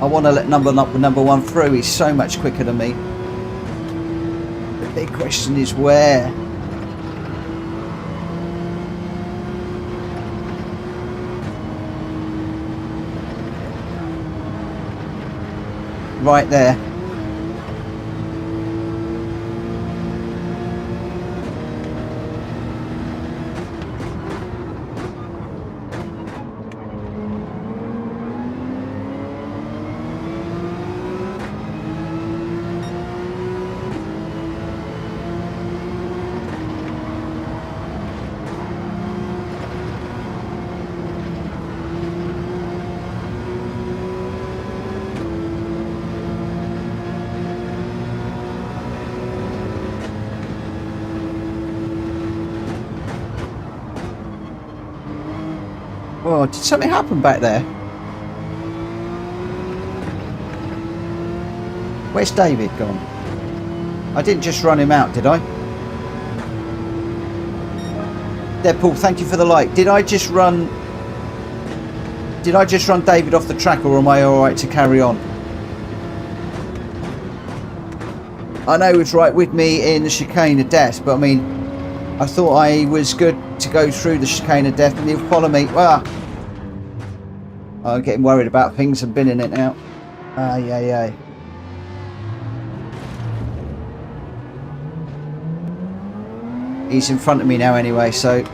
I want to let number one through. He's so much quicker than me. The big question is where. Right there. Oh, did something happen back there? Where's David gone? I didn't just run him out, did I? Deadpool, thank you for the like. Did I just run David off the track, or am I alright to carry on? I know he was right with me in the chicane of death, but I mean, I thought I was good to go through the chicane of death and he'll follow me. Ah, I'm getting worried about things and binning it now. Yeah. He's in front of me now anyway, so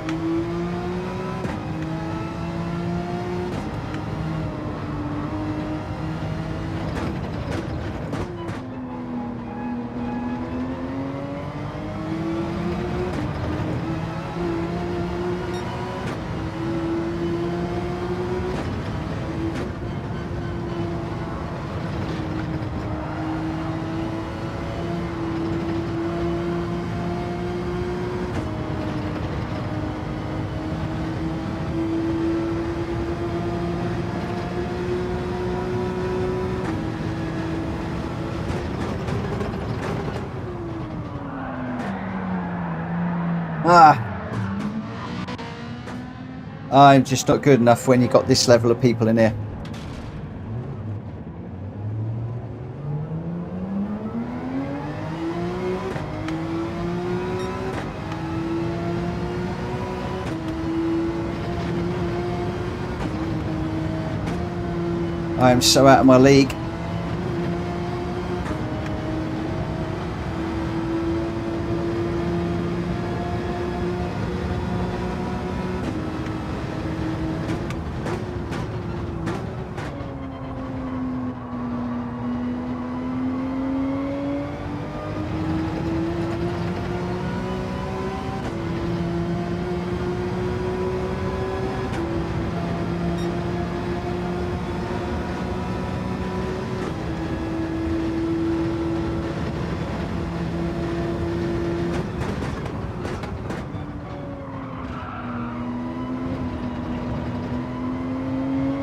I'm just not good enough when you've got this level of people in here. I am so out of my league.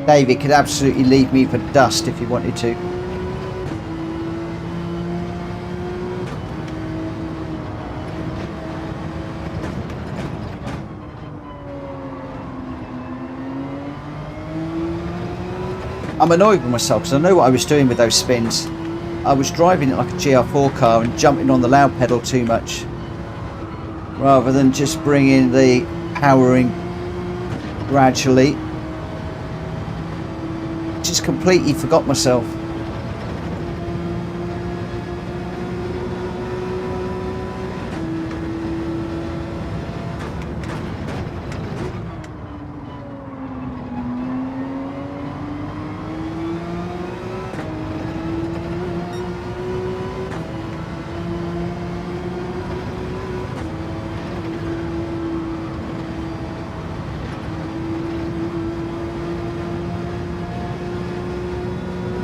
David could absolutely leave me for dust if he wanted to. I'm annoyed with myself because I know what I was doing with those spins. I was driving it like a GR4 car and jumping on the loud pedal too much, rather than just bringing the powering gradually. Just completely forgot myself.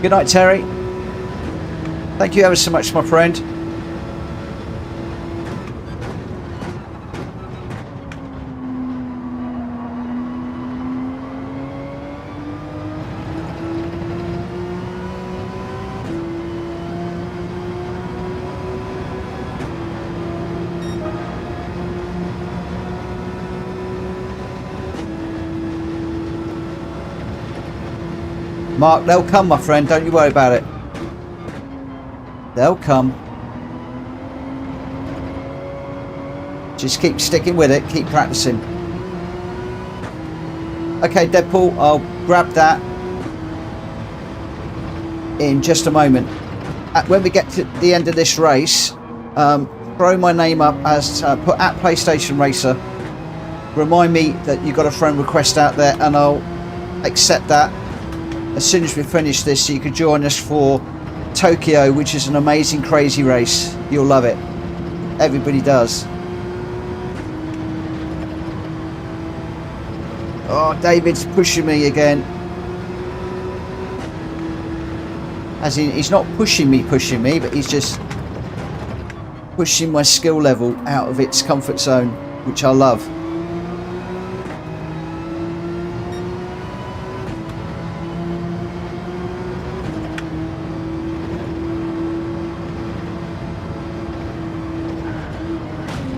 Good night, Terry. Thank you ever so much, my friend. Mark, they'll come, my friend. Don't you worry about it. They'll come. Just keep sticking with it. Keep practicing. Okay, Deadpool, I'll grab that in just a moment. When we get to the end of this race, throw my name up as put at PlayStation Racer. Remind me that you've got a friend request out there, and I'll accept that as soon as we finish this, so you could join us for Tokyo, which is an amazing, crazy race. You'll love it. Everybody does. Oh, David's pushing me again. As in, he's not pushing me, but he's just pushing my skill level out of its comfort zone, which I love.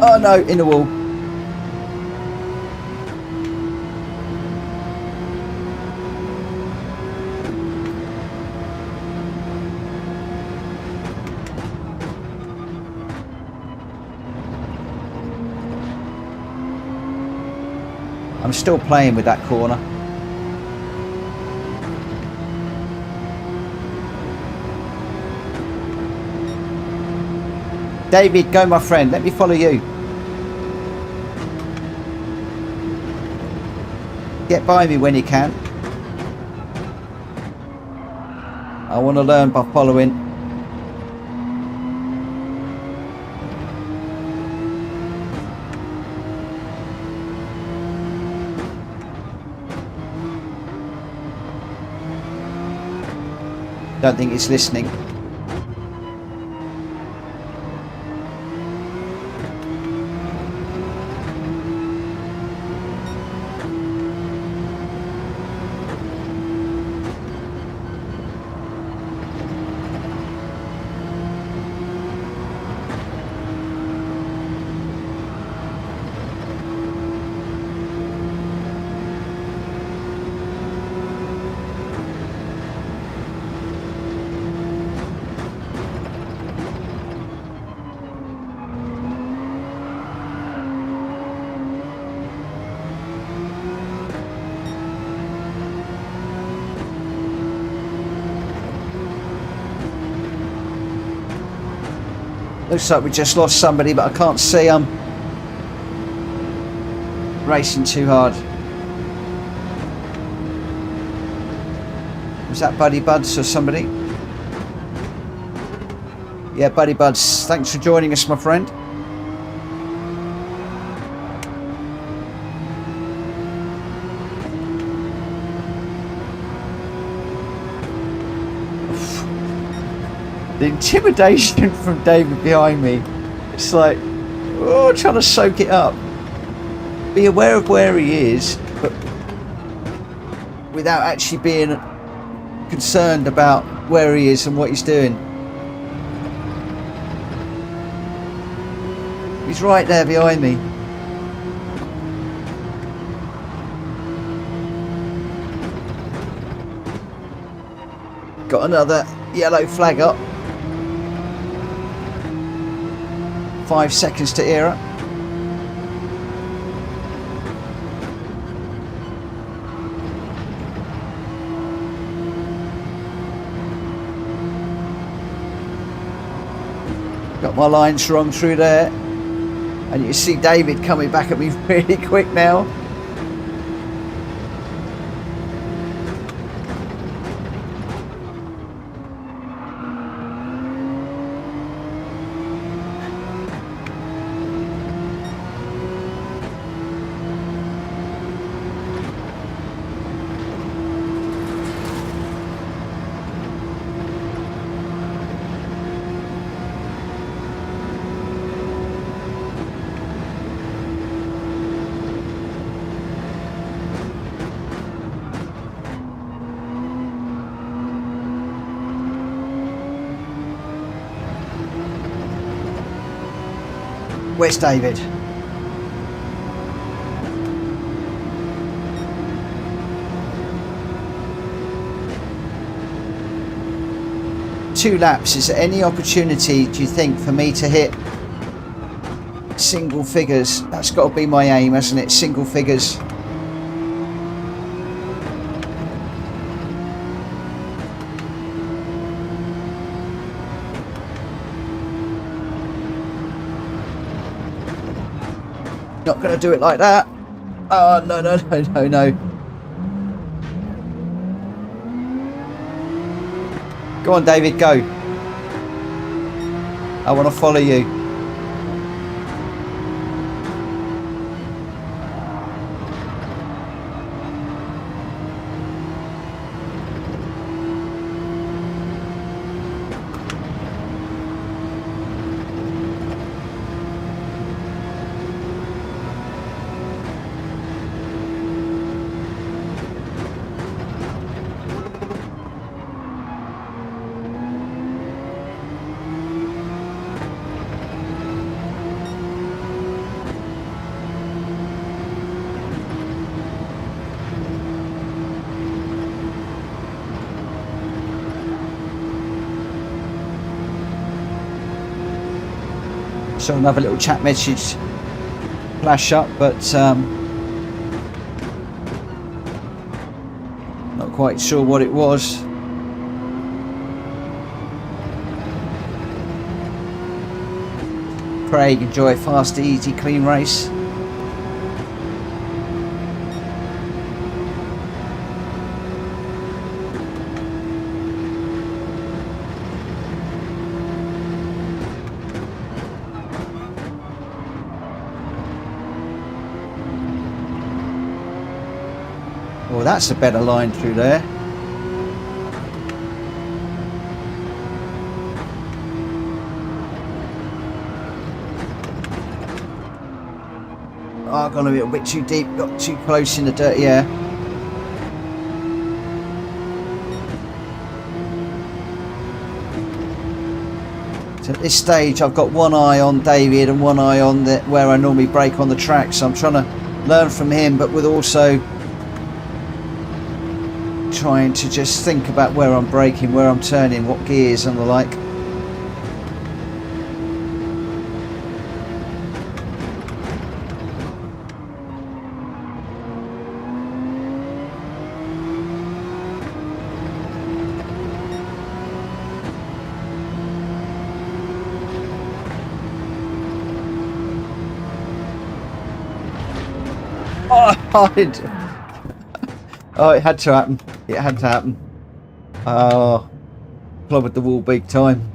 Oh no, in the wall. I'm still playing with that corner. David, go my friend, let me follow you. Get by me when you can. I want to learn by following. Don't think it's listening. Looks like we just lost somebody, but I can't see them. Racing too hard. Was that Buddy Buds or somebody? Yeah, Buddy Buds. Thanks for joining us, my friend. The intimidation from David behind me. It's like, oh, trying to soak it up. Be aware of where he is, but without actually being concerned about where he is and what he's doing. He's right there behind me. Got another yellow flag up. 5 seconds to era. Got my lines wrong through there. And you see David coming back at me really quick now. Where's David? Two laps. Is there any opportunity, do you think, for me to hit single figures? That's got to be my aim, hasn't it? Single figures. Not going to do it like that. Oh, no, no, no, no, no. Go on, David, go. I want to follow you. So another little chat message flash up, but not quite sure what it was. Craig, enjoy a fast, easy, clean race. Well, that's a better line through there. Oh, I've gone a little bit too deep, got too close in the dirty air. So at this stage, I've got one eye on David and one eye on where I normally brake on the track. So I'm trying to learn from him, but with also trying to just think about where I'm braking, where I'm turning, what gears and the like. Oh, it had to happen. It had to happen. Oh, clobbered the wall big time.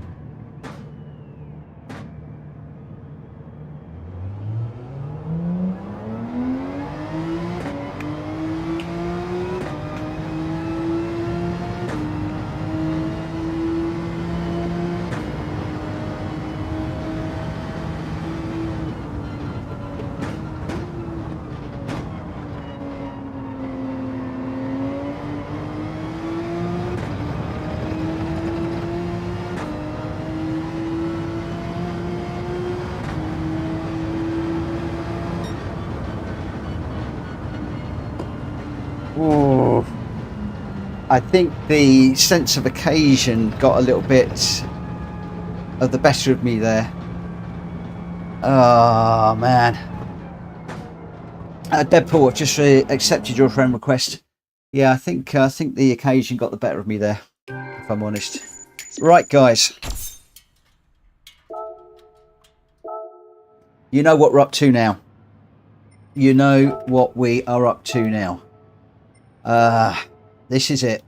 I think the sense of occasion got a little bit of the better of me there. Oh man. Deadpool, I've just accepted your friend request. Yeah, I think the occasion got the better of me there, if I'm honest. Right, guys. You know what we're up to now. You know what we are up to now. This is it.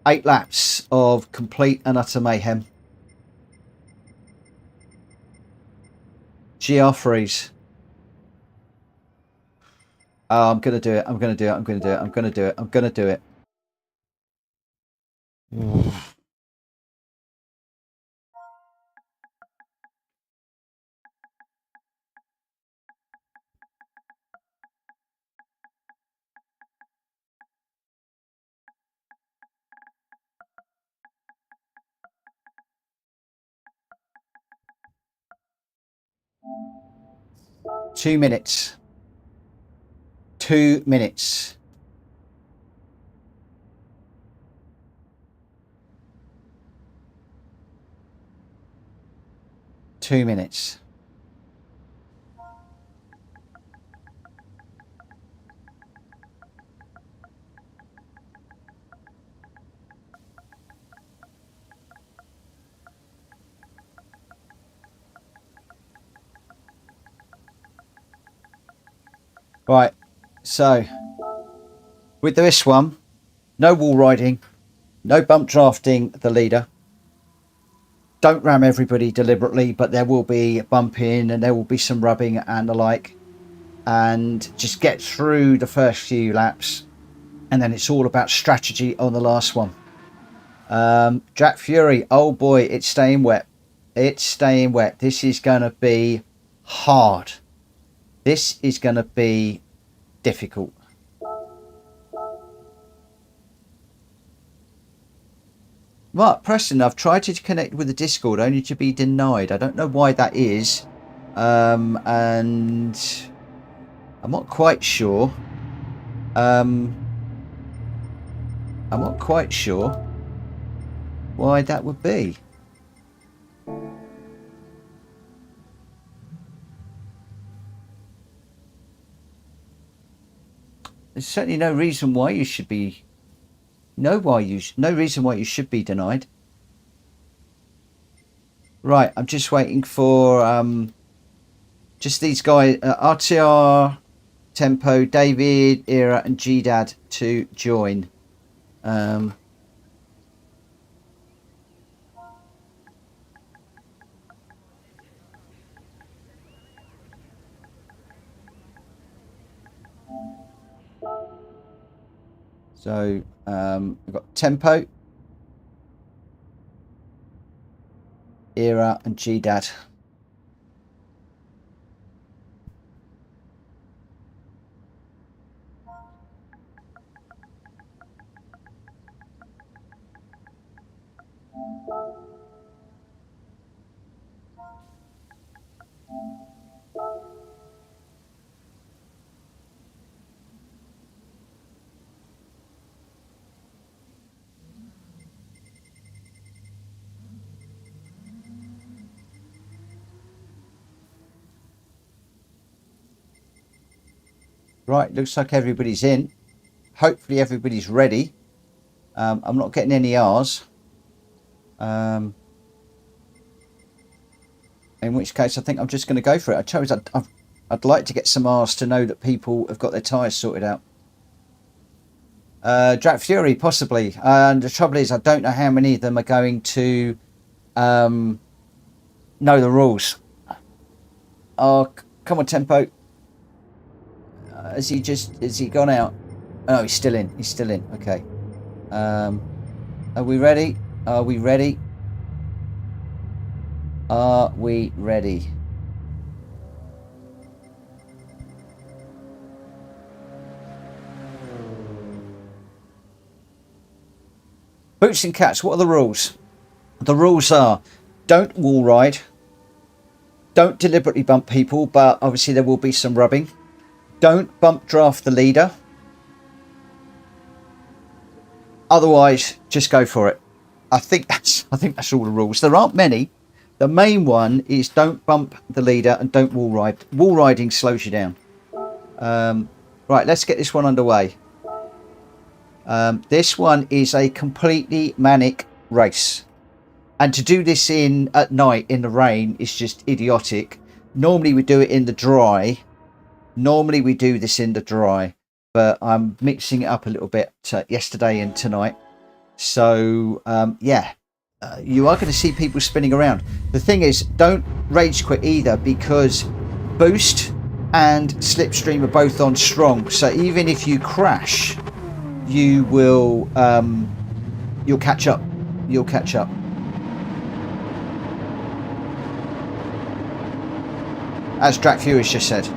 8 laps of complete and utter mayhem. GR freeze. Oh, I'm gonna do it. I'm gonna do it. I'm gonna do it. I'm gonna do it. I'm gonna do it. Two minutes. 2 minutes. Two minutes. Right, so with this one, no wall riding, no bump drafting the leader. Don't ram everybody deliberately, but there will be bumping and there will be some rubbing and the like. And just get through the first few laps, and then it's all about strategy on the last one. Jack Fury, oh boy, it's staying wet. It's staying wet. This is going to be hard. This is going to be difficult. Mark Preston, I've tried to connect with the Discord only to be denied. I don't know why that is. And I'm not quite sure. I'm not quite sure why that would be. There's certainly no reason why you should be. No reason why you should be denied. Right, I'm just waiting for just these guys, RTR, Tempo, David, Era, and GDad to join. So we've got Tempo, Era, and GDad. Right, looks like everybody's in. Hopefully everybody's ready. I'm not getting any R's. In which case I think I'm just going to go for it. I chose I'd like to get some R's to know that people have got their tyres sorted out. Jack Fury, possibly. And the trouble is I don't know how many of them are going to know the rules. Oh, come on, Tempo. Has he gone out? Oh, he's still in. He's still in. Okay. Are we ready? Are we ready? Are we ready? Boots and cats, what are the rules? The rules are don't wall ride. Don't deliberately bump people, but obviously there will be some rubbing. Don't bump draft the leader. Otherwise, just go for it. I think that's all the rules. There aren't many. The main one is don't bump the leader and don't wall ride. Wall riding slows you down. Right, let's get this one underway. This one is a completely manic race. And to do this at night in the rain is just idiotic. Normally we do it in the dry. Normally we do this in the dry. But I'm mixing it up a little bit yesterday and tonight. So, yeah. You are going to see people spinning around. The thing is, don't rage quit either, because boost and slipstream are both on strong. So even if you crash, you will you'll catch up. You'll catch up. As Drac Furious just said.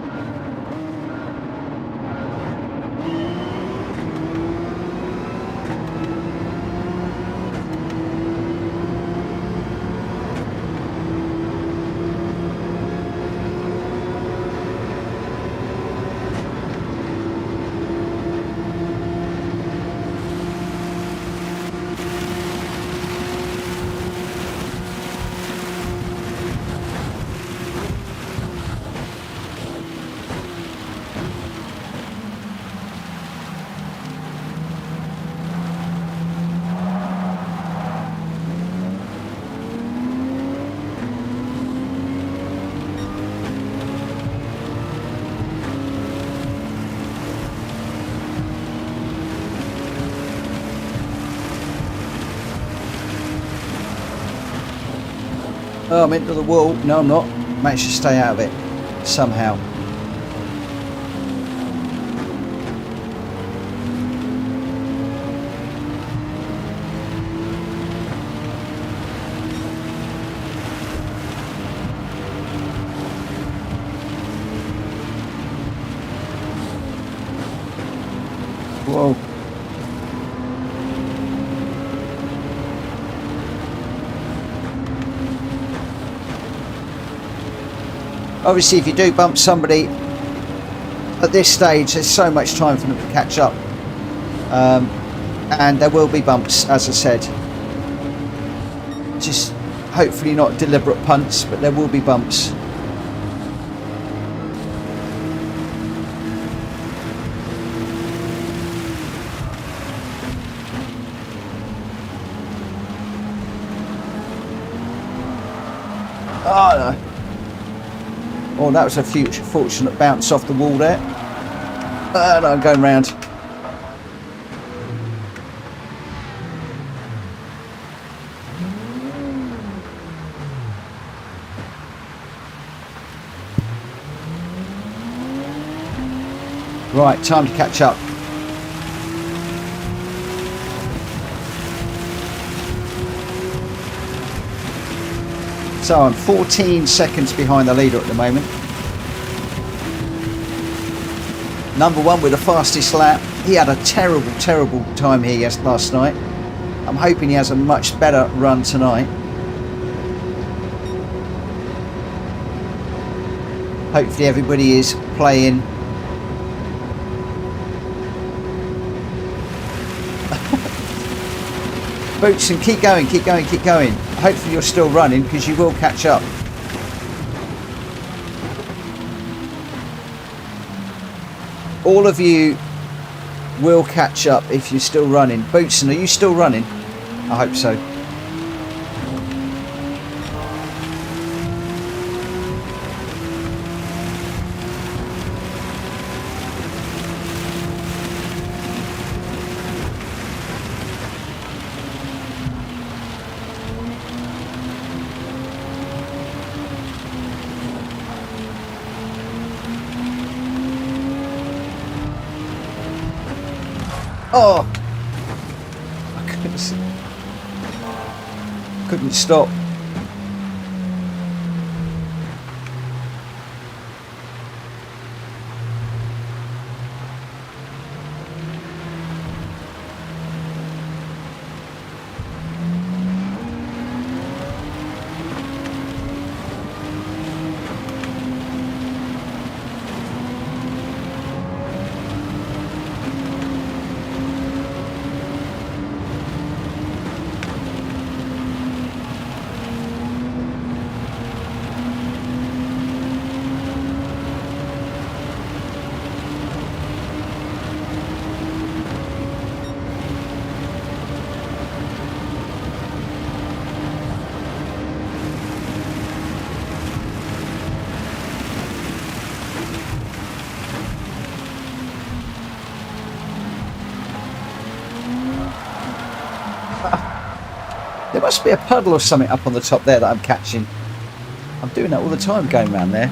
Oh, I'm into the wall. No, I'm not. Managed to stay out of it somehow. Whoa. Obviously, if you do bump somebody at this stage, there's so much time for them to catch up. And there will be bumps, as I said. Just hopefully not deliberate punts, but there will be bumps. Oh, no. Oh, that was a fortunate bounce off the wall there. No, I'm going round. Right, time to catch up. So I'm 14 seconds behind the leader at the moment. Number one with the fastest lap. He had a terrible, terrible time here last night. I'm hoping he has a much better run tonight. Hopefully everybody is playing. Boots, and keep going, keep going, keep going. Hopefully you're still running, because you will catch up. All of you will catch up if you're still running. Bootson, are you still running? I hope so. Oh, I couldn't stop. There must be a puddle or something up on the top there that I'm catching. I'm doing that all the time going around there.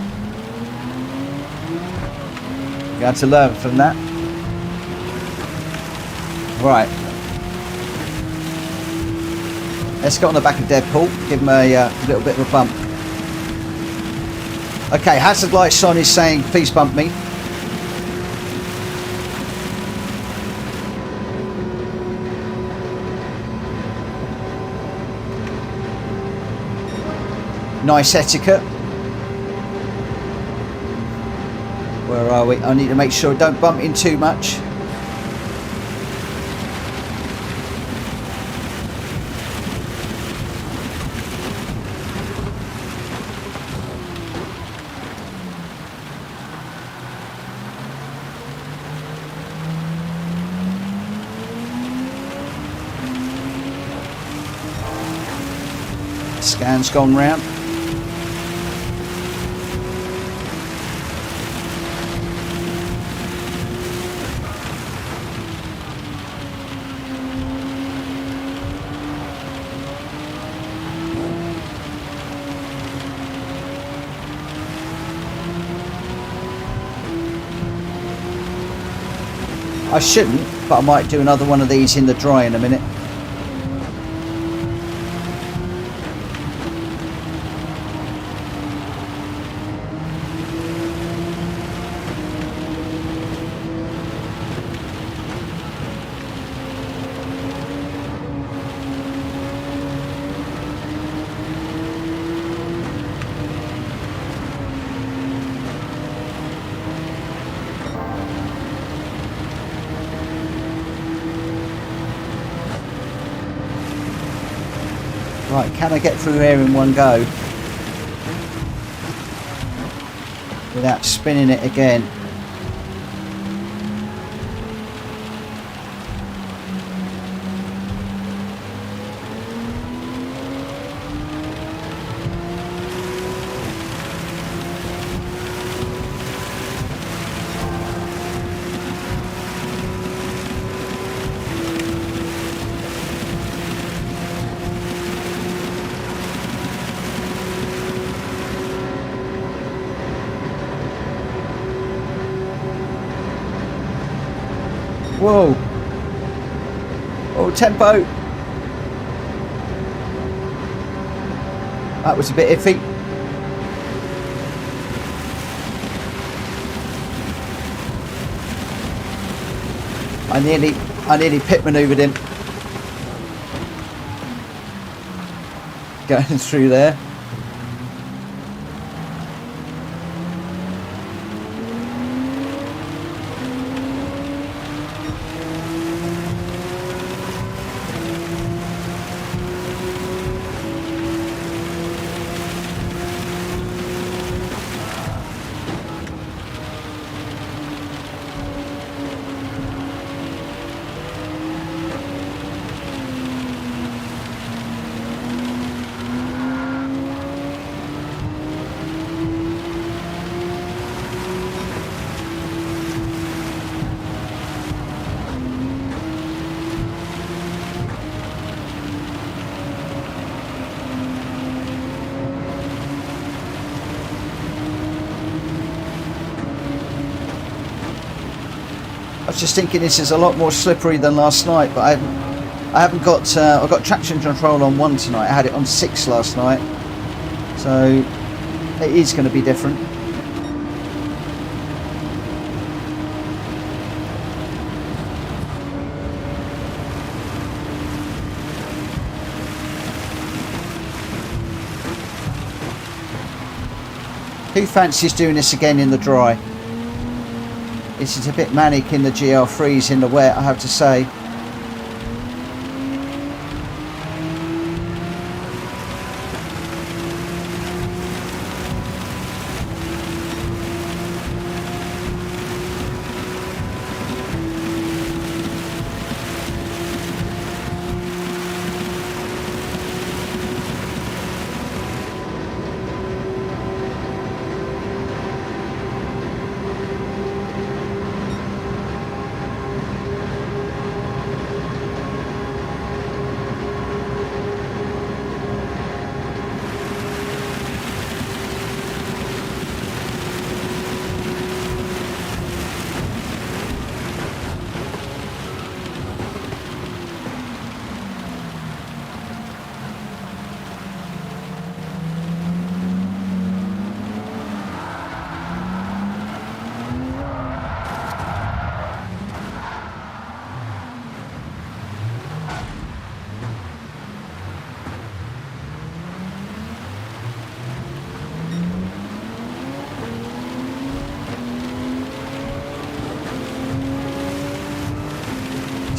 You had to learn from that. Right. Let's get on the back of Deadpool. Give him a little bit of a bump. Okay, hazard lights on is saying, please bump me. Nice etiquette. Where are we? I need to make sure I don't bump in too much. Scan's gone round. I shouldn't, but I might do another one of these in the dry in a minute. Right, can I get through here in one go without spinning it again? Whoa! Oh, tempo! That was a bit iffy. I nearly pit manoeuvred him. Going through there. I was just thinking this is a lot more slippery than last night, but I haven't got I've got traction control on 1 tonight. I had it on 6 last night, so it is going to be different. Who fancies doing this again in the dry? This is a bit manic in the GL3s in the wet, I have to say.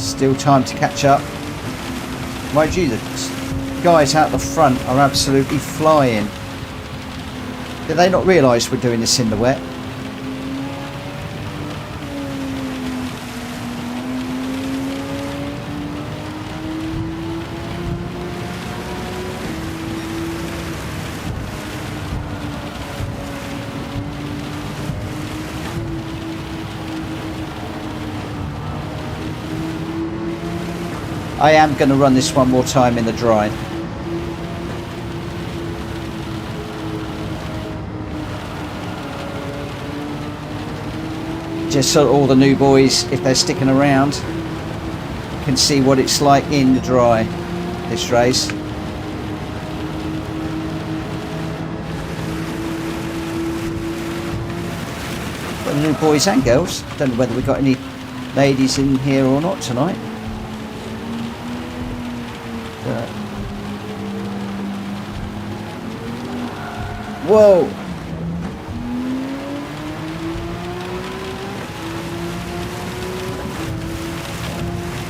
Still time to catch up. Mind you, the guys out the front are absolutely flying. Did they not realise we're doing this in the wet? I am going to run this one more time in the dry. Just so all the new boys, if they're sticking around, can see what it's like in the dry, this race. Well, the new boys and girls. Don't know whether we've got any ladies in here or not tonight. Whoa!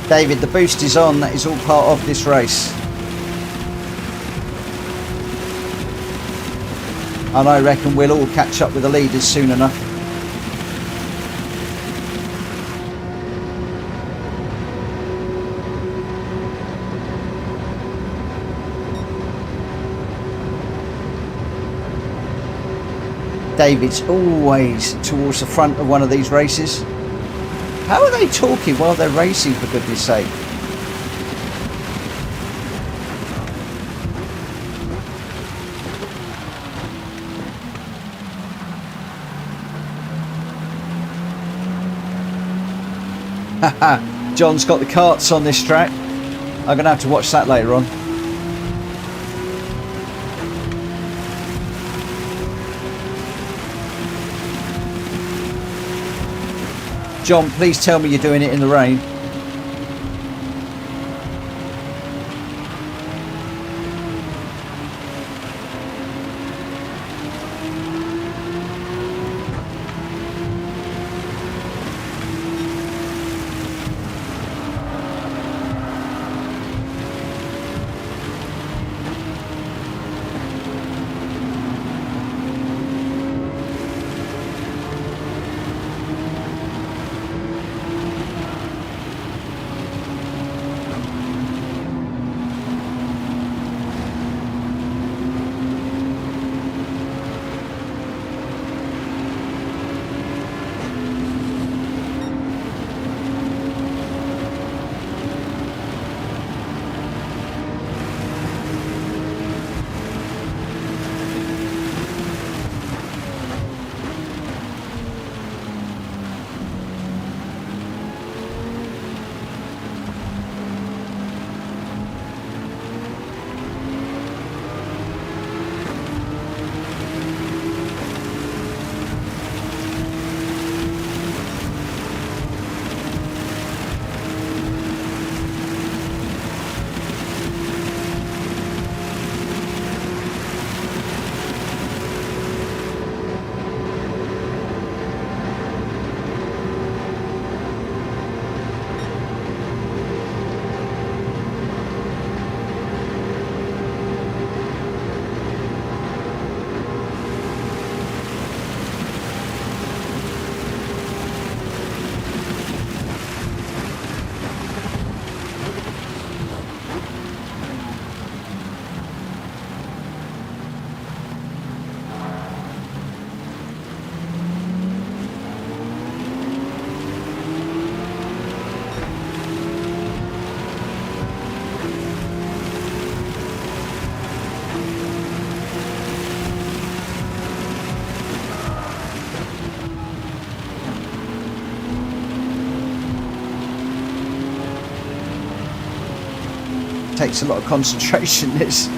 David, the boost is on. That is all part of this race. And I reckon we'll all catch up with the leaders soon enough. David's always towards the front of one of these races. How are they talking while they're racing, for goodness sake? Haha, John's got the carts on this track. I'm going to have to watch that later on. John, please tell me you're doing it in the rain. Takes a lot of concentration, this.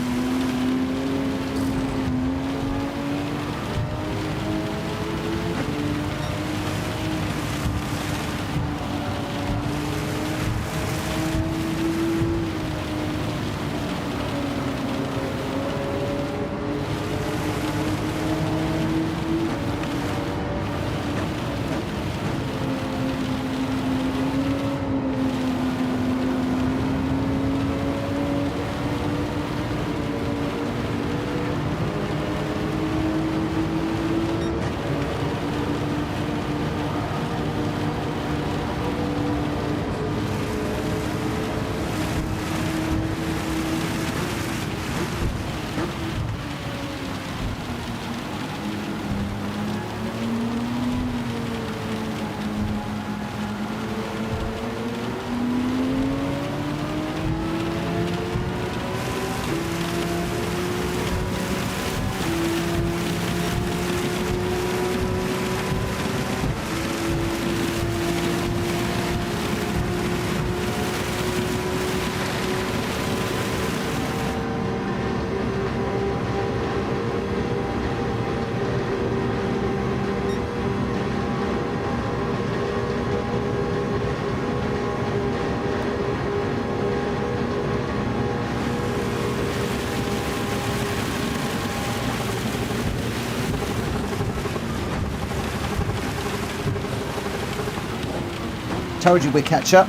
Told you we'd catch up.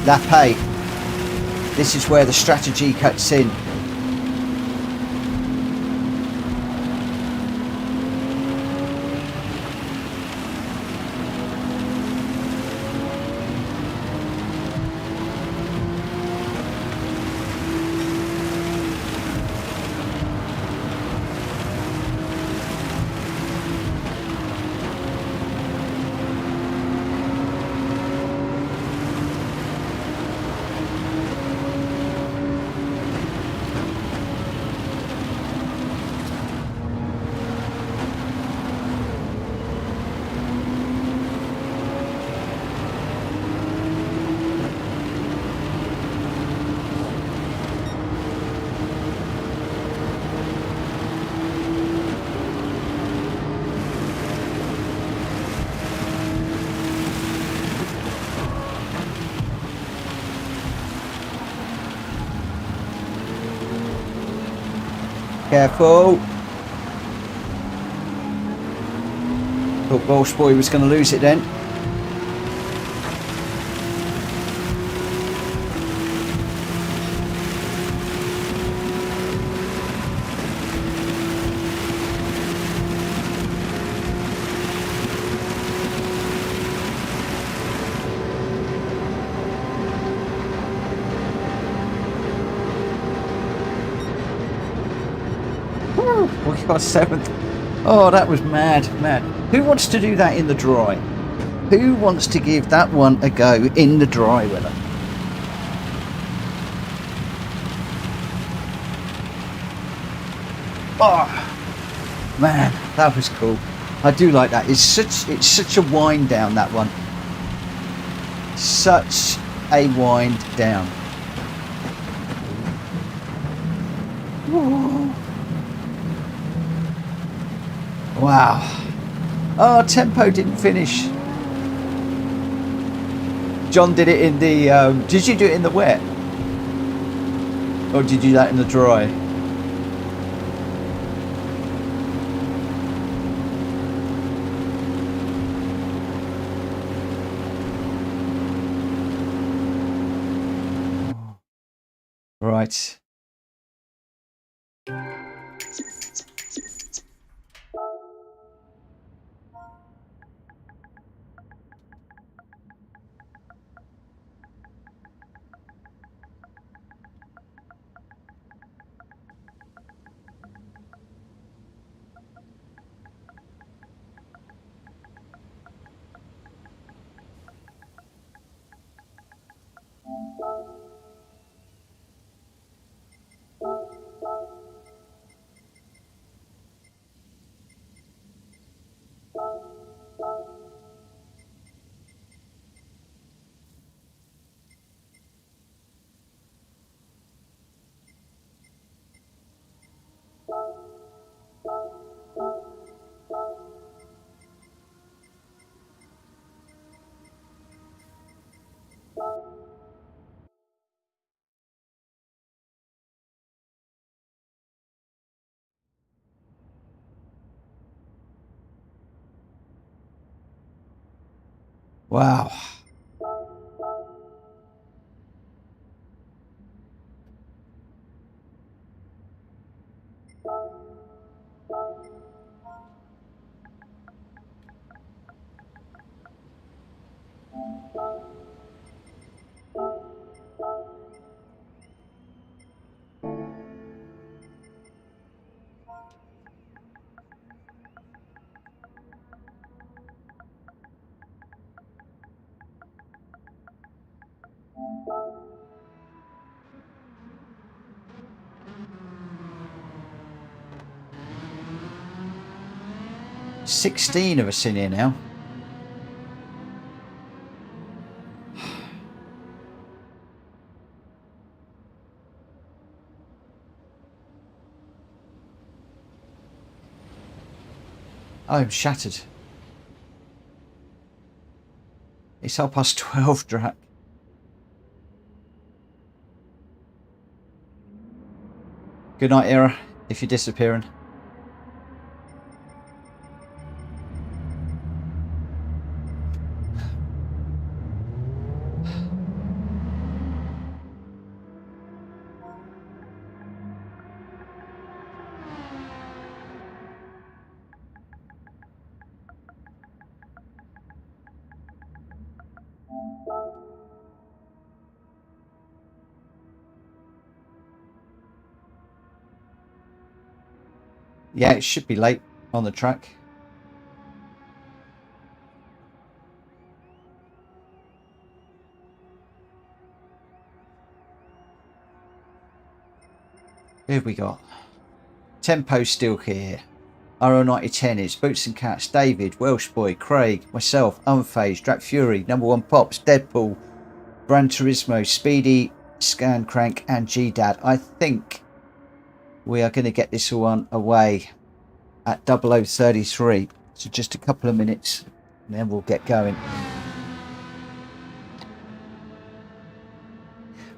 Lap 8. This is where the strategy cuts in. Careful. Thought Welsh boy was going to lose it then. We got 7th. Oh, that was mad. Who wants to do that in the dry? Who wants to give that one a go in the dry weather? Oh, man, that was cool. I do like that. It's such a wind down, that one. Such a wind down. Whoa. Wow. Oh, tempo didn't finish. John did it in the... did you do it in the wet? Or did you do that in the dry? Right. Wow. $16 of us in here now. I'm shattered. It's 12:30, Drac. Good night, Era, if you're disappearing. Yeah, it should be late on the track. Who have we got? Tempo still here. RO9010 is Boots and Cats, David, Welsh Boy, Craig, myself, Unfazed, Drac Fury, Number One Pops, Deadpool, Gran Turismo, Speedy, Scan Crank, and G-Dad. I think we are going to get this one away at 0033. So just a couple of minutes and then we'll get going.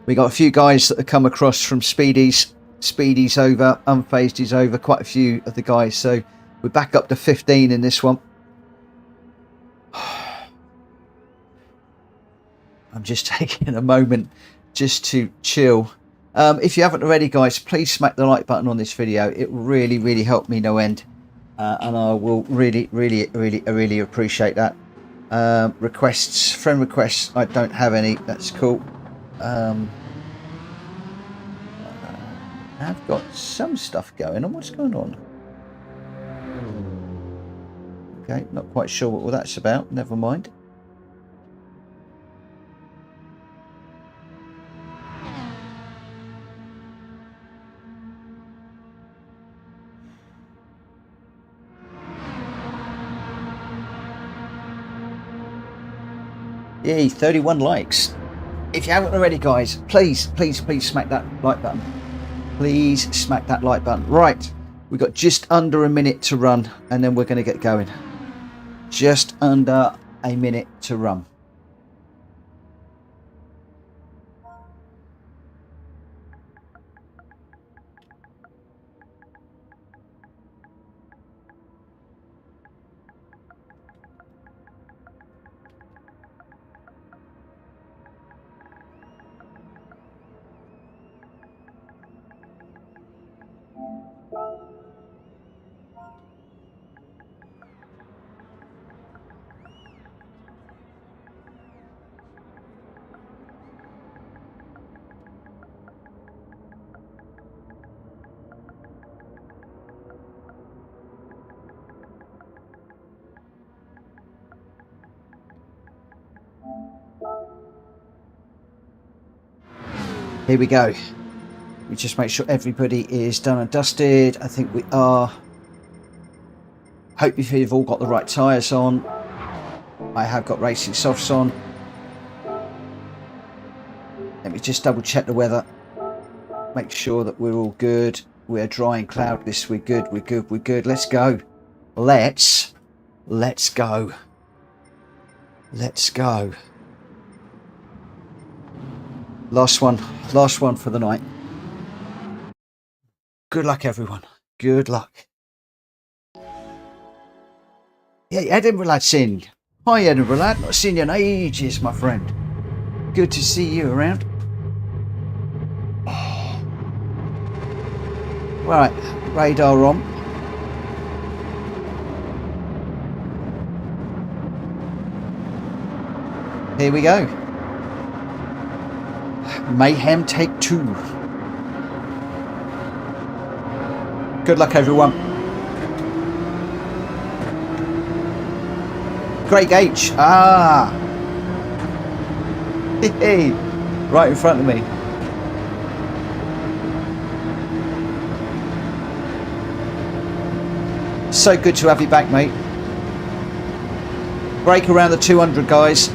We got a few guys that have come across from Speedy's. Speedy's over, Unfazed is over, quite a few of the guys. So we're back up to 15 in this one. I'm just taking a moment just to chill. If you haven't already, guys, please smack the like button on this video. It really, really helped me no end. And I will really appreciate that. Requests, friend requests, I don't have any. That's cool. I've got some stuff going on. What's going on? Okay, not quite sure what all that's about. Never mind. Yay, 31 likes. If you haven't already, guys, please smack that like button. Please smack that like button. Right, we've got just under a minute to run and then we're going to get going. Just under a minute to run. Here we go. We just make sure everybody is done and dusted. I think we are. Hope you've all got the right tyres on. I have got racing softs on. Let me just double check the weather. Make sure that we're all good. We're dry and cloudless. We're good. We're good. We're good. Let's go. Let's go. Let's go. Last one for the night. Good luck, everyone. Good luck. Yeah, Edinburgh lad sing. Hi, Edinburgh lad. Not seen you in ages, my friend. Good to see you around. Oh. Right, radar on. Here we go. Mayhem take 2. Good luck, everyone. Craig H. Ah. Hey, right in front of me. So good to have you back, mate. Break around the 200, guys.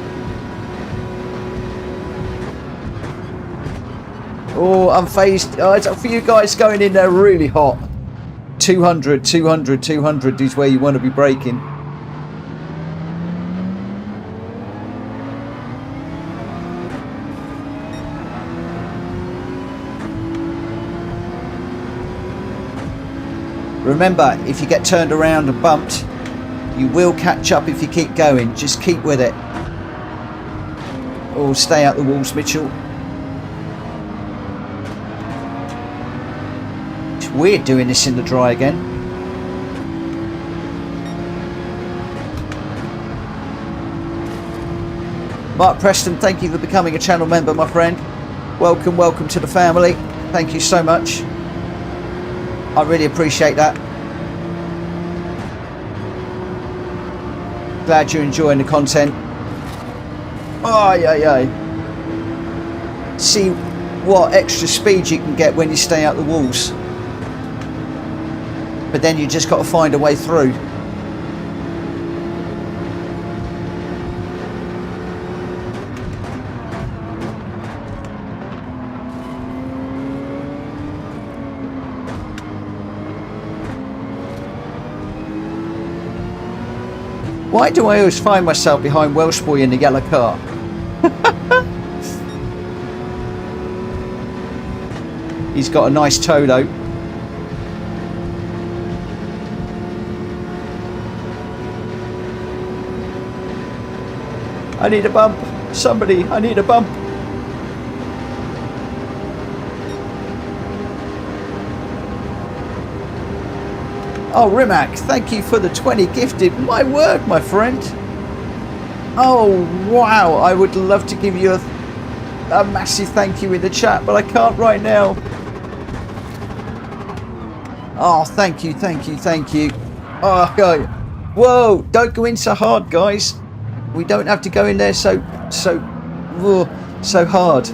Oh, Unfazed. Oh, it's up for you guys going in there really hot. 200 is where you want to be braking. Remember, if you get turned around and bumped, you will catch up if you keep going. Just keep with it. Or stay out the walls, Mitchell. It's weird doing this in the dry again. Mark Preston, thank you for becoming a channel member, my friend. Welcome, welcome to the family. Thank you so much. I really appreciate that. Glad you're enjoying the content. Oh, yeah. See what extra speed you can get when you stay out the walls. But then you just got to find a way through. Why do I always find myself behind Welsh Boy in the yellow car? He's got a nice toe though. I need a bump. Somebody, I need a bump. Oh, Rimac, thank you for the 20 gifted. My word, my friend. Oh, wow. I would love to give you a massive thank you in the chat, but I can't right now. Oh, thank you. Oh, God. Whoa, don't go in so hard, guys. We don't have to go in there so hard.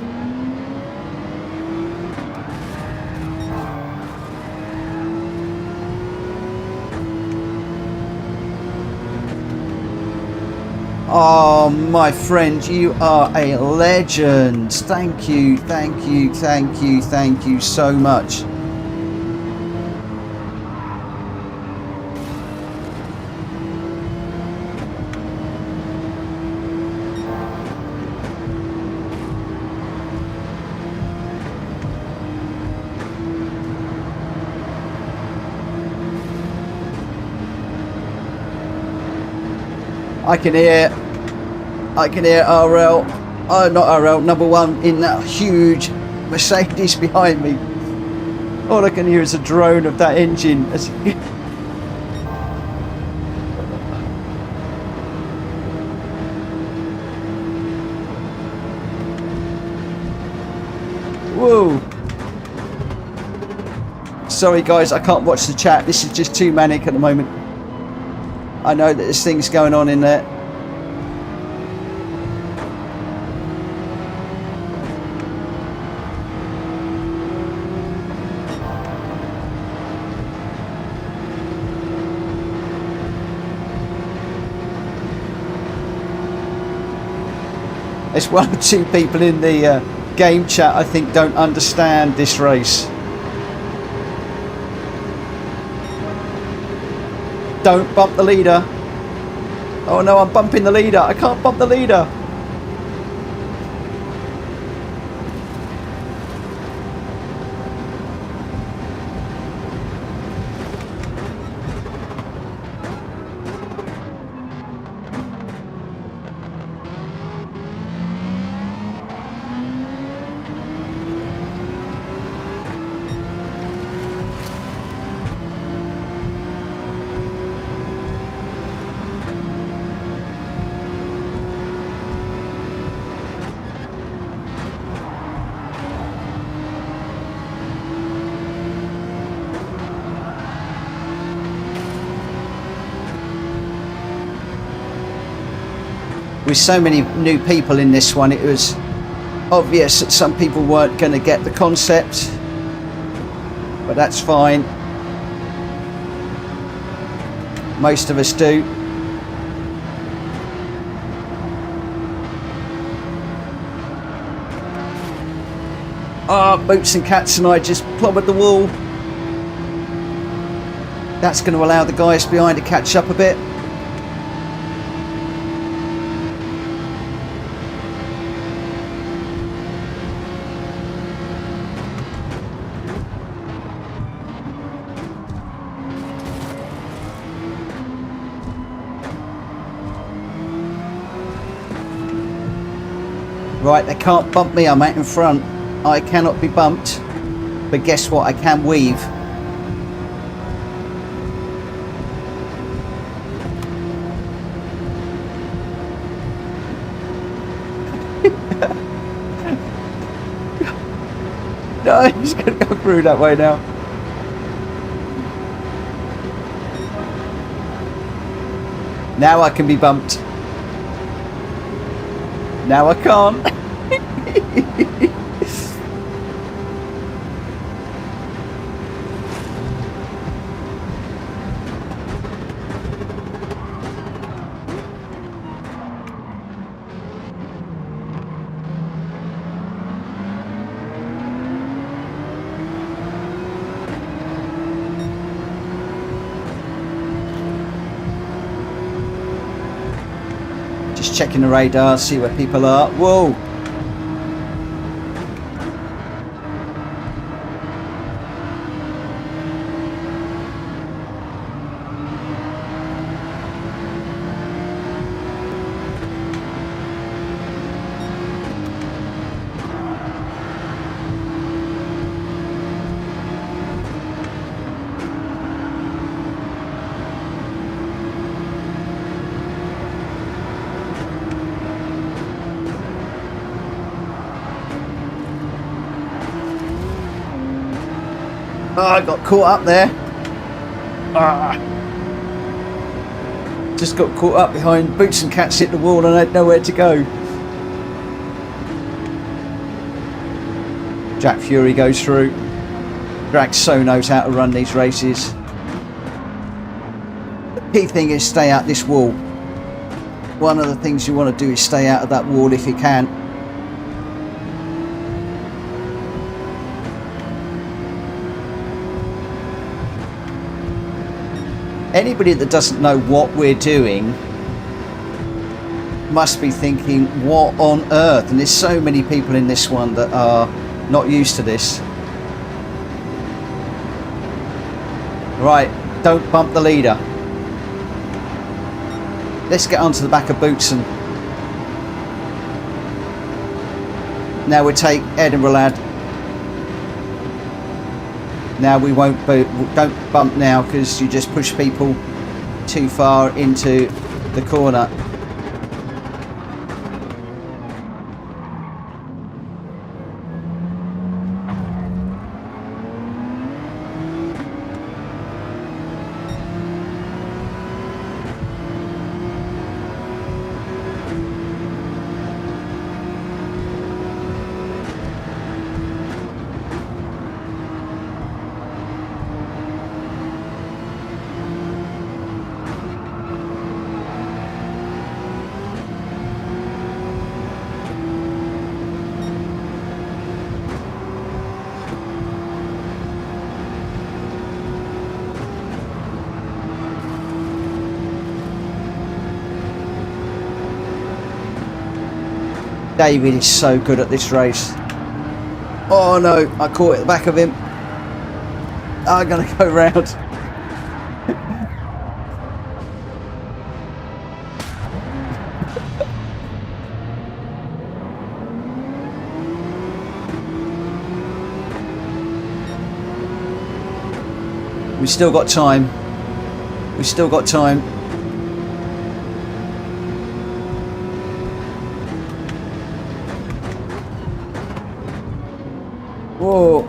Oh, my friend, you are a legend. Thank you so much. I can hear RL, not RL, number one in that huge Mercedes behind me. All I can hear is a drone of that engine. Whoa. Sorry guys, I can't watch the chat. This is just too manic at the moment. I know that there's things going on in there. There's one or two people in the game chat I think don't understand this race. Don't bump the leader. Oh no, I'm bumping the leader. I can't bump the leader. With so many new people in this one, it was obvious that some people weren't going to get the concept, but that's fine. Most of us do. Boots and Cats and I just clobbered the wall. That's going to allow the guys behind to catch up a bit. Right, they can't bump me. I'm out in front. I cannot be bumped. But guess what? I can weave. No, he's going to go through that way now. Now I can be bumped. Now I can't. Just checking the radar, see where people are. Whoa! Oh, I got caught up there. Just got caught up behind Boots and Cats hit the wall and I had nowhere to go. Jack Fury goes through. Greg so knows how to run these races. The key thing is stay out this wall. One of the things you want to do is stay out of that wall if you can. Anybody that doesn't know what we're doing must be thinking, what on earth? And there's so many people in this one that are not used to this. Right, don't bump the leader. Let's get onto the back of Bootson. Now we take Edinburgh lad. Now we won't don't bump now because you just push people too far into the corner. David is so good at this race. Oh no, I caught at the back of him. I'm gonna go round. We've still got time. We've still got time. Whoa.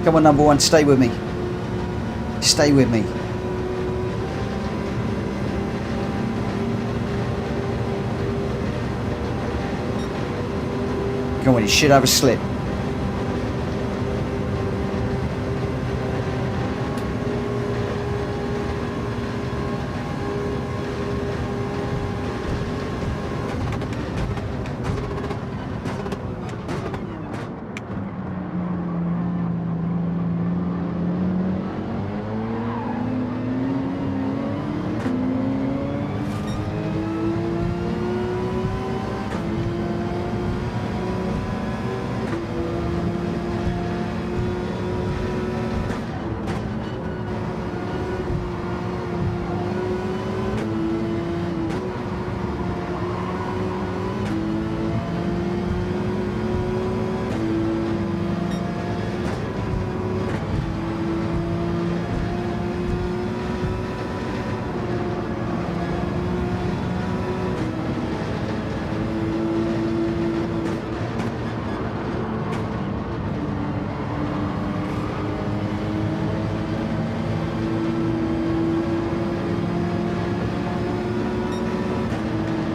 Come on, number one, stay with me. Stay with me. Come on, you should have a slip.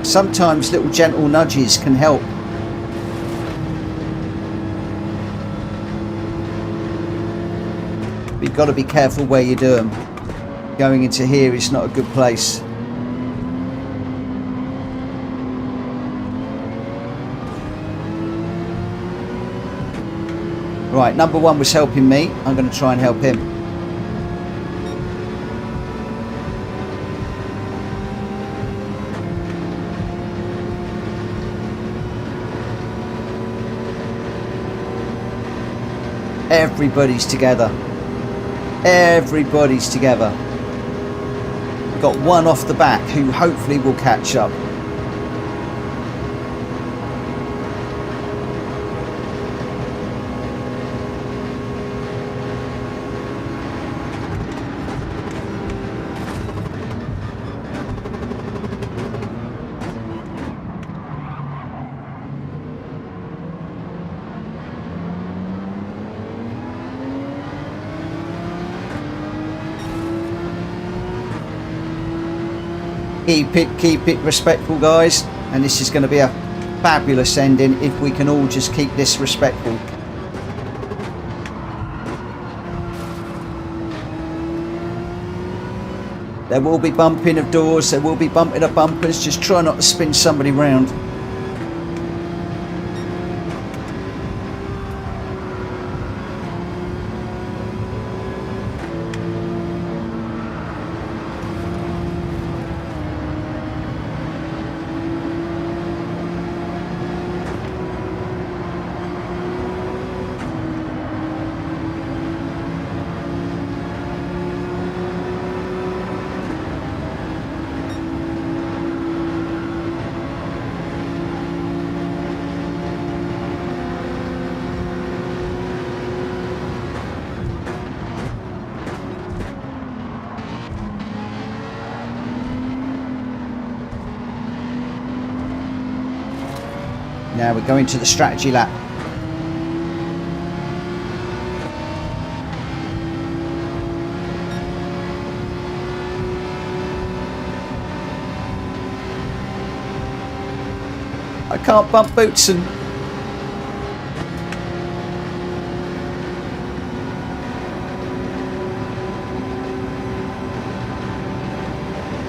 Sometimes little gentle nudges can help. But you've got to be careful where you do them. Going into here is not a good place. Right, number one was helping me. I'm going to try and help him. Everybody's together. Everybody's together. Got one off the back who hopefully will catch up. Keep it respectful, guys, and this is going to be a fabulous ending if we can all just keep this respectful. There will be bumping of doors, there will be bumping of bumpers, just try not to spin somebody round. Now we're going to the strategy lap. I can't bump boots and...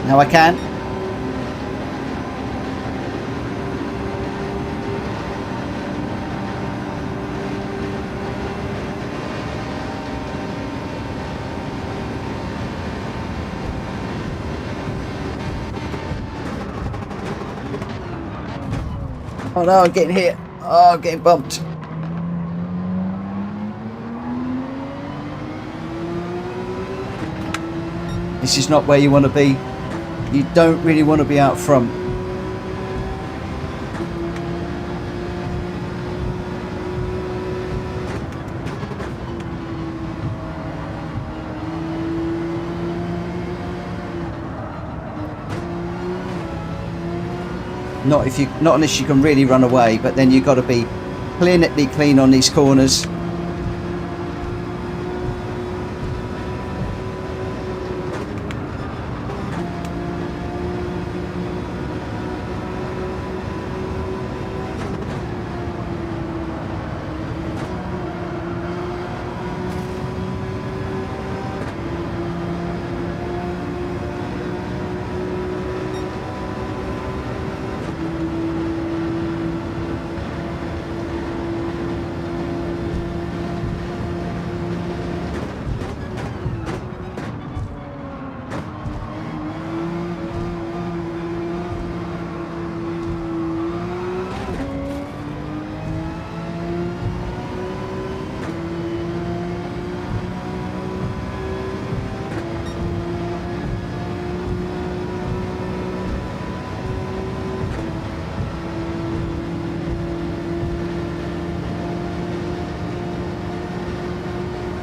Now I can. Oh no, I'm getting hit. Oh, I'm getting bumped. This is not where you want to be. You don't really want to be out front. Not unless you can really run away, but then you've got to be clinically clean on these corners.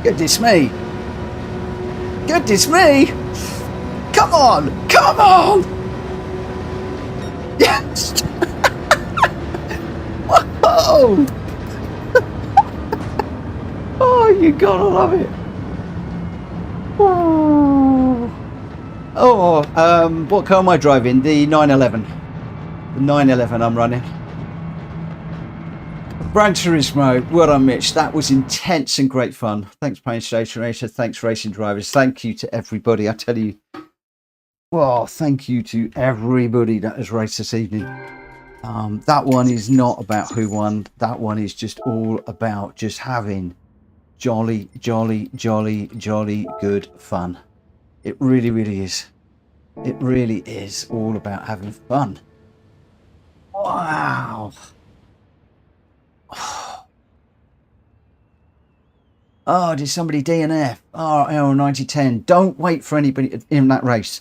Goodness me. Goodness me. Come on. Come on. Yes. Whoa. Oh, you gotta love it. Oh, what car am I driving? The 911. The 911 I'm running. Gran Turismo, well done, Mitch. That was intense and great fun. Thanks, Pain Station Racer. Thanks, racing drivers. Thank you to everybody. I tell you, well, thank you to everybody that has raced this evening. That one is not about who won. That one is just all about just having jolly, jolly, jolly, jolly good fun. It really, really is. It really is all about having fun. Wow. Oh, did somebody DNF? Oh, L9010. Don't wait for anybody in that race.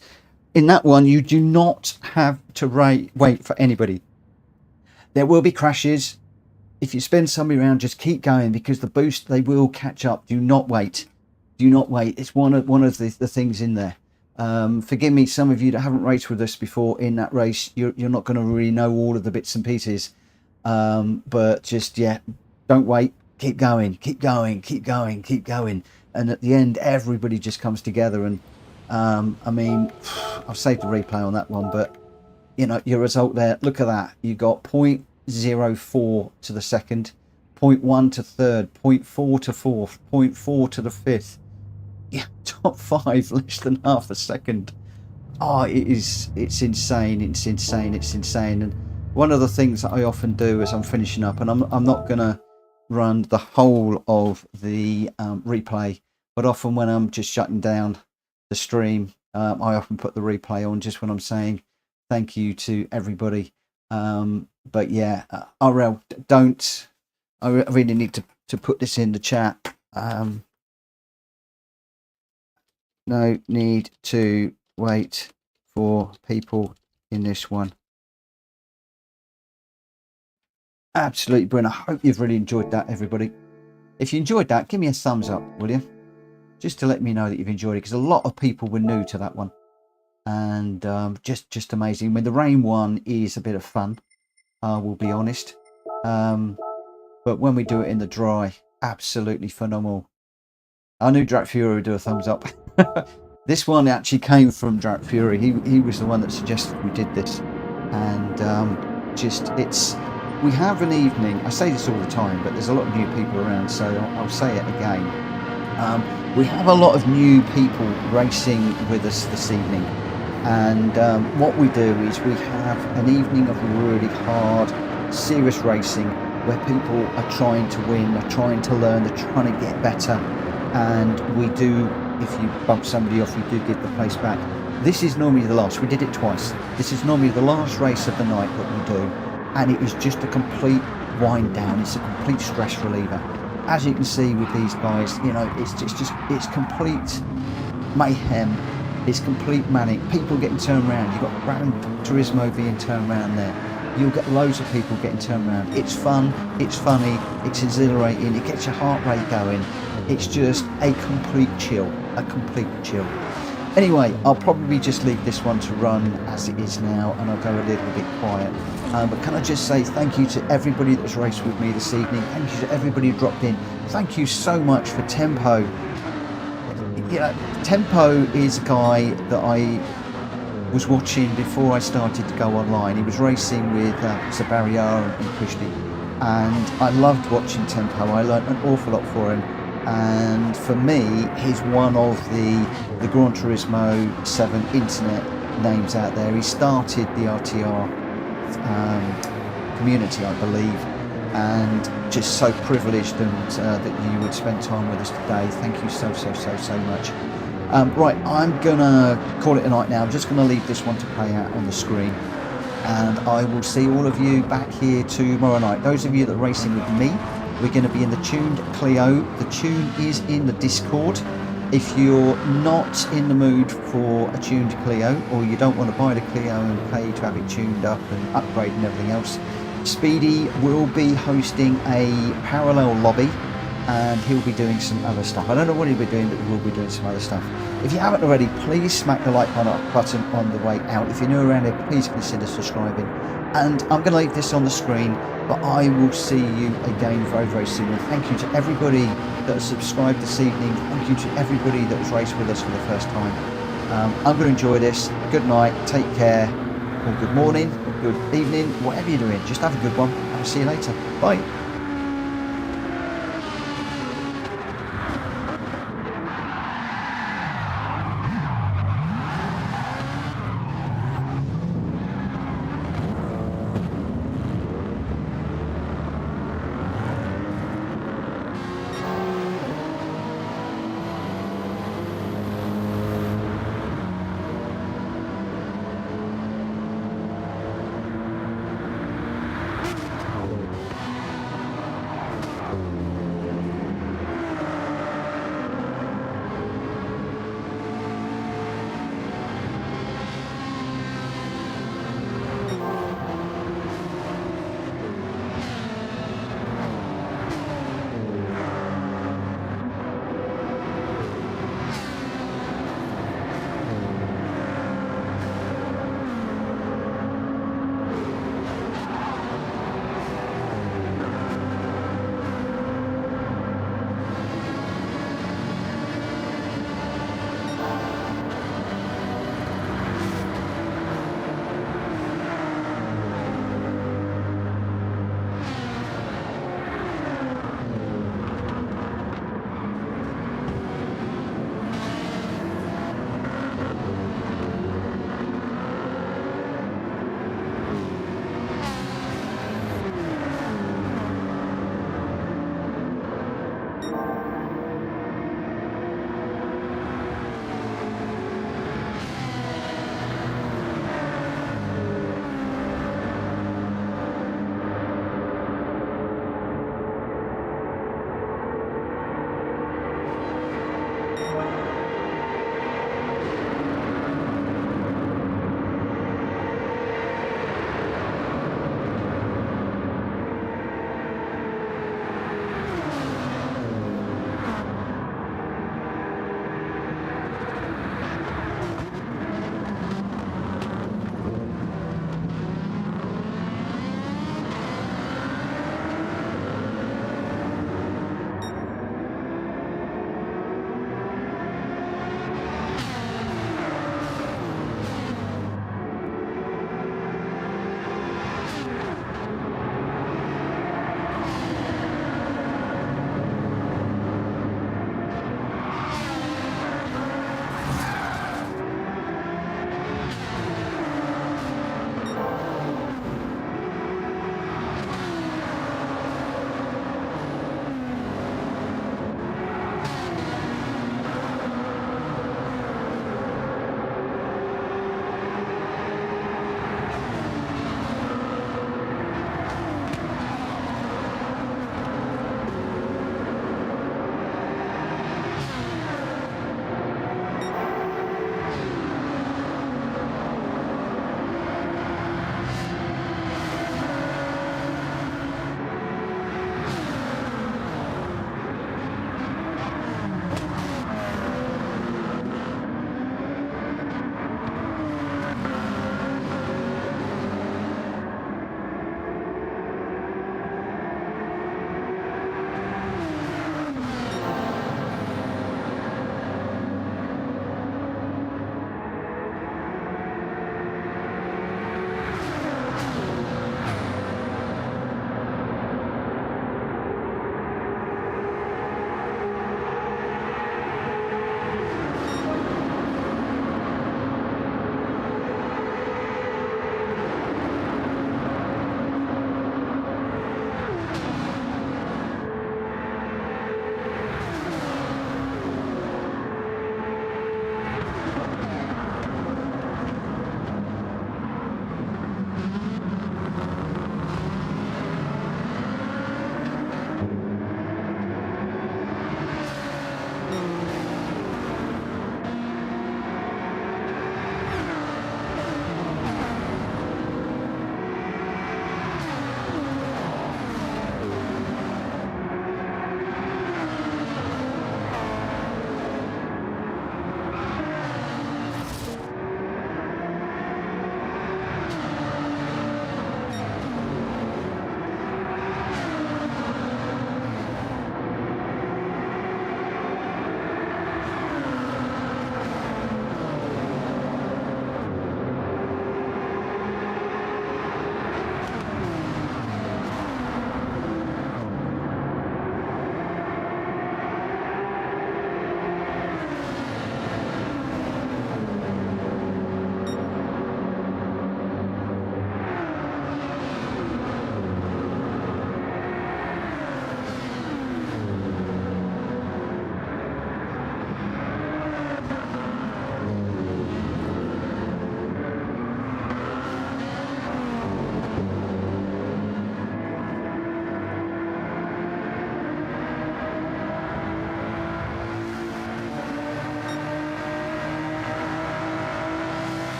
In that one, you do not have to wait for anybody. There will be crashes. If you spin somebody around, just keep going, because the boost, they will catch up. Do not wait. Do not wait. It's one of the things in there. Forgive me, some of you that haven't raced with us before in that race, you're not going to really know all of the bits and pieces. But just, yeah, don't wait. Keep going, keep going, keep going, keep going. And at the end, everybody just comes together. And I mean, I've saved the replay on that one, but you know, your result there, look at that. You got 0.04 to the second, 0.1 to third, 0.4 to fourth, 0.4 to the fifth. Yeah, top five, less than half a second. Oh, it's insane, it's insane, it's insane. And one of the things that I often do as I'm finishing up, and I'm not gonna run the whole of the replay, but often when I'm just shutting down the stream, I often put the replay on just when I'm saying thank you to everybody. But yeah, RL, I really need to put this in the chat. No need to wait for people in this one. Absolutely brilliant. I hope you've really enjoyed that, everybody. If you enjoyed that, give me a thumbs up, will you? Just to let me know that you've enjoyed it, because a lot of people were new to that one. And just amazing. I mean, the rain one is a bit of fun, I will be honest. But when we do it in the dry, absolutely phenomenal. I knew Drat Fury would do a thumbs up. This one actually came from Drat Fury. He was the one that suggested we did this. And we have an evening, I say this all the time, but there's a lot of new people around, so I'll say it again. We have a lot of new people racing with us this evening. And what we do is we have an evening of really hard, serious racing where people are trying to win, they're trying to learn, they're trying to get better. And we do, if you bump somebody off, we do give the place back. This is normally the last. We did it twice. This is normally the last race of the night that we do. And it is just a complete wind down. It's a complete stress reliever. As you can see with these guys, you know, it's complete mayhem. It's complete manic. People getting turned around. You've got Gran Turismo being turned around there. You'll get loads of people getting turned around. It's fun, it's funny, it's exhilarating, it gets your heart rate going. It's just a complete chill, a complete chill. Anyway, I'll probably just leave this one to run as it is now, and I'll go a little bit quiet. But can I just say thank you to everybody that's raced with me this evening. Thank you to everybody who dropped in. Thank you so much for Tempo. You know, Tempo is a guy that I was watching before I started to go online. He was racing with Zabarriar and Krishti, and I loved watching Tempo. I learned an awful lot for him, and for me, he's one of the Gran Turismo 7 internet names out there. He started the RTR community, I believe, and just so privileged and that you would spend time with us today. Thank you so much. Right, I'm gonna call it a night now. I'm just gonna leave this one to play out on the screen, and I will see all of you back here tomorrow night. Those of you that are racing with me, we're going to be in the tuned Clio. The tune is in the Discord. If you're not in the mood for a tuned Clio, or you don't want to buy the Clio and pay to have it tuned up and upgrade and everything else, Speedy will be hosting a parallel lobby, and he'll be doing some other stuff. I don't know what he'll be doing, but he will be doing some other stuff. If you haven't already, please smack the like button on the way out. If you're new around here, please consider subscribing. And I'm going to leave this on the screen, but I will see you again very soon. And thank you to everybody that has subscribed this evening. Thank you to everybody that has raced with us for the first time. I'm going to enjoy this. Good night. Take care. or good morning, or good evening, whatever you're doing. Just have a good one. I'll see you later. Bye.